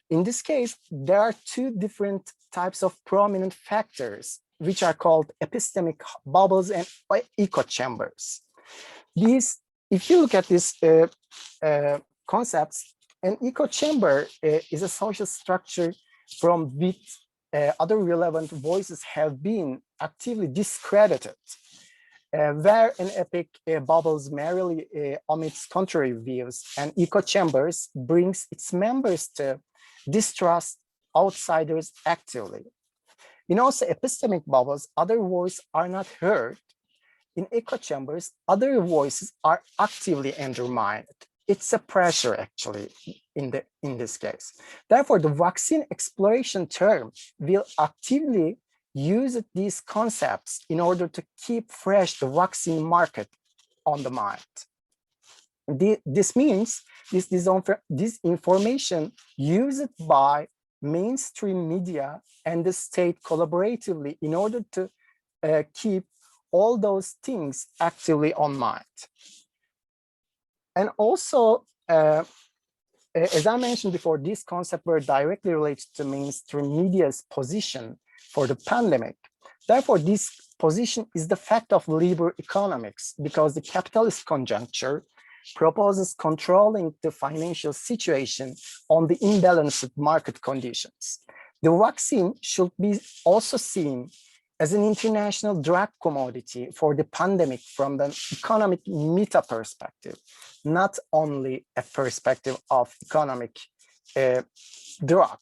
In this case, there are two different types of prominent factors, which are called epistemic bubbles and echo chambers. These, if you look at these concepts, an echo chamber is a social structure from which other relevant voices have been actively discredited, where an epic bubbles merely omits contrary views, and echo chambers brings its members to distrust outsiders actively. In also epistemic bubbles, other voices are not heard. In echo chambers, other voices are actively undermined. It's a pressure actually in this case. Therefore, the vaccine exploration term will actively use these concepts in order to keep fresh the vaccine market on the mind. This means this information used by mainstream media and the state collaboratively in order to keep all those things actively on mind. And also, as I mentioned before, these concepts were directly related to mainstream media's position for the pandemic. Therefore, this position is the fact of labor economics, because the capitalist conjuncture proposes controlling the financial situation on the imbalanced market conditions. The vaccine should be also seen as an international drug commodity for the pandemic from the economic meta perspective, not only a perspective of economic drug.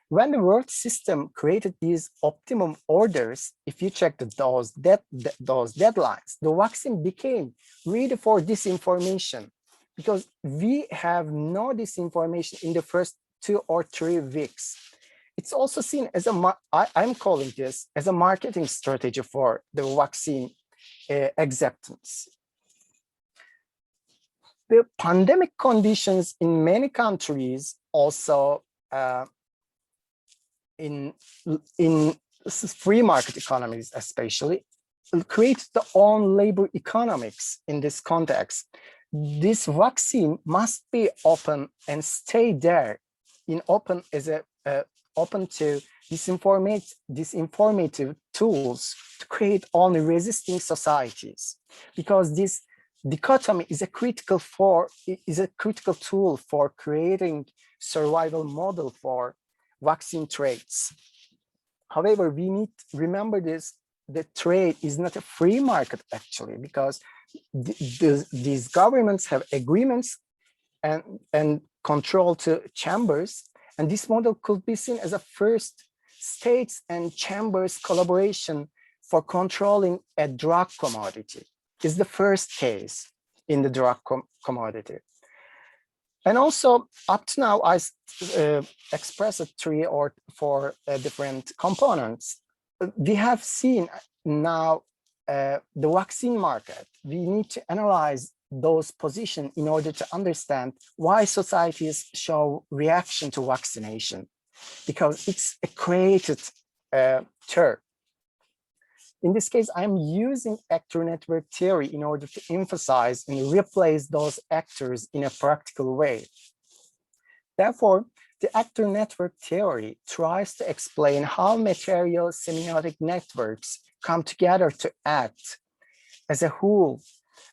When the world system created these optimum orders, if you check those deadlines, the vaccine became ready for disinformation, because we have no disinformation in the first 2 or 3 weeks. It's also seen as I'm calling this as a marketing strategy for the vaccine acceptance. The pandemic conditions in many countries also in free market economies especially, create their own labor economics in this context. This vaccine must be open and stay there, open to disinformative tools to create only resisting societies, because this dichotomy is a critical tool for creating survival model for vaccine trades. However, we need to remember this: the trade is not a free market actually, because these governments have agreements and control to chambers, and this model could be seen as a first states and chambers collaboration for controlling a drug commodity. It's the first case in the drug commodity. And also, up to now, I expressed 3 or 4 different components. We have seen now the vaccine market. We need to analyze those positions in order to understand why societies show reaction to vaccination. because it's a created term. In this case, I'm using actor network theory in order to emphasize and replace those actors in a practical way. Therefore, the actor network theory tries to explain how material semiotic networks come together to act. As a whole,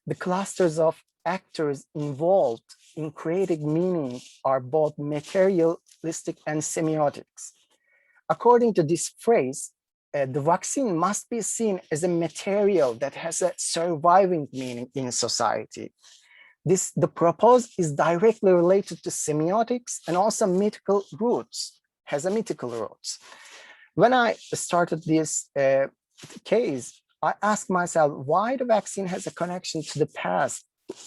the clusters of actors involved in creating meaning are both materialistic and semiotics. According to this phrase, the vaccine must be seen as a material that has a surviving meaning in society. The proposed is directly related to semiotics and also mythical roots, has a mythical roots. When I started this case, I asked myself why the vaccine has a connection to the past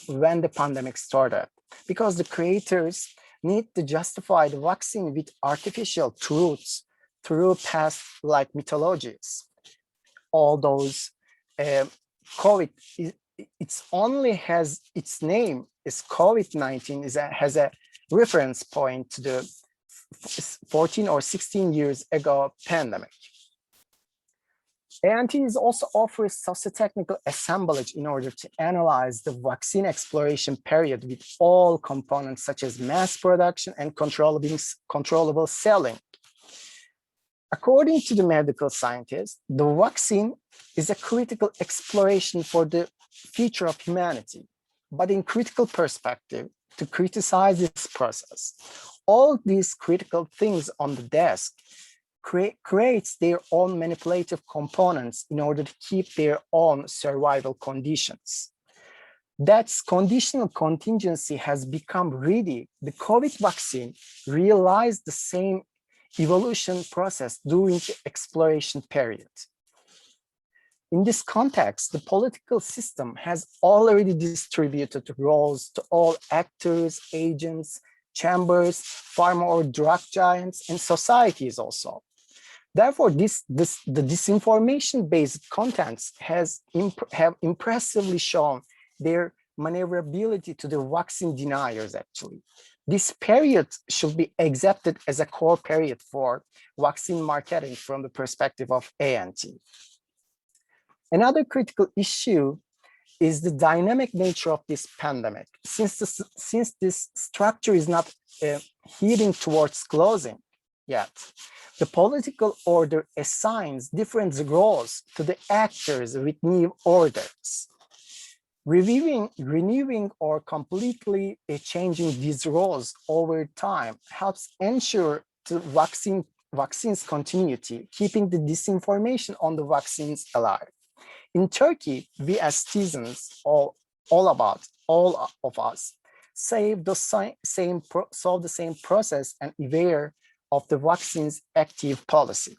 when the pandemic started. Because the creators need to justify the vaccine with artificial truths through past like mythologies. All those COVID, it's only has its name is COVID-19 has a reference point to the 14 or 16 years ago pandemic. ANT is also offers socio-technical assemblage in order to analyze the vaccine exploration period with all components such as mass production and controllable selling. According to the medical scientists, the vaccine is a critical exploration for the future of humanity. But in critical perspective, to criticize this process, all these critical things on the desk creates their own manipulative components in order to keep their own survival conditions. That conditional contingency has become ready. The COVID vaccine realized the same evolution process during the exploration period. In this context, the political system has already distributed roles to all actors, agents, chambers, pharma or drug giants, and societies also. Therefore, the disinformation-based contents have impressively shown their maneuverability to the vaccine deniers, actually. This period should be accepted as a core period for vaccine marketing from the perspective of ANT. Another critical issue is the dynamic nature of this pandemic. Since this structure is not heading towards closing yet, the political order assigns different roles to the actors with new orders. Renewing or completely changing these roles over time helps ensure the vaccine's continuity, keeping the disinformation on the vaccines alive. In Turkey, we as citizens, all of us, saw the same process and aware of the vaccine's active policy.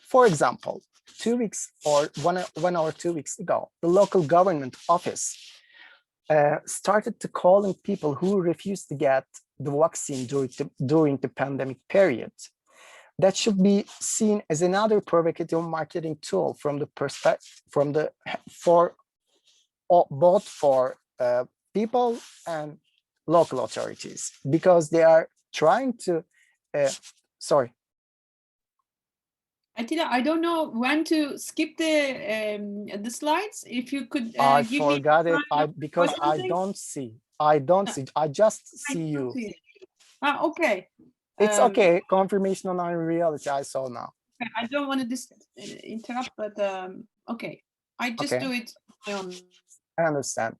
For example, 2 weeks or 1 or 2 weeks ago, the local government office started to calling people who refused to get the vaccine during the pandemic period. That should be seen as another provocative marketing tool from the perspective both for people and local authorities, because they are trying to sorry. Atilla, I don't know when to skip the slides. If you could I give forgot me it because I don't see. I just see you. Okay. It's okay. Confirmation on our reality. I saw now. I don't want to interrupt, but okay. I just do it on. I understand.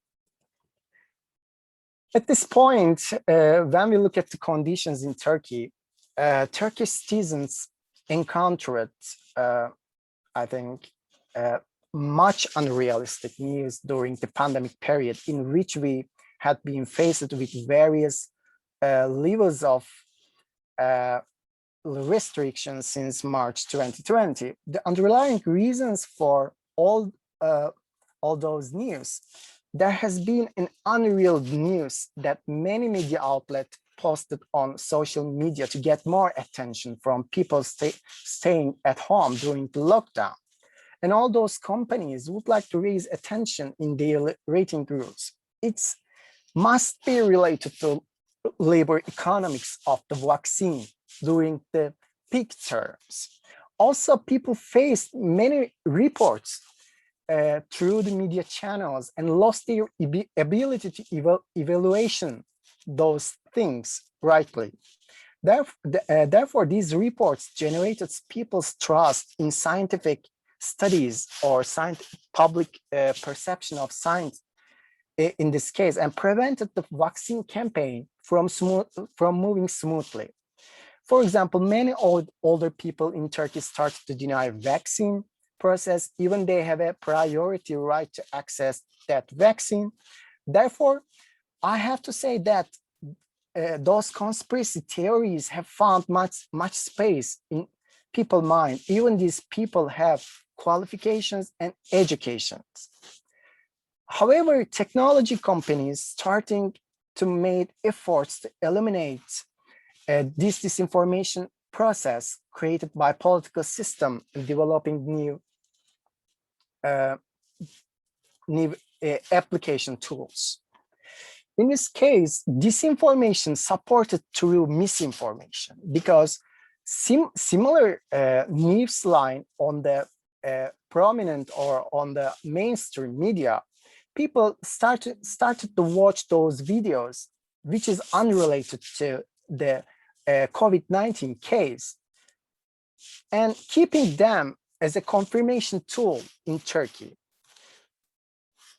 At this point, when we look at the conditions in Turkey, Turkish citizens encountered, I think, much unrealistic news during the pandemic period, in which we had been faced with various levels of restrictions since March 2020. The underlying reasons for all those news, there has been an unreal news that many media outlets posted on social media to get more attention from people staying at home during the lockdown. And all those companies would like to raise attention in their rating groups. It must be related to labor economics of the vaccine during the peak terms. Also, people faced many reports through the media channels and lost their ability to evaluation those things rightly. Therefore, these reports generated people's trust in scientific studies or public perception of science in this case, and prevented the vaccine campaign from moving smoothly. For example, many older people in Turkey started to deny vaccine process, even they have a priority right to access that vaccine. Therefore, I have to say that those conspiracy theories have found much space in people's mind. Even these people have qualifications and educations. However, technology companies starting to make efforts to eliminate this disinformation process created by political system and developing new application tools. In this case, disinformation supported through misinformation, because similar news line on the prominent or on the mainstream media, people started to watch those videos, which is unrelated to the COVID-19 case, and keeping them as a confirmation tool in Turkey.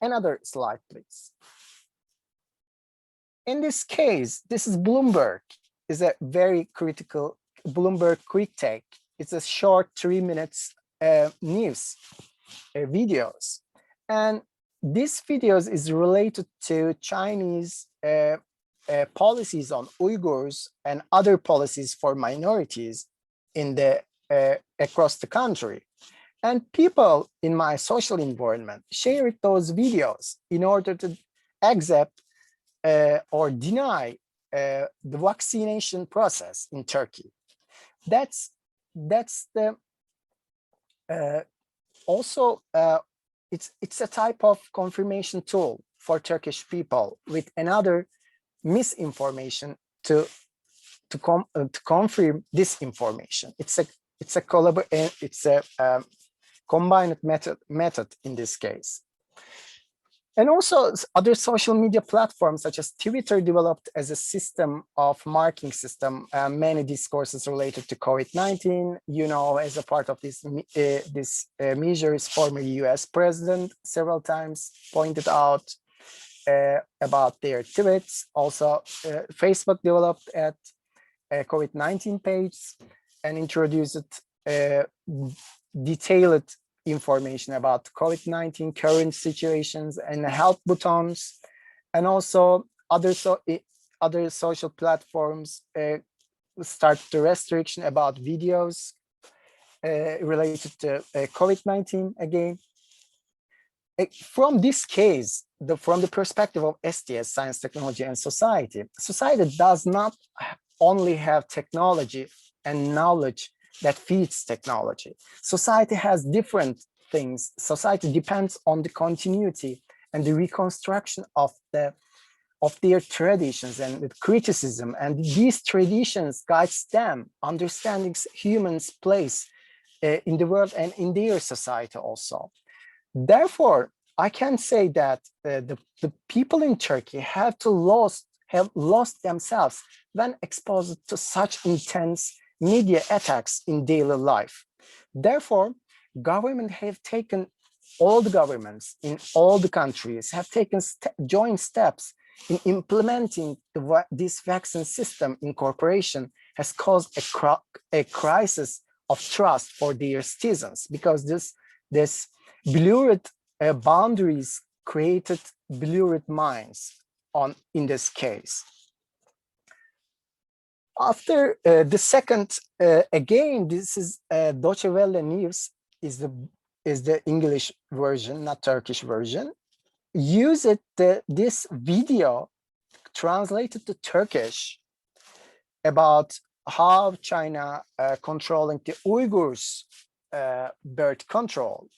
Another slide, please. In this case, this is Bloomberg, is a very critical Bloomberg quick take. It's a short 3 minutes news videos. And this videos is related to Chinese policies on Uyghurs and other policies for minorities in the across the country. And people in my social environment shared those videos in order to accept or deny the vaccination process in Turkey. That's the also it's a type of confirmation tool for Turkish people with another misinformation to confirm disinformation. It's a combined method in this case. And also other social media platforms such as Twitter developed as a system of marking system, many discourses related to COVID-19, you know, as a part of this measures, former US president several times pointed out about their tweets. Also, Facebook developed at a COVID-19 page and introduced detailed information about COVID-19 current situations and help buttons, and also other social platforms start the restriction about videos related to COVID-19 again. From this case, from the perspective of STS, Science, Technology, and Society, society does not only have technology and knowledge that feeds technology. Society has different things. Society depends on the continuity and the reconstruction of their traditions and the criticism, and these traditions guides them understanding humans' place in the world and in their society also. Therefore, I can say that the people in Turkey have lost themselves when exposed to such intense media attacks in daily life. Therefore, government have taken, all the governments in all the countries have taken joint steps in implementing this vaccine system incorporation has caused a crisis of trust for their citizens, because this blurred boundaries created blurred minds in this case. After the second, again, this is Deutsche Welle News is the English version, not Turkish version. Used this video translated to Turkish about how China controlling the Uyghurs birth control.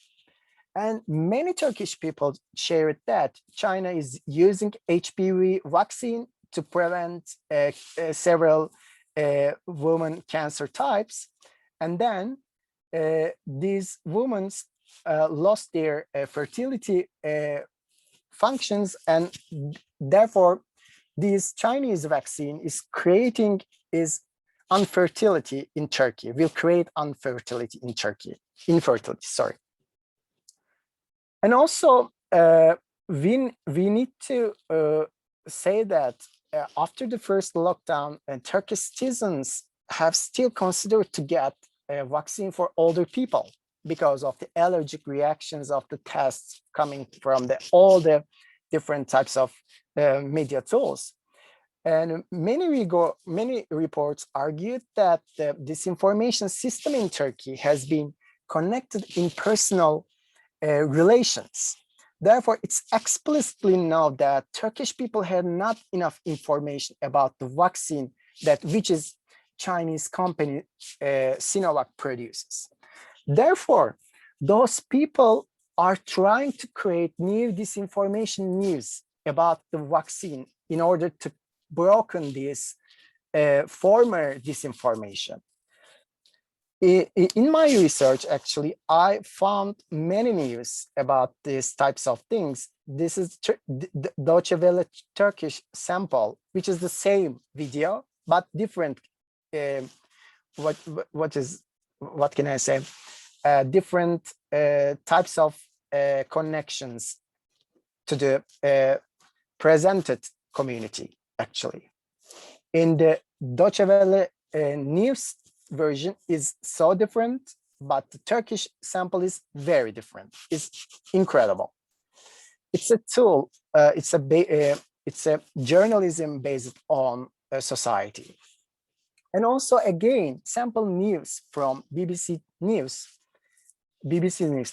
And many Turkish people shared that China is using HPV vaccine to prevent several women cancer types, and then these women lost their fertility functions, and therefore this Chinese vaccine is creating infertility in Turkey, will create infertility in Turkey, sorry. And also we need to say that after the first lockdown, Turkish citizens have still considered to get a vaccine for older people because of the allergic reactions of the tests coming from all the different types of media tools. And many reports argued that the disinformation system in Turkey has been connected in personal relations. Therefore, it's explicitly known that Turkish people had not enough information about the vaccine which is Chinese company Sinovac produces. Therefore, those people are trying to create new disinformation news about the vaccine in order to broken this former disinformation. In my research, actually, I found many news about these types of things. This is the Deutsche Welle Turkish sample, which is the same video, but different, what can I say? Different types of connections to the presented community, actually. In the Deutsche Welle news version is so different, but the Turkish sample is very different. It's incredible. It's a tool. It's a journalism based on society. And also, again, sample news from BBC News,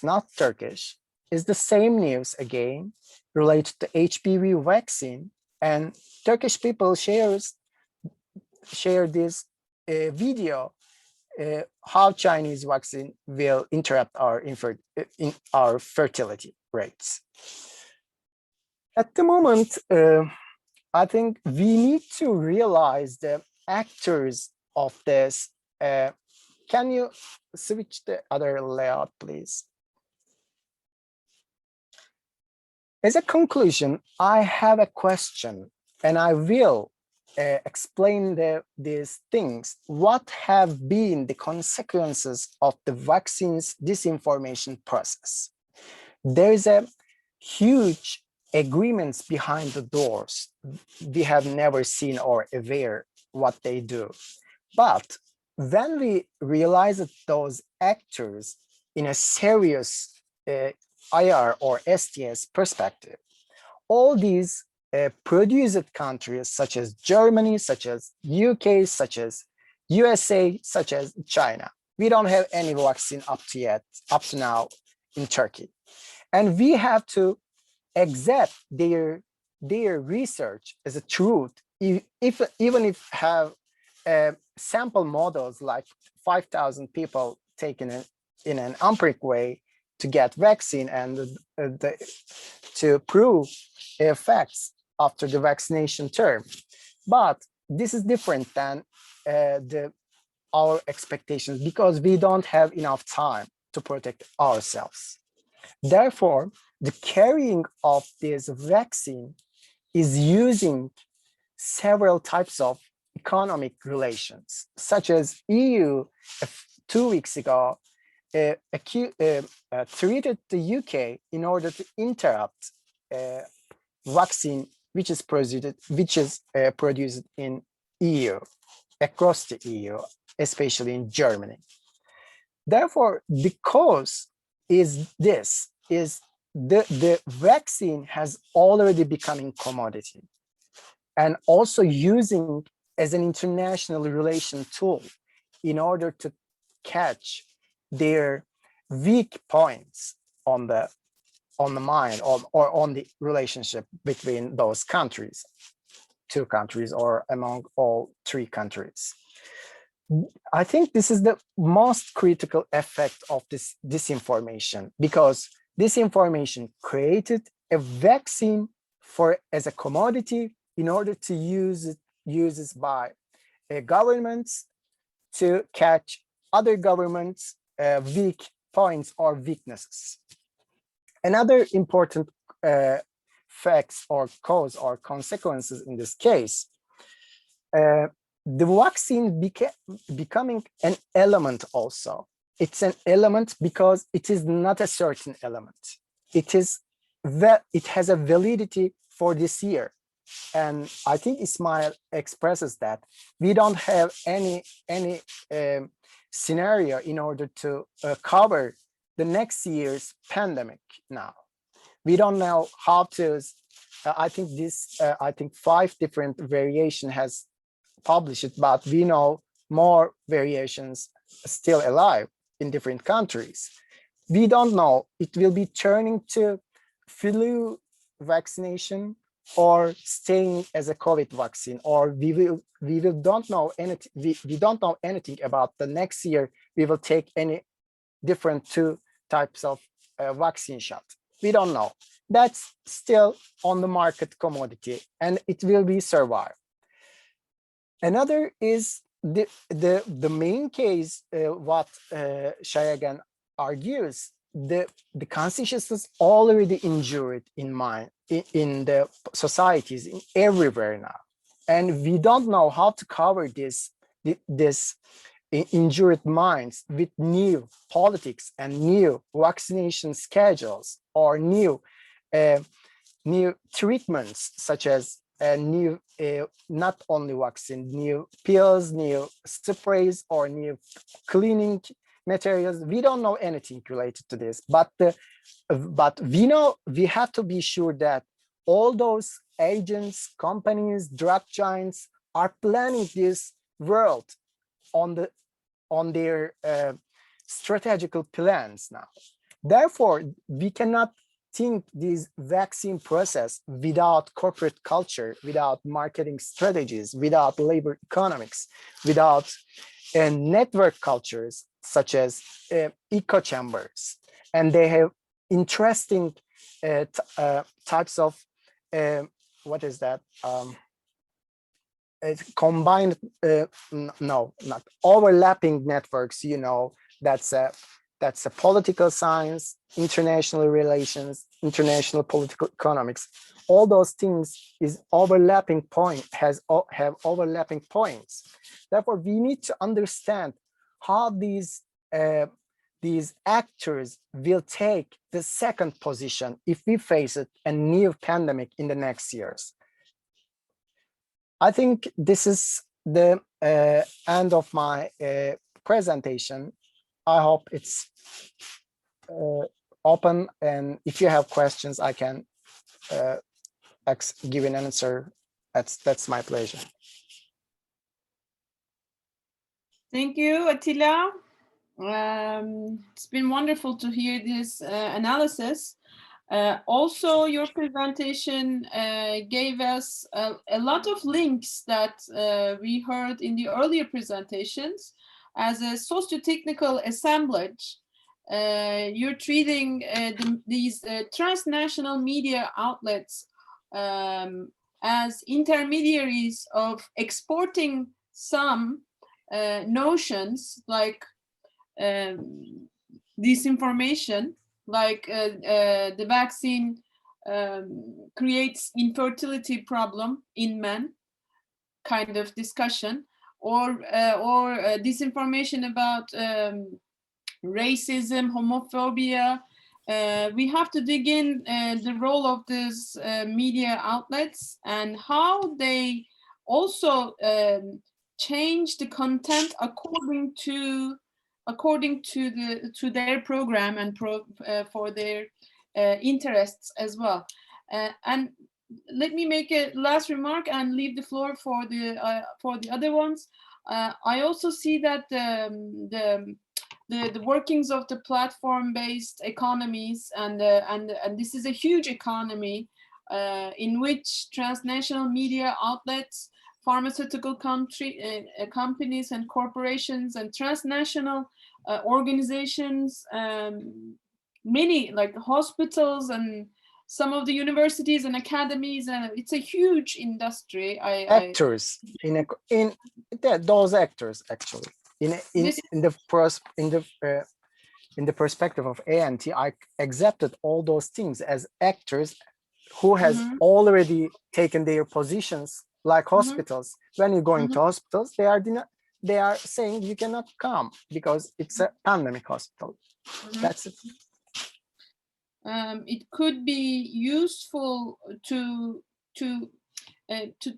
not Turkish, is the same news again related to HPV vaccine, and Turkish people share this video how Chinese vaccine will interrupt our fertility rates. At the moment, I think we need to realize the actors of this. Can you switch the other layout, please? As a conclusion, I have a question, and I will explain these things. What have been the consequences of the vaccine's disinformation process? There is a huge agreements behind the doors. We have never seen or aware what they do. But when we realize that those actors in a serious IR or STS perspective, all these produced countries such as Germany, such as UK, such as USA, such as China, we don't have any vaccine up to now in Turkey. And we have to accept their research as a truth, even if have sample models like 5,000 people taken in an empiric way to get vaccine and to prove effects after the vaccination term. But this is different than our expectations because we don't have enough time to protect ourselves. Therefore, the carrying of this vaccine is using several types of economic relations, such as EU 2 weeks ago treated the UK in order to interrupt vaccine which is produced in EU, across the EU, especially in Germany. Therefore, the cause is the vaccine has already become a commodity and also using as an international relation tool in order to catch their weak points on the mind or on the relationship between those countries, 2 countries or among all 3 countries. I think this is the most critical effect of this disinformation, because disinformation created a vaccine as a commodity in order to use it by governments to catch other governments' weak points or weaknesses. Another important facts or cause or consequences in this case, the vaccine becoming an element also. It's an element because it is not a certain element. It has a validity for this year. And I think Ismail expresses that we don't have any scenario in order to cover the next year's pandemic now. We don't know how to, I think 5 different variation has published it, but we know more variations still alive in different countries. We don't know, it will be turning to flu vaccination or staying as a COVID vaccine, or we don't know anything. We don't know anything about the next year. We will take any different 2 types of vaccine shot. We don't know. That's still on the market commodity, and it will be survive. Another is the main case. What Shayagan argues, the consciousness already injured in the societies everywhere now, and we don't know how to cover this injured minds with new politics and new vaccination schedules or new treatments, such as new not only vaccine, new pills, new sprays, or new cleaning materials. We don't know anything related to this, but we know we have to be sure that all those agents, companies, drug giants are planning this world on their strategical plans now. Therefore, we cannot think this vaccine process without corporate culture, without marketing strategies, without labor economics, without network cultures such as echo chambers. And they have interesting types of, what is that? Combined, no, not overlapping networks, you know, that's a political science, international relations, international political economics. All those things is overlapping have overlapping points. Therefore, we need to understand how these actors will take the second position if we face a new pandemic in the next years. I think this is the end of my presentation. I hope it's open, and if you have questions, I can give an answer. That's my pleasure. Thank you, Atilla. It's been wonderful to hear this analysis. Also, your presentation gave us a lot of links that we heard in the earlier presentations. As a socio-technical assemblage, you're treating these transnational media outlets as intermediaries of exporting some notions like disinformation, like the vaccine creates infertility problem in men, kind of discussion, or disinformation about racism, homophobia. We have to dig in the role of these media outlets and how they also change the content according to their program and for their interests as well. And let me make a last remark and leave the floor for the other ones. I also see that the workings of the platform-based economies, and this is a huge economy in which transnational media outlets, pharmaceutical companies and corporations, and transnational organizations, many like hospitals and some of the universities and academies, and it's a huge industry. Actors those actors actually in the perspective of ANT, I accepted all those things as actors who has already taken their positions, like hospitals. When you go into hospitals, they are saying you cannot come because it's a pandemic hospital. That's it. It could be useful to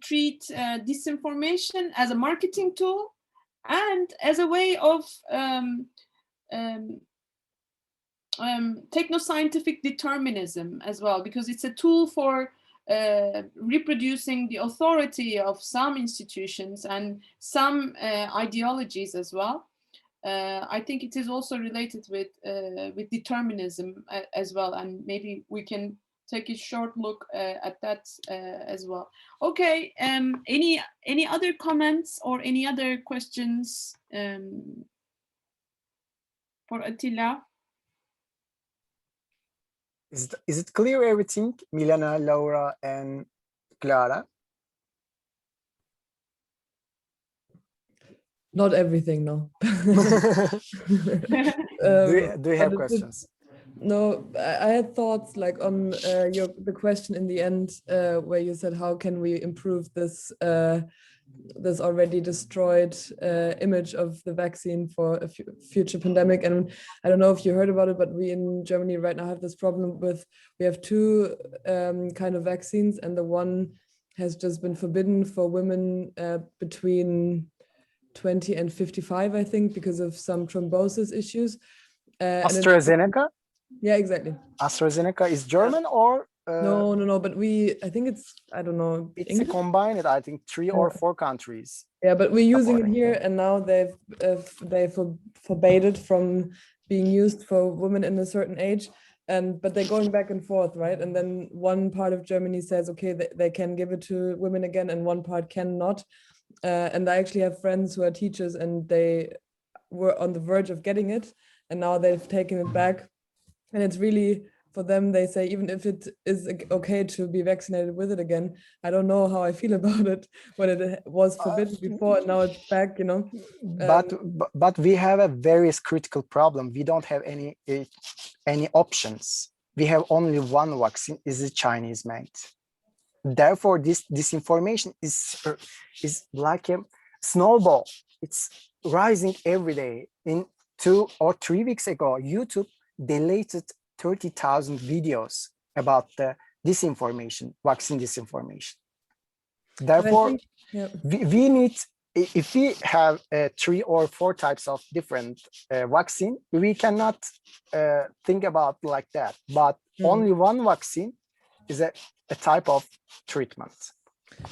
treat disinformation as a marketing tool and as a way of technoscientific determinism as well, because it's a tool for reproducing the authority of some institutions and some ideologies as well. I think it is also related with determinism as well, and maybe we can take a short look at that as well. Okay, any other comments or any other questions for Atilla? Is it clear everything, Milena, Laura, and Clara? Not everything, no. Do you have questions? No, I had thoughts like on the question in the end where you said, how can we improve this this already destroyed image of the vaccine for a future pandemic? And I don't know if you heard about it, but we in Germany right now have this problem with, we have two kind of vaccines, and the one has just been forbidden for women between 20 and 55, I think, because of some thrombosis issues. AstraZeneca? Yeah, exactly. AstraZeneca is German or? No, but I think it's, I don't know. It's English? combined, I think 3 or 4 countries. Yeah, but we're using it here, and now they forbade it from being used for women in a certain age. But they're going back and forth, right? And then one part of Germany says, okay, they can give it to women again, and one part cannot. And I actually have friends who are teachers, and they were on the verge of getting it, and now they've taken it back. And it's really, for them, they say, even if it is okay to be vaccinated with it again, I don't know how I feel about it when it was forbidden before and now it's back, you know. But we have a very critical problem. We don't have any options. We have only one vaccine, is the Chinese made. Therefore, this disinformation is like a snowball. It's rising every day. In 2 or 3 weeks ago, YouTube deleted 30,000 videos about the disinformation, vaccine disinformation. Therefore, we need, if we have 3 or 4 types of different vaccine, we cannot think about like that. But only one vaccine is a type of treatment.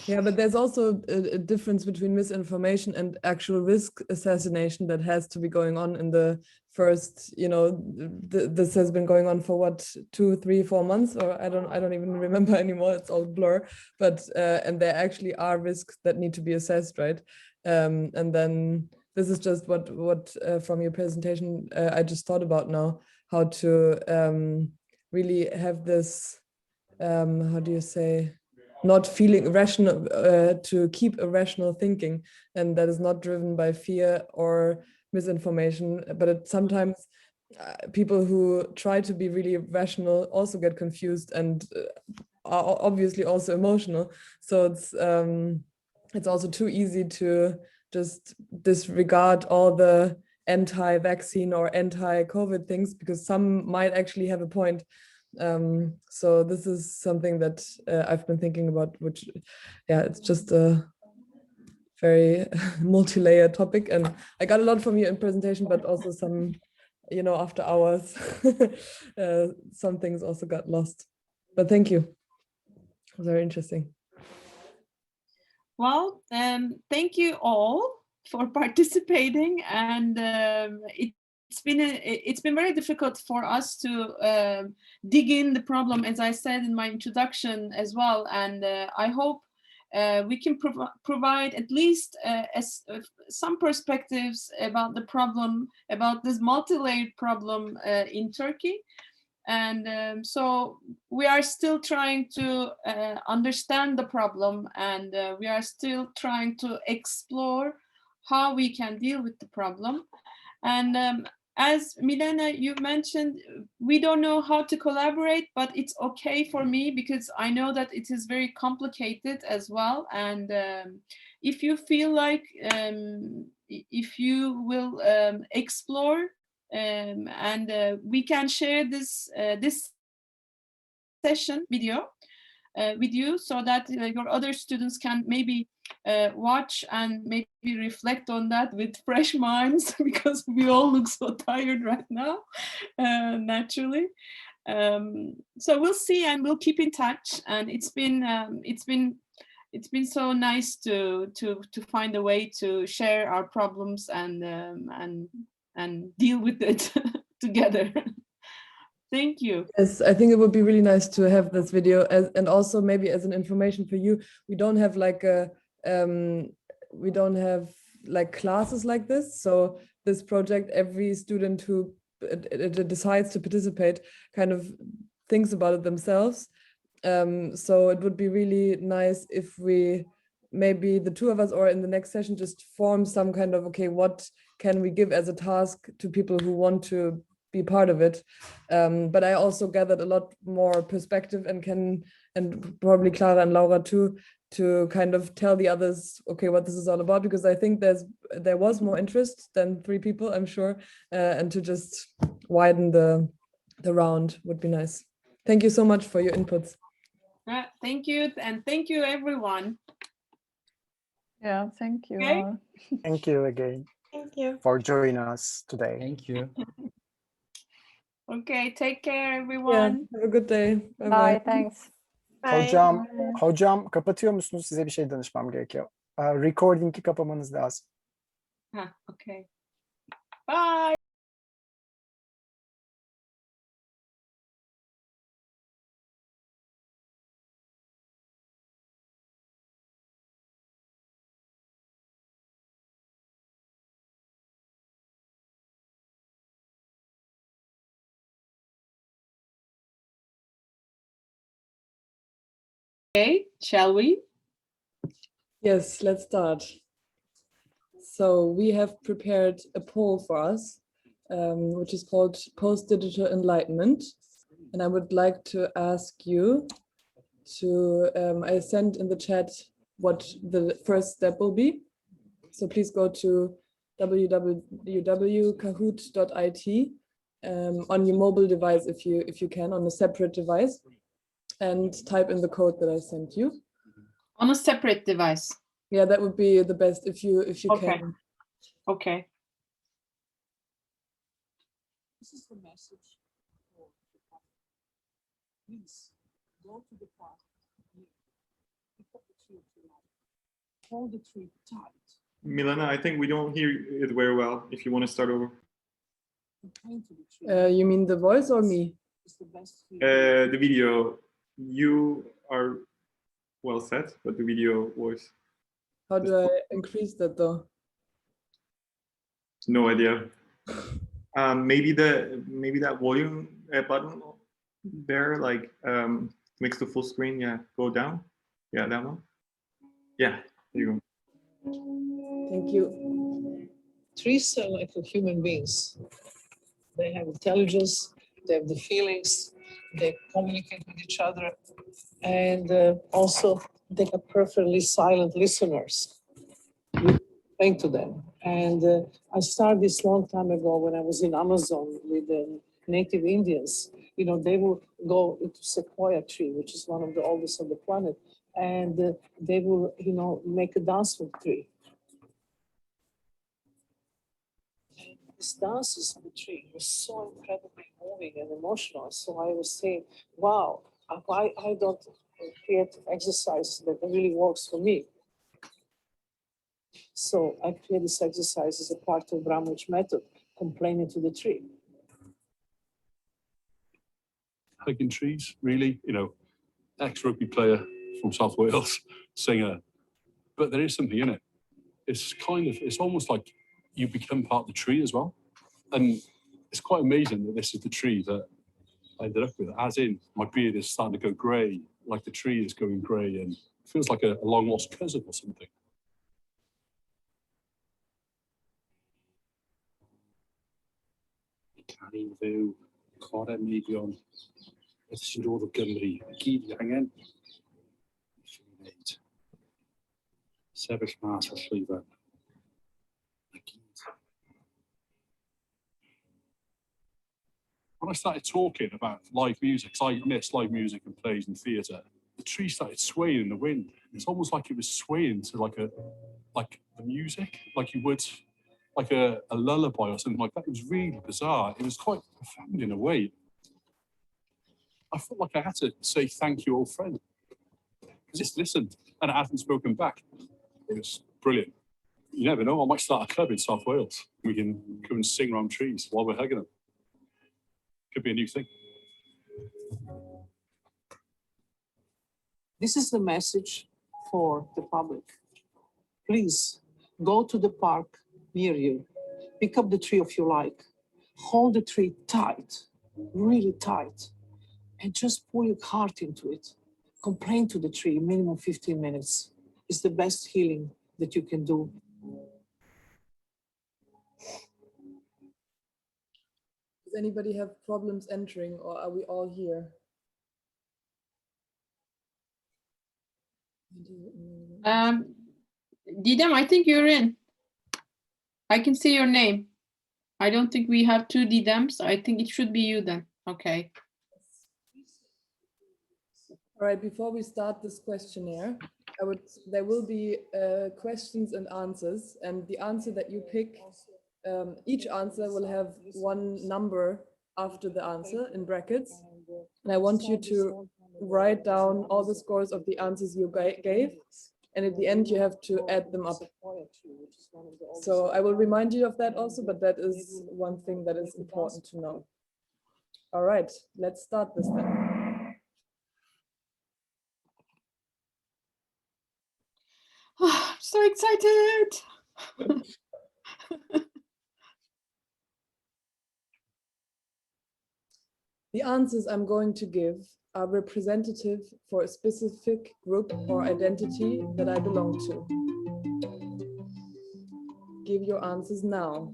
Yeah, but there's also a difference between misinformation and actual risk assassination that has to be going on in the first, you know, this has been going on for what, 2, 3, 4 months, or I don't even remember anymore. It's all blur. But and there actually are risks that need to be assessed, right? And then this is just what from your presentation I just thought about now, how to really have this, how do you say, not feeling rational, to keep a rational thinking, and that is not driven by fear or misinformation. But sometimes people who try to be really rational also get confused and are obviously also emotional. So it's also too easy to just disregard all the anti-vaccine or anti-COVID things, because some might actually have a point. So this is something that I've been thinking about, which, yeah, it's just a very multi-layered topic, and I got a lot from you in presentation, but also some, you know, after hours, some things also got lost. But thank you. It was very interesting. Well, thank you all for participating, and it's been very difficult for us to dig in the problem, as I said in my introduction as well. And I hope we can provide at least some perspectives about the problem, about this multi-layered problem in Turkey. And so we are still trying to understand the problem, and we are still trying to explore how we can deal with the problem. And as Milena, you mentioned, we don't know how to collaborate, but it's okay for me because I know that it is very complicated as well. And if you feel like, if you will explore, and we can share this this session video with you, so that your other students can maybe watch and maybe reflect on that with fresh minds, because we all look so tired right now, naturally. So we'll see, and we'll keep in touch. And it's been so nice to find a way to share our problems and deal with it together. Thank you. Yes, I think it would be really nice to have this video, and also maybe as an information for you. We don't have like classes like this. So this project, every student who decides to participate kind of thinks about it themselves. So it would be really nice if we, maybe the two of us, or in the next session, just form some kind of, okay, what can we give as a task to people who want to be part of it. But I also gathered a lot more perspective, and probably Clara and Laura too, to kind of tell the others, okay, what this is all about, because I think there was more interest than 3 people, I'm sure, and to just widen the round would be nice. Thank you so much for your inputs. Thank you, and thank you everyone. Yeah, thank you. Okay. Thank you again. Thank you for joining us today. Thank you. Okay, take care everyone. Yeah, have a good day. Bye Bye, thanks. Hocam kapatıyor musunuz? Size bir şey danışmam gerekiyor. Recording'i kapamanız lazım. Okay. Bye. Okay, shall we? Yes, let's start. So we have prepared a poll for us, which is called Post-Digital Enlightenment. And I would like to ask you to, I sent in the chat what the first step will be. So please go to www.kahoot.it on your mobile device if you can, on a separate device, and type in the code that I sent you. On a separate device. Yeah, that would be the best if you Okay. can. Okay. This is the message for the public. Please go to the park. Pick up the tree tonight. Hold the tree tight. Milena, I think we don't hear it very well. If you want to start over. You mean the voice or me? The video. You are well set, but the video voice. How do I increase that though? No idea. Maybe that volume button there, like makes the full screen. Yeah, go down. Yeah, that one. Yeah, there you go. Thank you. Trees are like human beings. They have intelligence, they have the feelings, they communicate with each other, and also they are perfectly silent listeners. You think to them. And I started this long time ago when I was in Amazon with the native Indians. You know, they will go into sequoia tree, which is one of the oldest on the planet, and they will, you know, make a dance with the tree. And this dances with the tree was so incredibly moving and emotional. So I was saying, wow, why I don't create exercise that really works for me. So I create this exercise as a part of Brahmich method, complaining to the tree. Hugging trees, really, you know, ex-rugby player from South Wales, singer, but there is something in it. It's almost like you become part of the tree as well. And it's quite amazing that this is the tree that I ended up with, as in my beard is starting to go grey, like the tree is going grey, and it feels like a long lost cousin or something. Carin fyw, chwarae meibion, sy'n dod o Gymru, I gyd I angen. Sefyll mas o llwyfan. When I started talking about live music, because I miss live music and plays and theatre, the tree started swaying in the wind. It's almost like it was swaying to like the music, like you would, like a lullaby or something like that. It was really bizarre. It was quite profound in a way. I felt like I had to say thank you, old friend. Because it's listened and it hasn't spoken back. It was brilliant. You never know, I might start a club in South Wales. We can come and sing around trees while we're hugging them. Could be a new thing. This is the message for the public. Please go to the park near you. Pick up the tree if you like. Hold the tree tight, really tight, and just pour your heart into it. Complain to the tree, minimum 15 minutes. It's the best healing that you can do. Does anybody have problems entering, or are we all here? Didem, I think you're in. I can see your name. I don't think we have two Didems. I think it should be you then. Okay. All right, before we start this questionnaire, there will be questions and answers, and the answer that you pick, each answer will have one number after the answer in brackets. And I want you to write down all the scores of the answers you gave, and at the end you have to add them up. So I will remind you of that also, but that is one thing that is important to know. All right, let's start this then. Oh, I'm so excited. The answers I'm going to give are representative for a specific group or identity that I belong to. Give your answers now.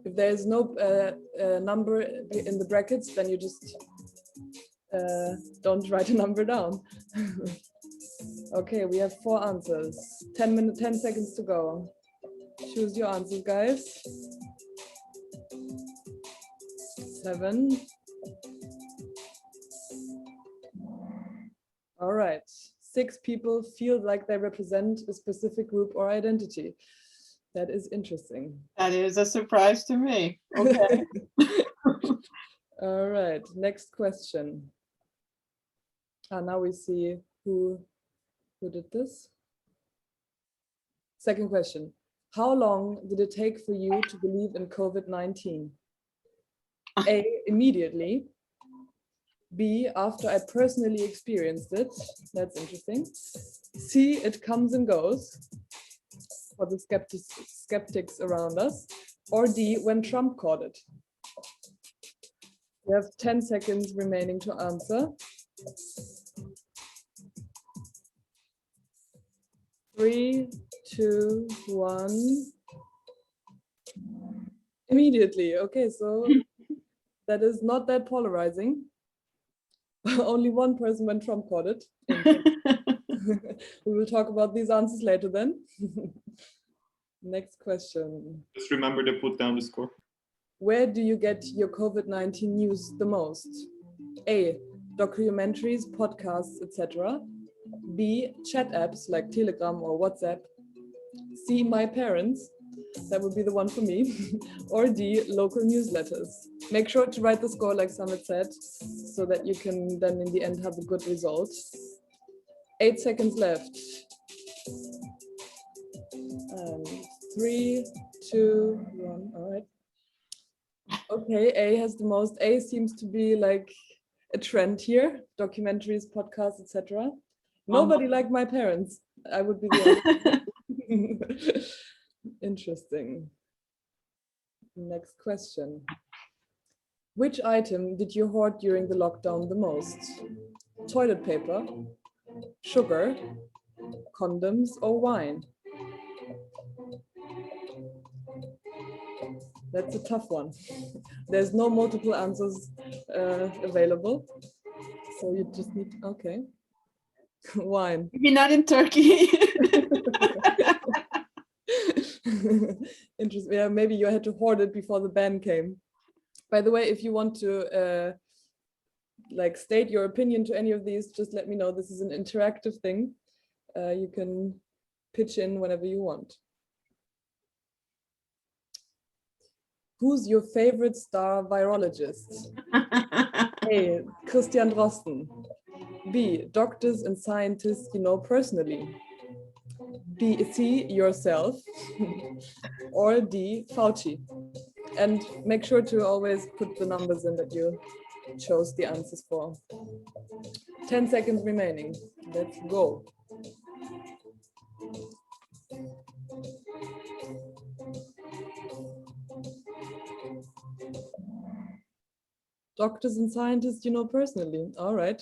If there is no number in the brackets, then you just don't write a number down. Okay, we have 4 answers. 10 seconds to go. Choose your answers, guys. 7. All right. 6 people feel like they represent a specific group or identity. That is interesting. That is a surprise to me. Okay. All right. Next question. Now we see who did this. Second question. How long did it take for you to believe in COVID-19? A, immediately. B, after I personally experienced it. That's interesting. C, it comes and goes for the skeptics around us. Or D, when Trump called it. We have 10 seconds remaining to answer. 3, 2, 1. Immediately. Okay, so that is not that polarizing. Only one person when Trump called it. We will talk about these answers later then. Next question. Just remember to put down the score. Where do you get your COVID-19 news the most? A, documentaries, podcasts, etc. B, chat apps like Telegram or WhatsApp. C, my parents. That would be the one for me. Or D, local newsletters. Make sure to write the score like Samet said, so that you can then in the end have a good result. 8 seconds left. 3, 2, 1. All right. Okay, A has the most. A seems to be like a trend here. Documentaries, podcasts, etc. Nobody like my parents. I would be the only. Interesting. Next question. Which item did you hoard during the lockdown the most? Toilet paper, sugar, condoms, or wine? That's a tough one. There's no multiple answers available. So you just need, okay. Wine. Maybe not in Turkey. Interesting. Yeah, maybe you had to hoard it before the ban came. By the way, if you want to like state your opinion to any of these, just let me know. This is an interactive thing. You can pitch in whenever you want. Who's your favorite star virologist? A, Christian Drosten. B, doctors and scientists you know personally. B, C, yourself. Or D, Fauci. And make sure to always put the numbers in that you chose the answers for. 10 seconds remaining. Let's go. Doctors and scientists you know personally. All right.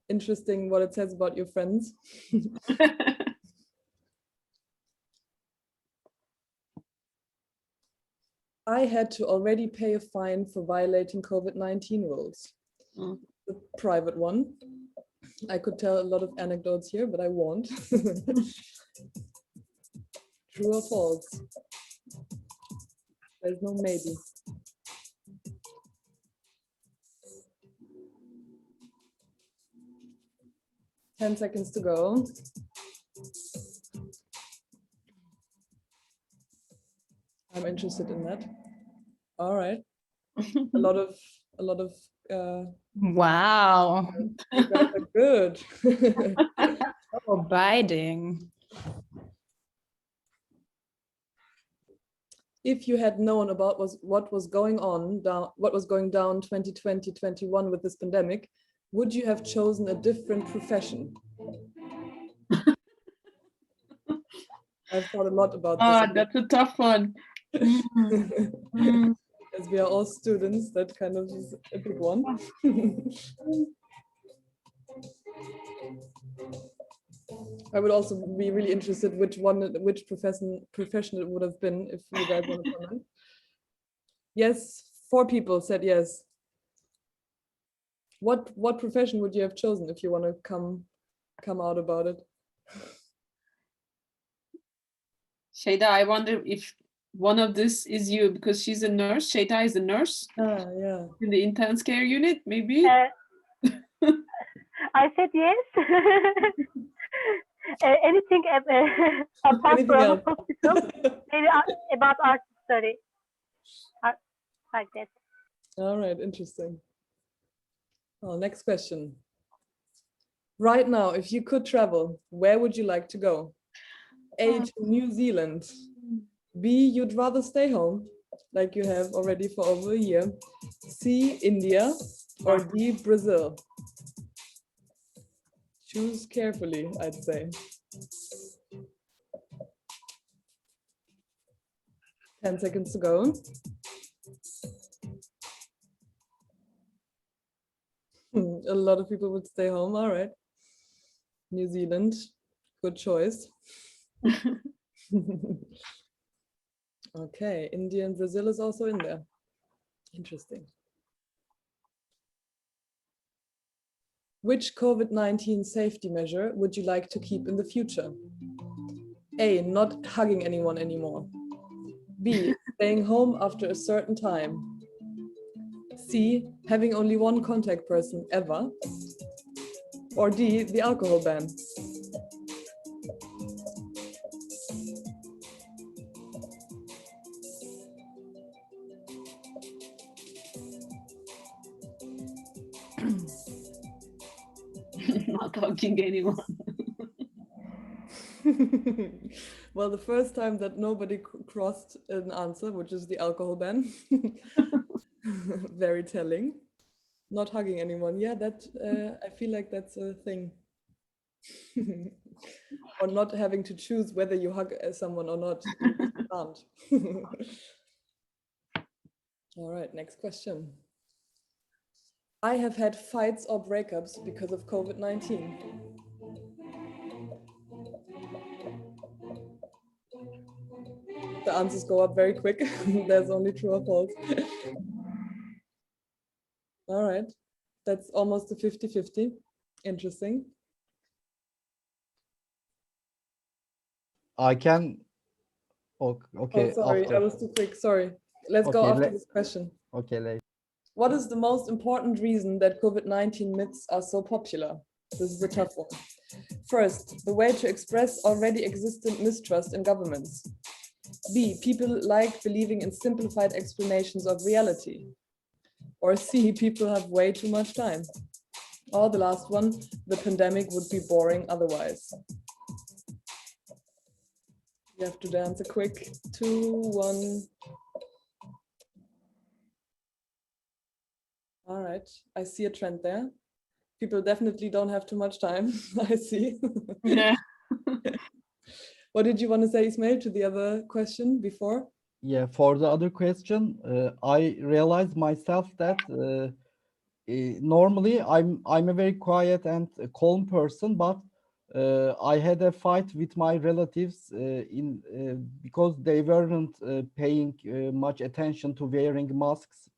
Interesting what it says about your friends. I had to already pay a fine for violating COVID-19 rules. The private one. I could tell a lot of anecdotes here, but I won't. True or false? There's no maybe. Ten seconds to go. I'm interested in that. All right. A lot of wow. You guys are good. Oh, biting. If you had known about what was going down 2020-21 with this pandemic, would you have chosen a different profession? I've thought a lot about this. That's a tough one. As we are all students, that kind of is a big one. I would also be really interested which profession it would have been, if you guys want to comment. Yes, 4 people said yes. What profession would you have chosen if you want to come out about it? Şeyda, I wonder if one of this is you, because she's a nurse. Şeyda is a nurse. Yeah. In the intense care unit, maybe? I said yes. Anything apart from hospital, maybe about art history. Like that. All right, interesting. Well, next question. Right now, if you could travel, where would you like to go? A, to New Zealand. B, you'd rather stay home, like you have already for over a year. C, India. Or D, Brazil. Choose carefully, I'd say. 10 seconds to go. A lot of people would stay home. All right. New Zealand, good choice. Okay, India and Brazil is also in there. Interesting. Which COVID-19 safety measure would you like to keep in the future? A, not hugging anyone anymore. B, staying home after a certain time. C, having only one contact person ever. Or D, the alcohol ban. Not hugging anyone. Well, the first time that nobody crossed an answer, which is the alcohol ban. Very telling. Not hugging anyone. Yeah, that I feel like that's a thing. Or not having to choose whether you hug someone or not. You can't. All right, next question. I have had fights or breakups because of COVID-19. The answers go up very quick. There's only true or false. All right, that's almost a 50-50. Interesting. I can. Okay. Oh, sorry, after. I was too quick. Sorry. Let's go after this question. Okay, later. What is the most important reason that COVID-19 myths are so popular? This is a tough one. First, the way to express already existent mistrust in governments. B, people like believing in simplified explanations of reality. Or C, people have way too much time. Or the last one, the pandemic would be boring otherwise. You have to answer quick. 2, 1. All right, I see a trend there. People definitely don't have too much time, I see. Yeah. What did you want to say, Ismail, to the other question before? Yeah, for the other question, I realized myself that normally I'm a very quiet and calm person, but I had a fight with my relatives because they weren't paying much attention to wearing masks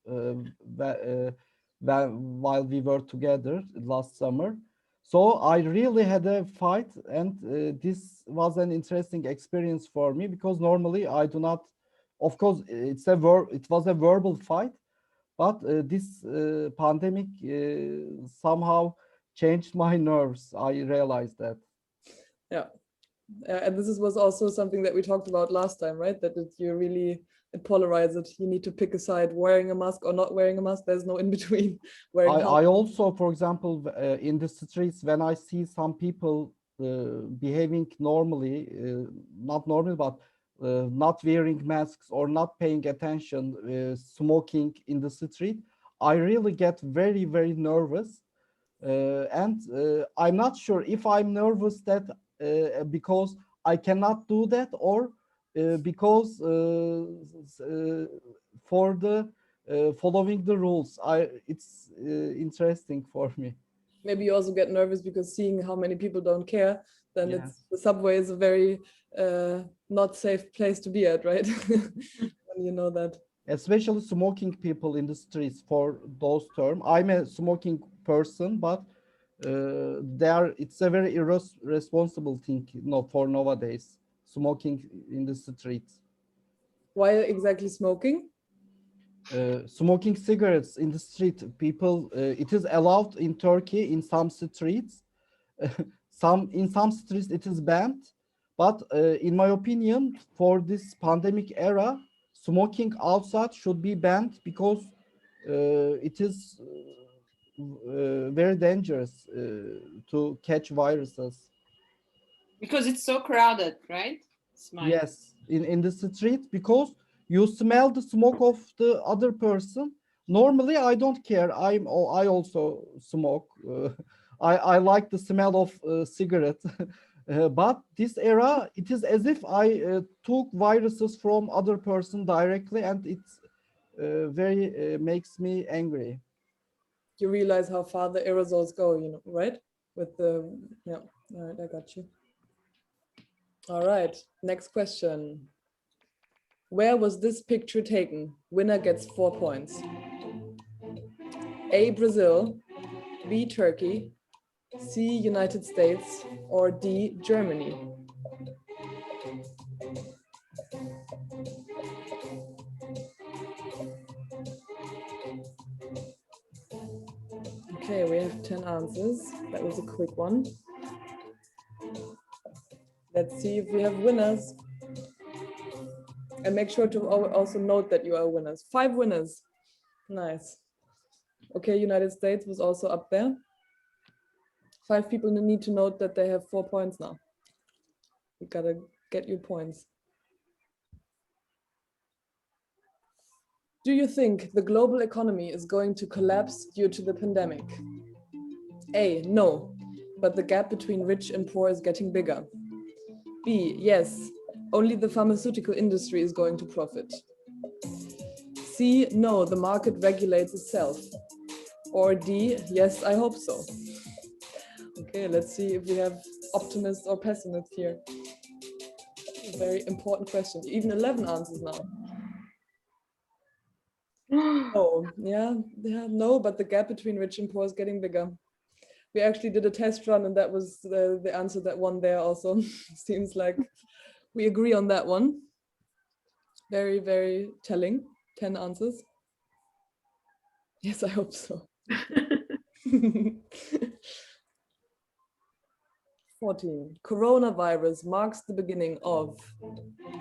while we were together last summer. So I really had a fight, and this was an interesting experience for me because normally I do not. Of course, it was a verbal fight, but this pandemic somehow changed my nerves. I realized that. Yeah, and this was also something that we talked about last time, right? That it polarizes. You need to pick a side, wearing a mask or not wearing a mask. There's no in between. I also, for example, in the streets, when I see some people behaving normally, not normally, but not wearing masks or not paying attention, smoking in the street, I really get very, very nervous. And I'm not sure if I'm nervous that because I cannot do that, or because for the following the rules. It's interesting for me. Maybe you also get nervous because seeing how many people don't care, then the subway is a very not safe place to be at, right? When you know that. Especially smoking people in the streets, for those terms. I'm a smoking person, but it's a very irresponsible thing for nowadays, smoking in the streets. Why exactly smoking? Smoking cigarettes in the street. People, it is allowed in Turkey in some streets. In some streets it is banned, but in my opinion, for this pandemic era, smoking outside should be banned because it is very dangerous to catch viruses. Because it's so crowded, right? Smile. Yes, in the street, because you smell the smoke of the other person. Normally, I don't care. I also smoke. I like the smell of cigarette. But this era, it is as if I took viruses from other person directly, and it's very makes me angry. You realize how far the aerosols go, right? With the, yeah, all right, I got you. All right, next question. Where was this picture taken? Winner gets 4 points. A, Brazil, B, Turkey, C, United States, or D, Germany? Okay, we have 10 answers. That was a quick one. Let's see if we have winners. And make sure to also note that you are winners. 5 winners. Nice. Okay, United States was also up there. 5 people need to note that they have 4 points now. You gotta get your points. Do you think the global economy is going to collapse due to the pandemic? A, no, but the gap between rich and poor is getting bigger. B, yes, only the pharmaceutical industry is going to profit. C, no, the market regulates itself. Or D, yes, I hope so. Okay, let's see if we have optimists or pessimists here. A very important question. Even 11 answers now. Oh, yeah, no, but the gap between rich and poor is getting bigger. We actually did a test run and that was the answer that won there also. Seems like we agree on that one. Very, very telling. 10 answers. Yes, I hope so. 14. Coronavirus marks the beginning of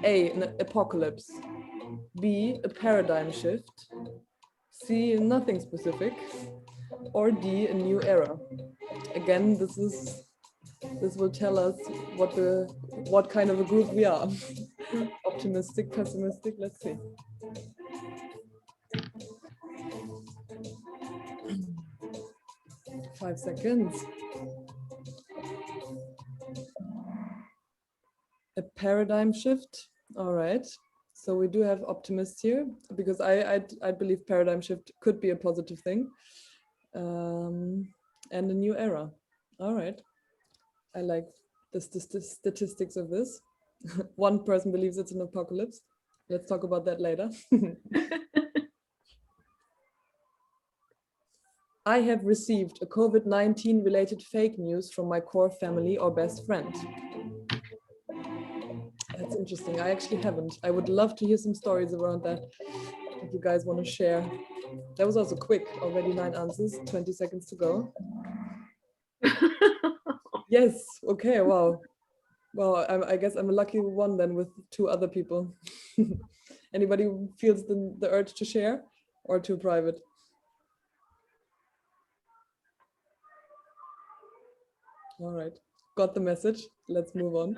A, an apocalypse, B, a paradigm shift, C, nothing specific, or D, a new era. Again, this will tell us what kind of a group we are. Optimistic, pessimistic, let's see. Five seconds. A paradigm shift. All right. So we do have optimists here because I believe paradigm shift could be a positive thing. And a new era. All right. I like the statistics of this. One person believes it's an apocalypse. Let's talk about that later. I have received a COVID-19 related fake news from my core family or best friend. That's interesting. I actually haven't. I would love to hear some stories around that if you guys want to share. That was also quick, already 9 answers, 20 seconds to go. Yes, okay, wow. Well, I guess I'm a lucky one then with 2 other people. Anybody who feels the urge to share or too private? All right, got the message. Let's move on.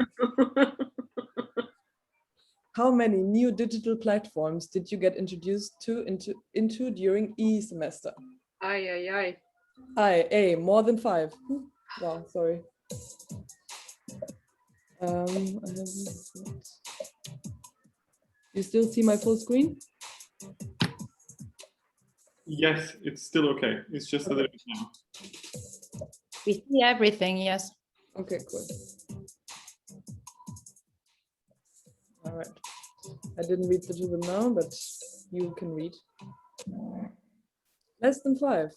How many new digital platforms did you get introduced to into during semester? A, more than 5. Wow, sorry. You still see my full screen? Yes, it's still okay. It's just a little bit now. We see everything, yes. Okay, cool. All right. I didn't read to them now, but you can read. Less than 5.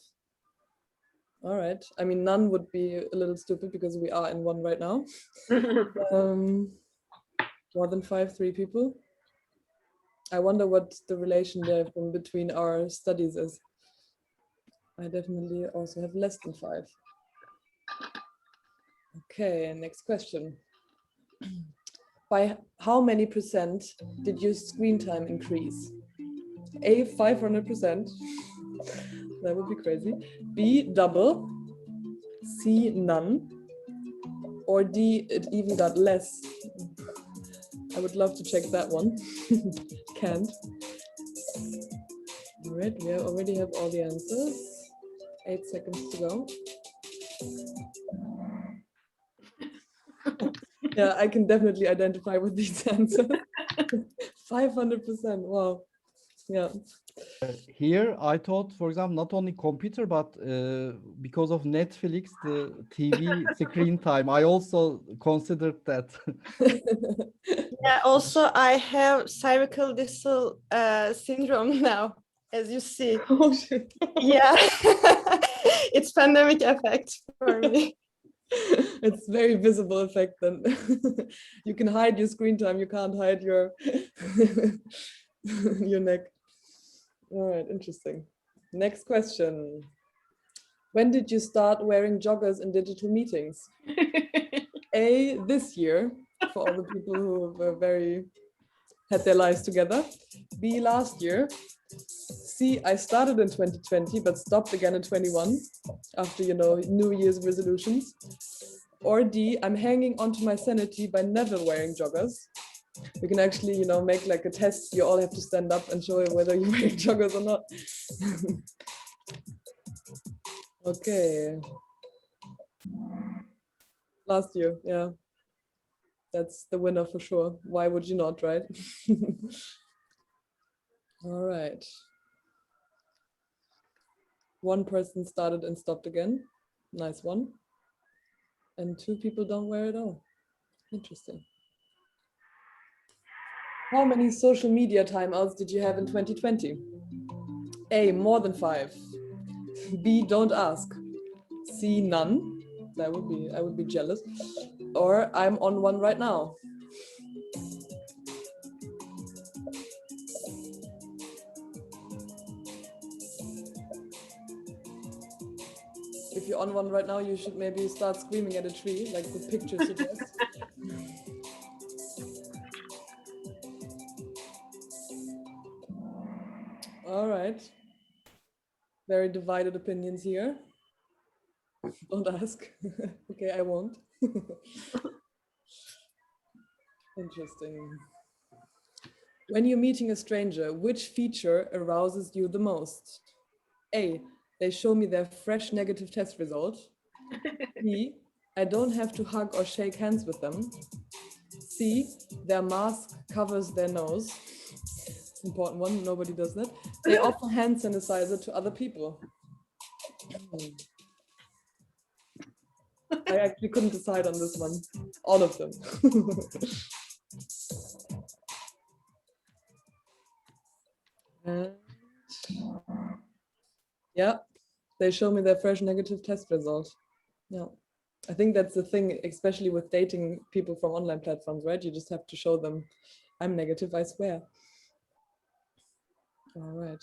All right. I mean, none would be a little stupid because we are in one right now. More than 5, 3 people. I wonder what the relation there from between our studies is. I definitely also have less than 5. Okay, next question. By how many % did your screen time increase? A, 500%. That would be crazy. B, double. C, none. Or D, it even got less. I would love to check that one. Can't. All right, we already have all the answers. 8 seconds to go. Yeah, I can definitely identify with these answers. 500%, wow. Yeah. Here, I thought, for example, not only computer, but because of Netflix, the TV screen time, I also considered that. Yeah, also I have cervical distal syndrome now, as you see. Oh shit. Yeah, it's pandemic effect for me. It's very visible effect then. You can hide your screen time, you can't hide your your neck. All right, interesting. Next question. When did you start wearing joggers in digital meetings? A, this year, for all the people who were had their lives together. B, last year. C, I started in 2020, but stopped again in 21 after, New Year's resolutions. Or D, I'm hanging onto my sanity by never wearing joggers. We can actually, make like a test. You all have to stand up and show whether you're wearing joggers or not. Okay. Last year, yeah. That's the winner for sure. Why would you not, right? All right. One person started and stopped again. Nice one. And 2 people don't wear it all. Interesting. How many social media timeouts did you have in 2020? A, more than 5. B, don't ask. C, none. I would be jealous. Or I'm on one right now. If you're on one right now, you should maybe start screaming at a tree, like the picture suggests. All right. Very divided opinions here. Don't ask. Okay, I won't. Interesting. When you're meeting a stranger, which feature arouses you the most? A, they show me their fresh negative test result. B, I don't have to hug or shake hands with them. C, their mask covers their nose. Important one, nobody does that. They offer hand sanitizer to other people. I actually couldn't decide on this one. All of them. Yeah, they show me their fresh negative test result. Yeah, I think that's the thing, especially with dating people from online platforms, right? You just have to show them, I'm negative, I swear. All right.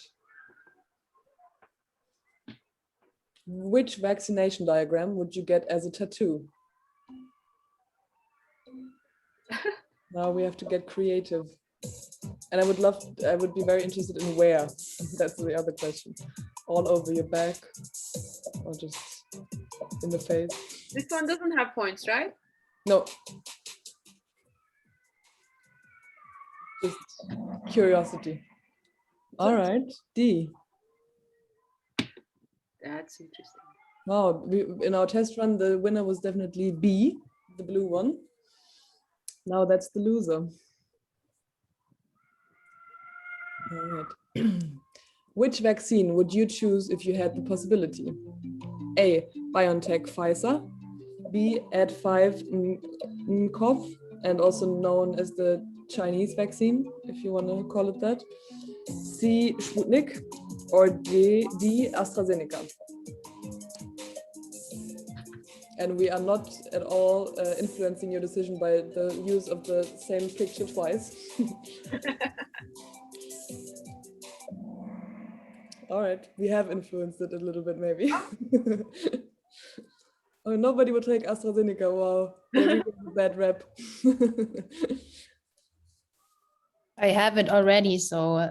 Which vaccination diagram would you get as a tattoo? Now we have to get creative. And I would be very interested in where. That's the other question. All over your back or just in the face. This one doesn't have points, right? No. Just curiosity. All right, D. That's interesting. Wow, in our test run, the winner was definitely B, the blue one. Now that's the loser. All right. Which vaccine would you choose if you had the possibility? A, BioNTech Pfizer. B, Ad5-NCoV, and also known as the Chinese vaccine, if you want to call it that. C, Sputnik, or D, AstraZeneca. And we are not at all influencing your decision by the use of the same picture twice. All right, we have influenced it a little bit, maybe. Oh, nobody would take AstraZeneca. Wow, maybe a bad rep. I have it already, so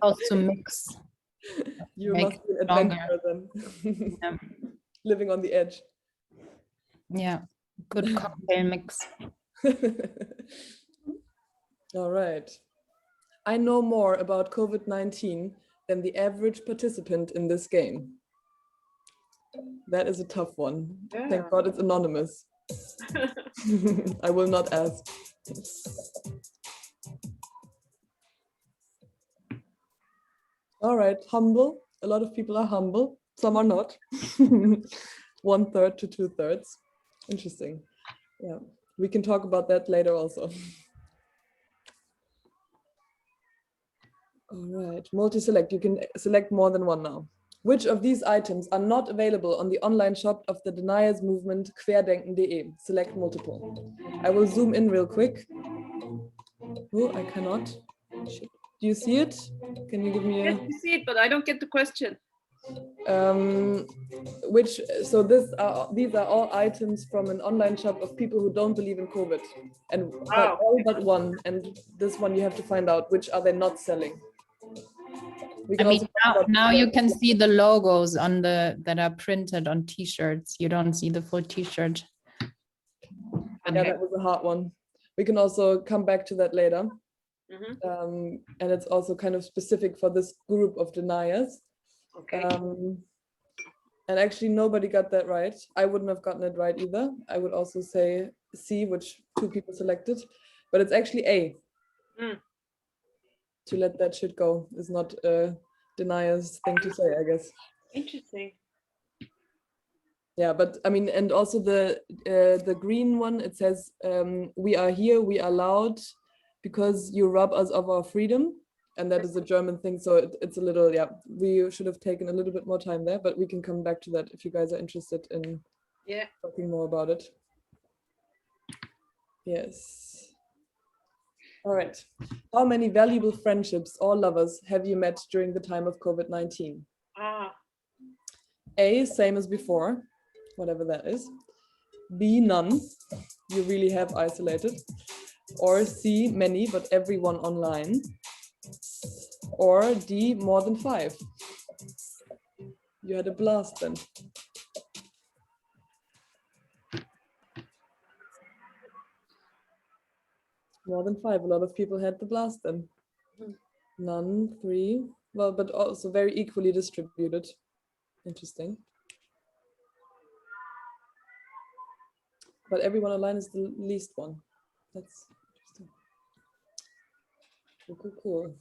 also mix. You must be an adventurer then. Yeah. Living on the edge. Yeah, good cocktail mix. All right. I know more about COVID-19 than the average participant in this game. That is a tough one. Yeah. Thank God it's anonymous. I will not ask. All right, humble. A lot of people are humble. Some are not. 1/3 to 2/3. Interesting. Yeah, we can talk about that later also. All right, multi-select. You can select more than one now. Which of these items are not available on the online shop of the deniers movement querdenken.de? Select multiple. I will zoom in real quick. Oh, I cannot. Shit. Do you see it? Can you give me a... Yes, you see it, but I don't get the question. These are all items from an online shop of people who don't believe in COVID, and all but one, and this one you have to find out which are they not selling. I mean, now you can see the logos on that are printed on t-shirts. You don't see the full t-shirt. Yeah, that was a hard one. We can also come back to that later. And it's also kind of specific for this group of deniers. Okay. And actually nobody got that right. I wouldn't have gotten it right either. I would also say C, which 2 people selected, but it's actually A. To let that shit go is not a denier's thing to say, I guess. Interesting. Yeah, but I mean, and also the green one, it says, we are here, we are loud because you rob us of our freedom. And that is a German thing, so it's a little, yeah, we should have taken a little bit more time there, but we can come back to that if you guys are interested in talking more about it. Yes. All right. How many valuable friendships or lovers have you met during the time of COVID-19? A, same as before, whatever that is. B, none, you really have isolated. Or C, many, but everyone online. Or D, more than 5. You had a blast then. More than 5, a lot of people had the blast then. None, 3, well, but also very equally distributed. Interesting. But everyone online is the least one. That's interesting. Cool.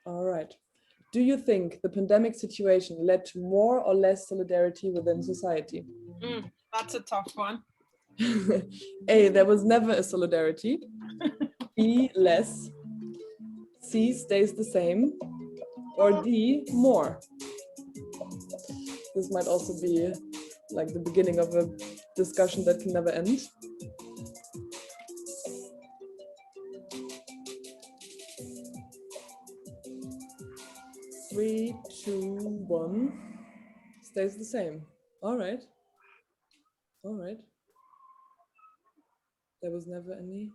All right. Do you think the pandemic situation led to more or less solidarity within society? That's a tough one. A, there was never a solidarity. B, less. C, stays the same. Or D, more. This might also be like the beginning of a discussion that can never end. 3, 2, 1. Stays the same. All right. All right. There was never any.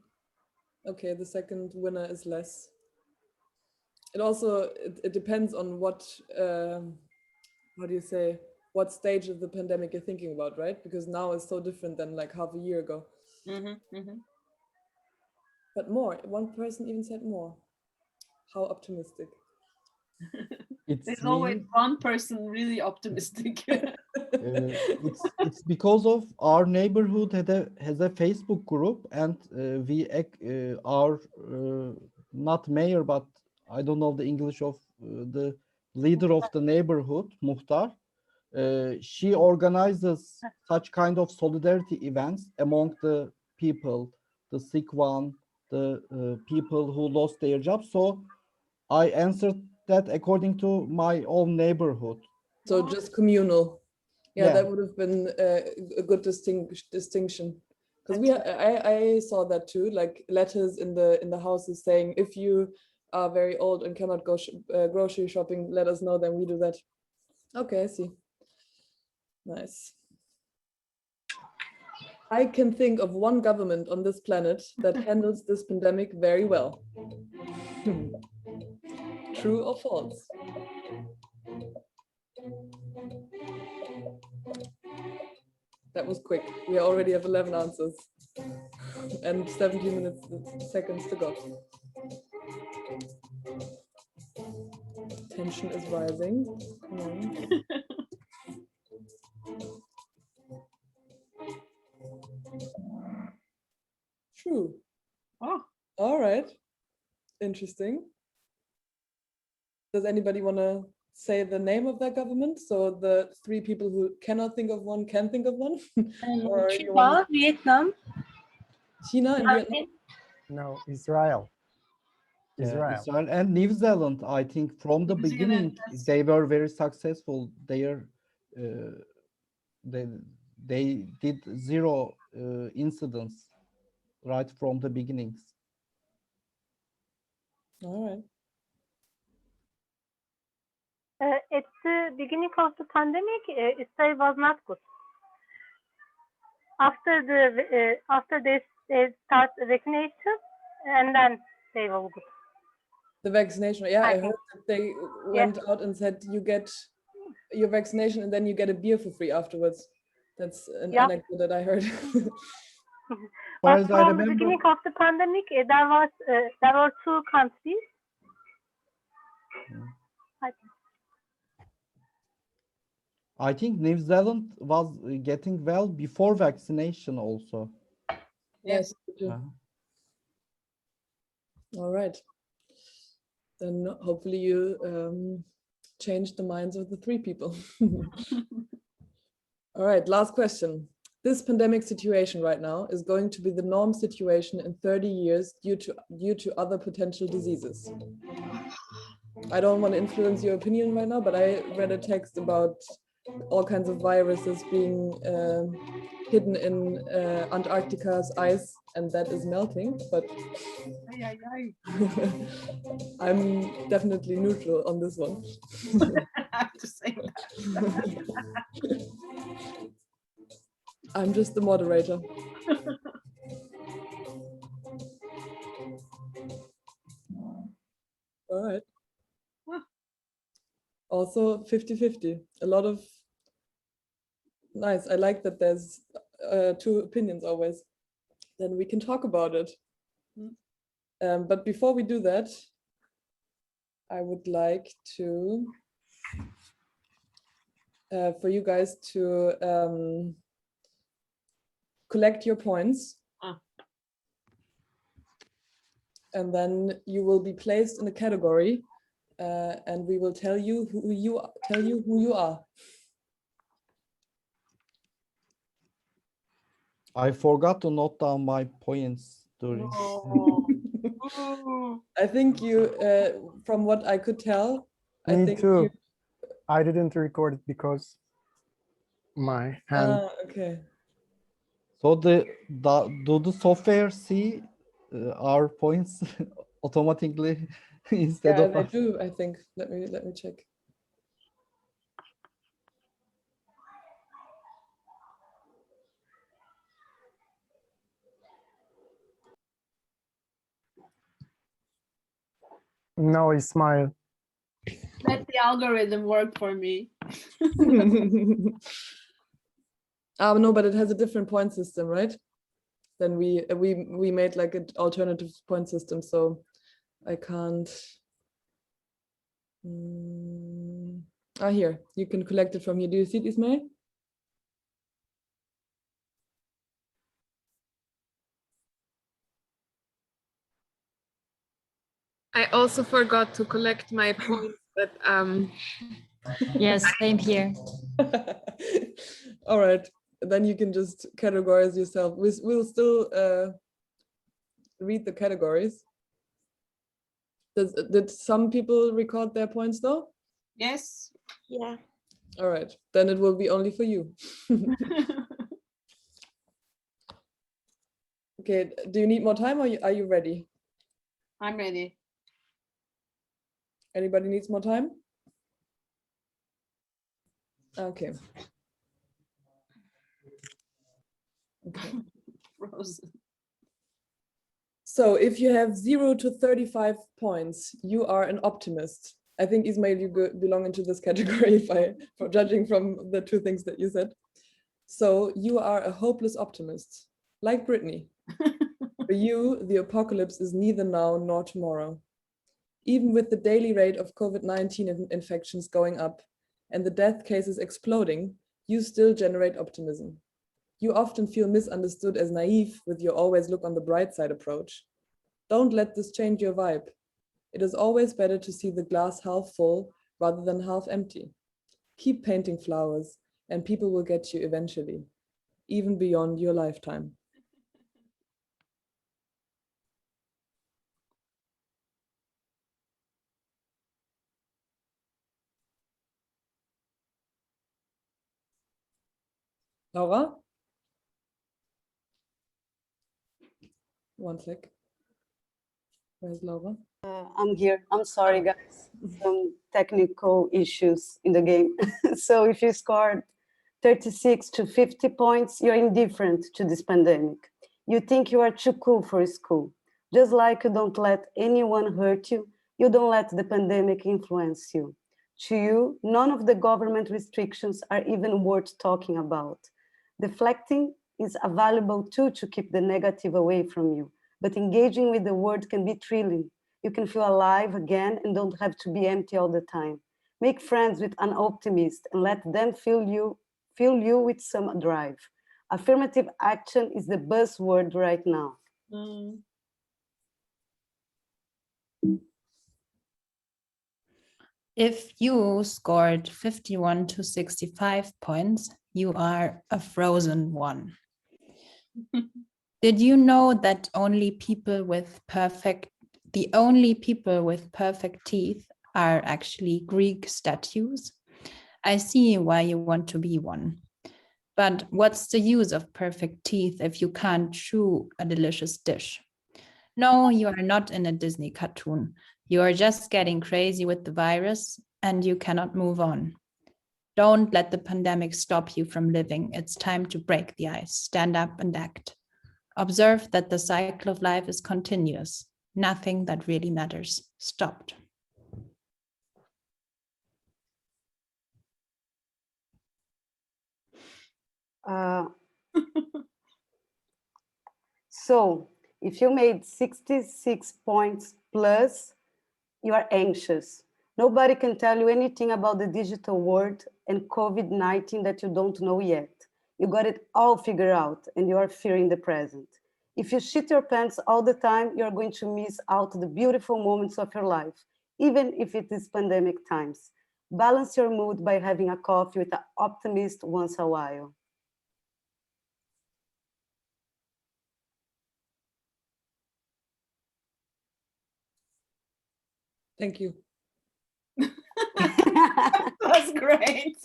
Okay, the second winner is less. It also, it depends on what, how do you say, what stage of the pandemic you're thinking about, right? Because now it's so different than like half a year ago. But more, one person even said more. How optimistic. There's always one person really optimistic. It's because of our neighborhood has a Facebook group, and we our not mayor, but I don't know the English of the leader of the neighborhood, Muhtar. She organizes such kind of solidarity events among the people, the sick one, the people who lost their jobs. So I answered that according to my own neighborhood. So just communal. Yeah, Yeah. that would have been a good distinction. Because I saw that too, like letters in the houses saying, if you are very old and cannot go grocery shopping, let us know, then we do that. Okay, I see. Nice. I can think of one government on this planet that handles this pandemic very well. True or false? That was quick. We already have 11 answers and 17 seconds to go. Tension is rising. Come on. True. Oh, all right. Interesting. Does anybody want to say the name of that government? So the 3 people who cannot think of one can think of one? Or Cuba, Vietnam. China and Vietnam? No, Israel. Israel and New Zealand, I think from the beginning they were very successful. They did 0 incidents right from the beginnings. All right. At the beginning of the pandemic, Israel was not good. After they start vaccination, and then they will good. The vaccination, yeah, I heard that they went out and said you get your vaccination and then you get a beer for free afterwards. That's an anecdote that I heard. But from the beginning of the pandemic, there were 2 countries. I think New Zealand was getting well before vaccination also. Yes. All right. Then hopefully you changed the minds of the 3 people. All right, last question. This pandemic situation right now is going to be the norm situation in 30 years due to other potential diseases. I don't want to influence your opinion right now, but I read a text about all kinds of viruses being hidden in Antarctica's ice, and that is melting, but I'm definitely neutral on this one. I have to say that. I'm just the moderator. All right. Also 50-50. A lot of nice. I like that there's 2 opinions always. Then we can talk about it. But before we do that, I would like to for you guys to collect your points. And then you will be placed in a category, and we will tell you who you are. I forgot to note down my points during. I think you, from what I could tell, I Me think too. I didn't record it because my hand. Okay. So do the software see our points automatically instead Yeah, of they us? do. I think. Let me check. No, Ismail. Let the algorithm work for me. No, but it has a different point system, right? Then we made like an alternative point system, so I can't. Here, you can collect it from here. Do you see it, Ismail? I also forgot to collect my points, but Yes, same here. All right, then you can just categorize yourself. We'll still read the categories. Did some people record their points though? Yes. Yeah. All right, then it will be only for you. Okay, do you need more time, or are you ready? I'm ready. Anybody needs more time? Okay. Okay. Frozen. So if you have 0 to 35 points, you are an optimist. I think, Ismail, you belong into this category for judging from the 2 things that you said. So you are a hopeless optimist, like Brittany. For you, the apocalypse is neither now nor tomorrow. Even with the daily rate of COVID-19 infections going up and the death cases exploding, you still generate optimism. You often feel misunderstood as naive with your always look on the bright side approach. Don't let this change your vibe. It is always better to see the glass half full rather than half empty. Keep painting flowers and people will get you eventually, even beyond your lifetime. Laura? One sec. Where's Laura? I'm here. I'm sorry, guys. Some technical issues in the game. So if you scored 36 to 50 points, you're indifferent to this pandemic. You think you are too cool for school. Just like you don't let anyone hurt you, you don't let the pandemic influence you. To you, none of the government restrictions are even worth talking about. Deflecting is a valuable tool to keep the negative away from you, but engaging with the world can be thrilling. You can feel alive again and don't have to be empty all the time. Make friends with an optimist and let them fill you with some drive. Affirmative action is the buzzword right now. If you scored 51 to 65 points, you are a frozen one. Did you know that the only people with perfect teeth are actually Greek statues? I see why you want to be one. But what's the use of perfect teeth if you can't chew a delicious dish? No, you are not in a Disney cartoon. You are just getting crazy with the virus and you cannot move on. Don't let the pandemic stop you from living. It's time to break the ice, stand up and act. Observe that the cycle of life is continuous. Nothing that really matters stopped. So if you made 66 points plus, you are anxious. Nobody can tell you anything about the digital world and COVID-19 that you don't know yet. You got it all figured out and you are fearing the present. If you shit your pants all the time, you're going to miss out the beautiful moments of your life, even if it is pandemic times. Balance your mood by having a coffee with an optimist once a while. Thank you. That's great.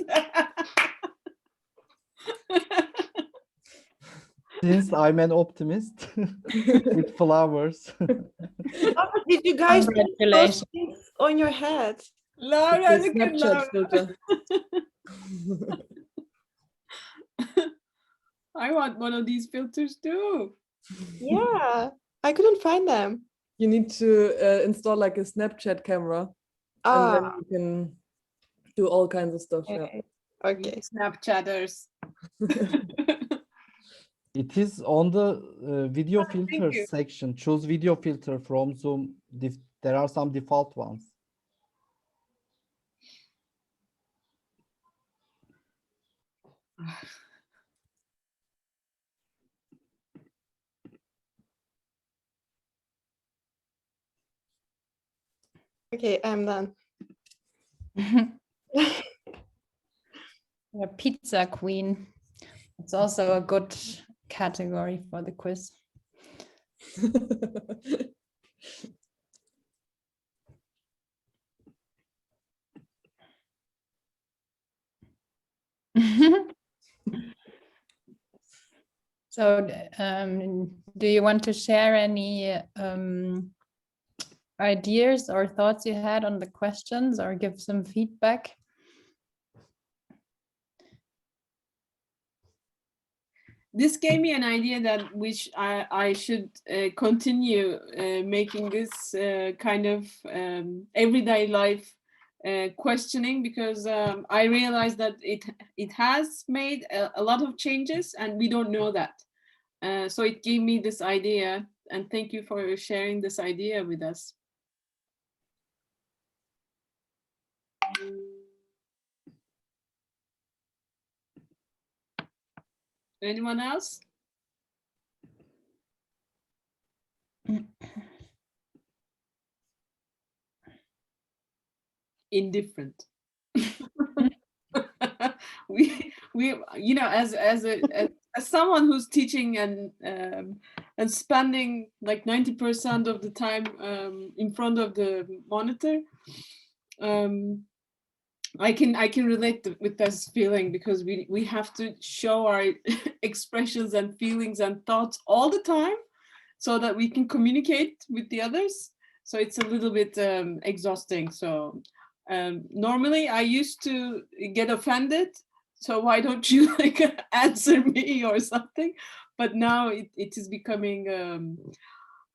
Since I'm an optimist with flowers. Did you guys put those Congratulations. things on your head? Laura, It's a look at Snapchat Laura. filter. I want one of these filters too. Yeah, I couldn't find them. You need to install like a Snapchat camera, and then you can do all kinds of stuff. Okay. Yeah. Okay. Snapchatters. It is on the video filter you. section. Choose video filter from Zoom. There are some default ones. Okay, I'm done. A pizza queen. It's also a good category for the quiz. So, do you want to share any ideas or thoughts you had on the questions or give some feedback? This gave me an idea that which I should continue making this kind of everyday life questioning, because I realized that it has made a lot of changes and we don't know that. So it gave me this idea, and thank you for sharing this idea with us. Anyone else? Indifferent. we you know, as someone who's teaching and spending like 90% of the time in front of the monitor, I can relate with this feeling, because we have to show our expressions and feelings and thoughts all the time so that we can communicate with the others. So it's a little bit exhausting. So normally I used to get offended, so why don't you like answer me or something? But now it is becoming,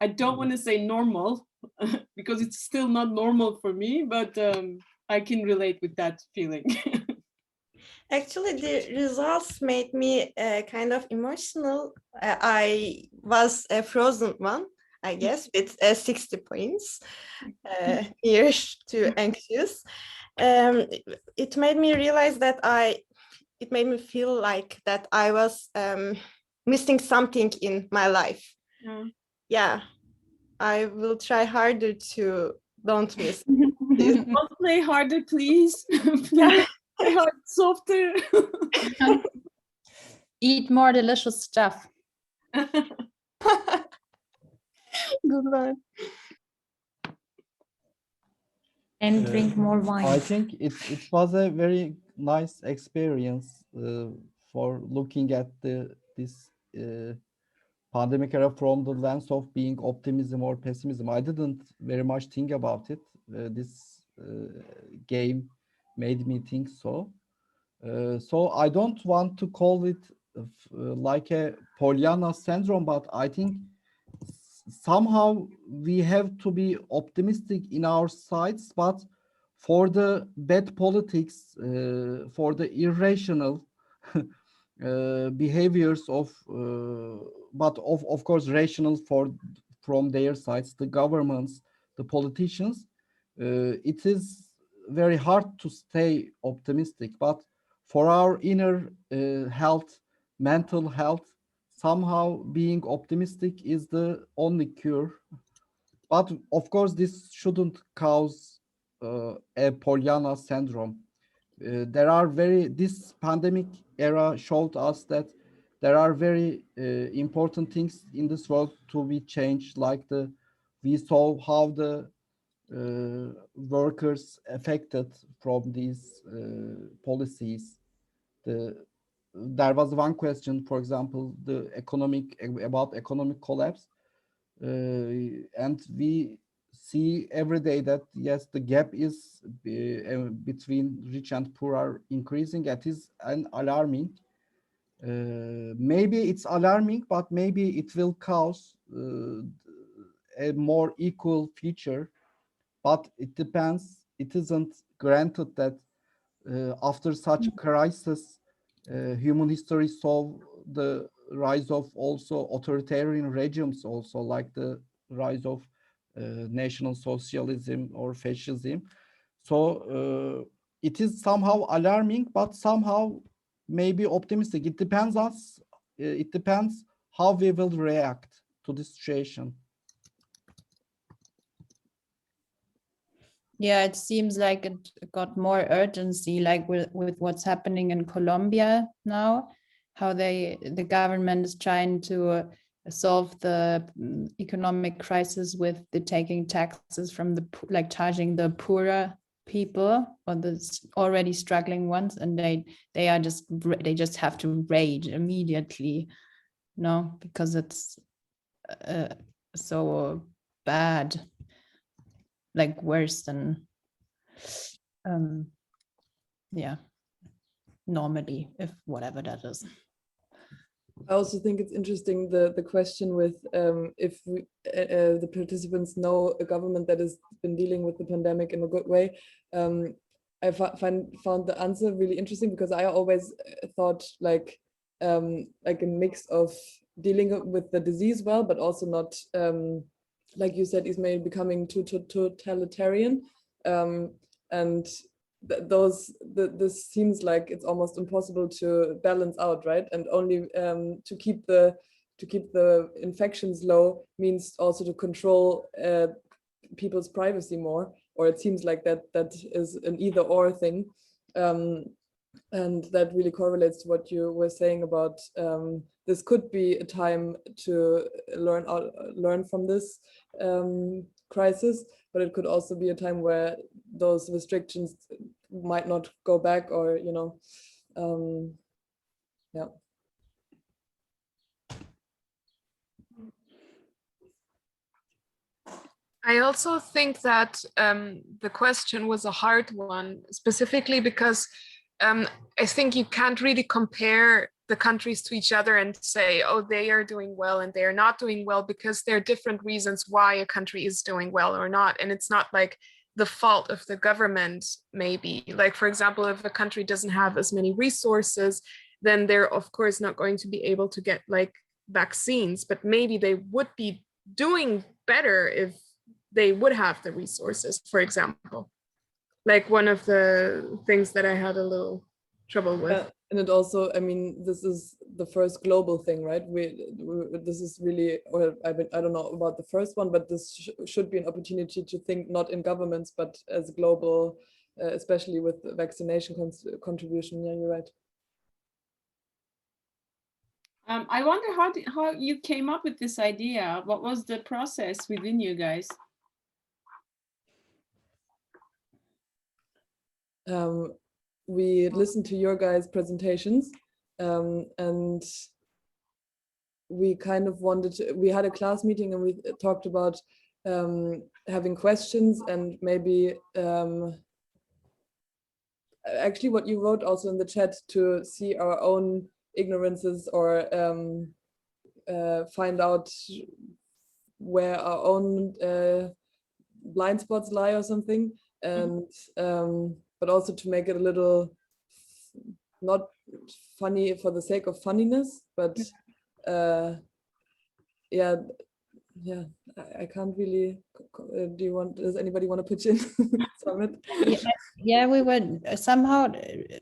I don't want to say normal, because it's still not normal for me, but I can relate with that feeling. Actually, the results made me kind of emotional. I was a frozen one, I guess, with 60 points. Here too anxious. It made me realize that it made me feel like that I was missing something in my life. Yeah, I will try harder to Don't miss. Don't play harder, please. Play hard, softer. Eat more delicious stuff. Goodbye. And drink more wine. I think it was a very nice experience for looking at this pandemic era from the lens of being optimism or pessimism. I didn't very much think about it. This game made me think so. So I don't want to call it like a Pollyanna syndrome, but I think somehow we have to be optimistic in our sides, but for the bad politics, for the irrational behaviors of, but of course rational from their sides, the governments, the politicians, it is very hard to stay optimistic. But for our inner health, mental health, somehow being optimistic is the only cure. But of course, this shouldn't cause a Pollyanna syndrome. This pandemic era showed us that there are very important things in this world to be changed, like we saw how the workers affected from these policies. There was one question, for example, about economic collapse, and we see every day that yes, the gap is between rich and poor are increasing. That is alarming. Maybe it's alarming, but maybe it will cause a more equal future. But it depends. It isn't granted that after such crisis, human history saw the rise of also authoritarian regimes, also like the rise of national socialism or fascism. So it is somehow alarming, but somehow maybe optimistic. It depends us. It depends how we will react to this situation. Yeah, it seems like it got more urgency, like with what's happening in Colombia now, how the government is trying to solve the economic crisis with the taking taxes from like charging the poorer people or the already struggling ones, and they just have to rage immediately, no, because it's so bad. Like worse than normally, if whatever that is. I also think it's interesting the question with if the participants know a government that has been dealing with the pandemic in a good way. I found the answer really interesting, because I always thought like a mix of dealing with the disease well, but also not like you said, Ismail, becoming too totalitarian, and this seems like it's almost impossible to balance out, right? And only to keep the infections low means also to control people's privacy more, or it seems like that is an either-or thing, and that really correlates to what you were saying about this could be a time to learn from this crisis, but it could also be a time where those restrictions might not go back, or yeah. I also think that the question was a hard one, specifically because I think you can't really compare the countries to each other and say, oh, they are doing well and they are not doing well, because there are different reasons why a country is doing well or not. And it's not like the fault of the government, maybe. Like, for example, if a country doesn't have as many resources, then they're of course not going to be able to get like vaccines, but maybe they would be doing better if they would have the resources, for example. Like one of the things that I had a little trouble with. And it also, I mean, this is the first global thing, right? This is really, or I don't know about the first one, but this should be an opportunity to think not in governments, but as global, especially with the vaccination contribution. Yeah, you're right. I wonder how you came up with this idea. What was the process within you guys? We listened to your guys' presentations, and we kind of we had a class meeting and we talked about having questions and maybe actually what you wrote also in the chat, to see our own ignorances or find out where our own blind spots lie or something, and but also to make it a little not funny for the sake of funniness, but yeah, I can't really. Does anybody want to pitch in? Yeah, we were somehow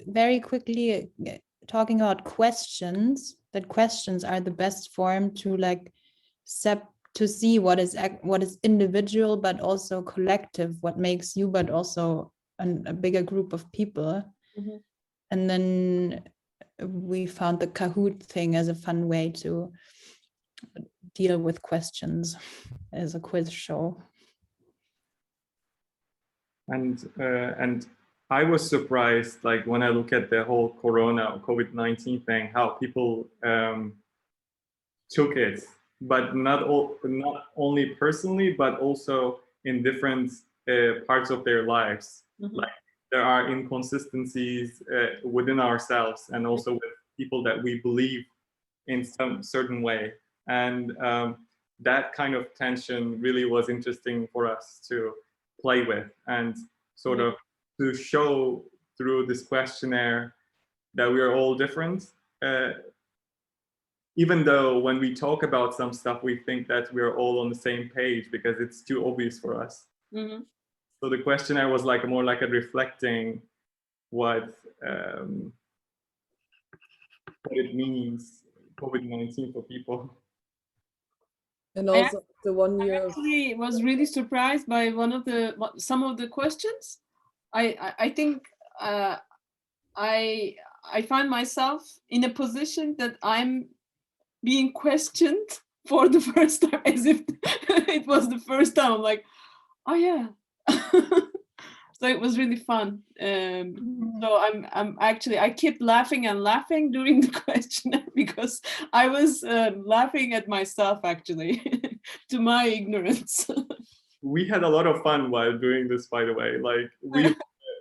very quickly talking about questions, that questions are the best form to like to see what is individual but also collective, what makes you but also a bigger group of people. Mm-hmm. And then we found the Kahoot thing as a fun way to deal with questions as a quiz show. And I was surprised, like when I look at the whole Corona COVID-19 thing, how people took it, but not only personally, but also in different parts of their lives. Mm-hmm. Like there are inconsistencies within ourselves and also with people that we believe in some certain way. And that kind of tension really was interesting for us to play with and sort of to show through this questionnaire that we are all different. Even though when we talk about some stuff, we think that we're all on the same page because it's too obvious for us. Mm-hmm. So the questionnaire was like more like a reflecting what it means, COVID-19 for people. And also the 1 year. I actually was really surprised by some of the questions. I think I find myself in a position that I'm being questioned for the first time, as if it was the first time. I'm like, oh yeah. So it was really fun. So I'm actually, I kept laughing and laughing during the questionnaire because I was laughing at myself actually, to my ignorance. We had a lot of fun while doing this, by the way. Like we,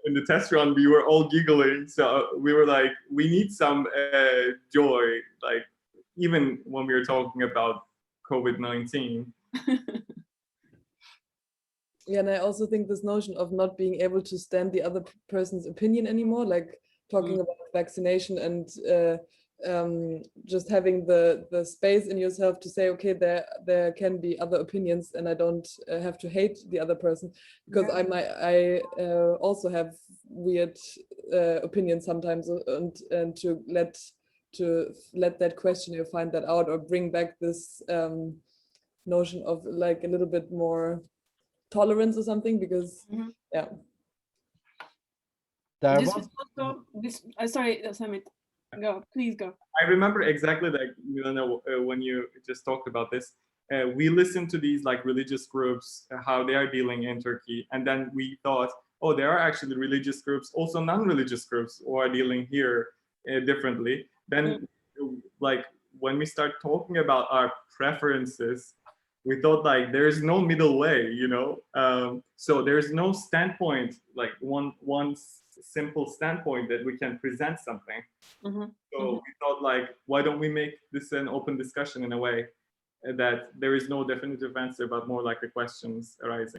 in the test run, we were all giggling. So we were like, we need some joy, like even when we were talking about COVID-19. Yeah, and I also think this notion of not being able to stand the other person's opinion anymore, like talking about vaccination and just having the space in yourself to say, okay, there can be other opinions, and I don't have to hate the other person, because I also have weird opinions sometimes, and to let that questionnaire find that out, or bring back this notion of like a little bit more tolerance or something, because yeah. Sorry, Samit, please go. I remember exactly like Milena, when you just talked about this. We listened to these like religious groups, how they are dealing in Turkey, and then we thought, oh, there are actually religious groups, also non-religious groups, who are dealing here differently. Then, like when we start talking about our preferences, we thought like there is no middle way, you know. So there is no standpoint, like one simple standpoint that we can present something. So we thought like, why don't we make this an open discussion in a way that there is no definitive answer, but more like the questions arising.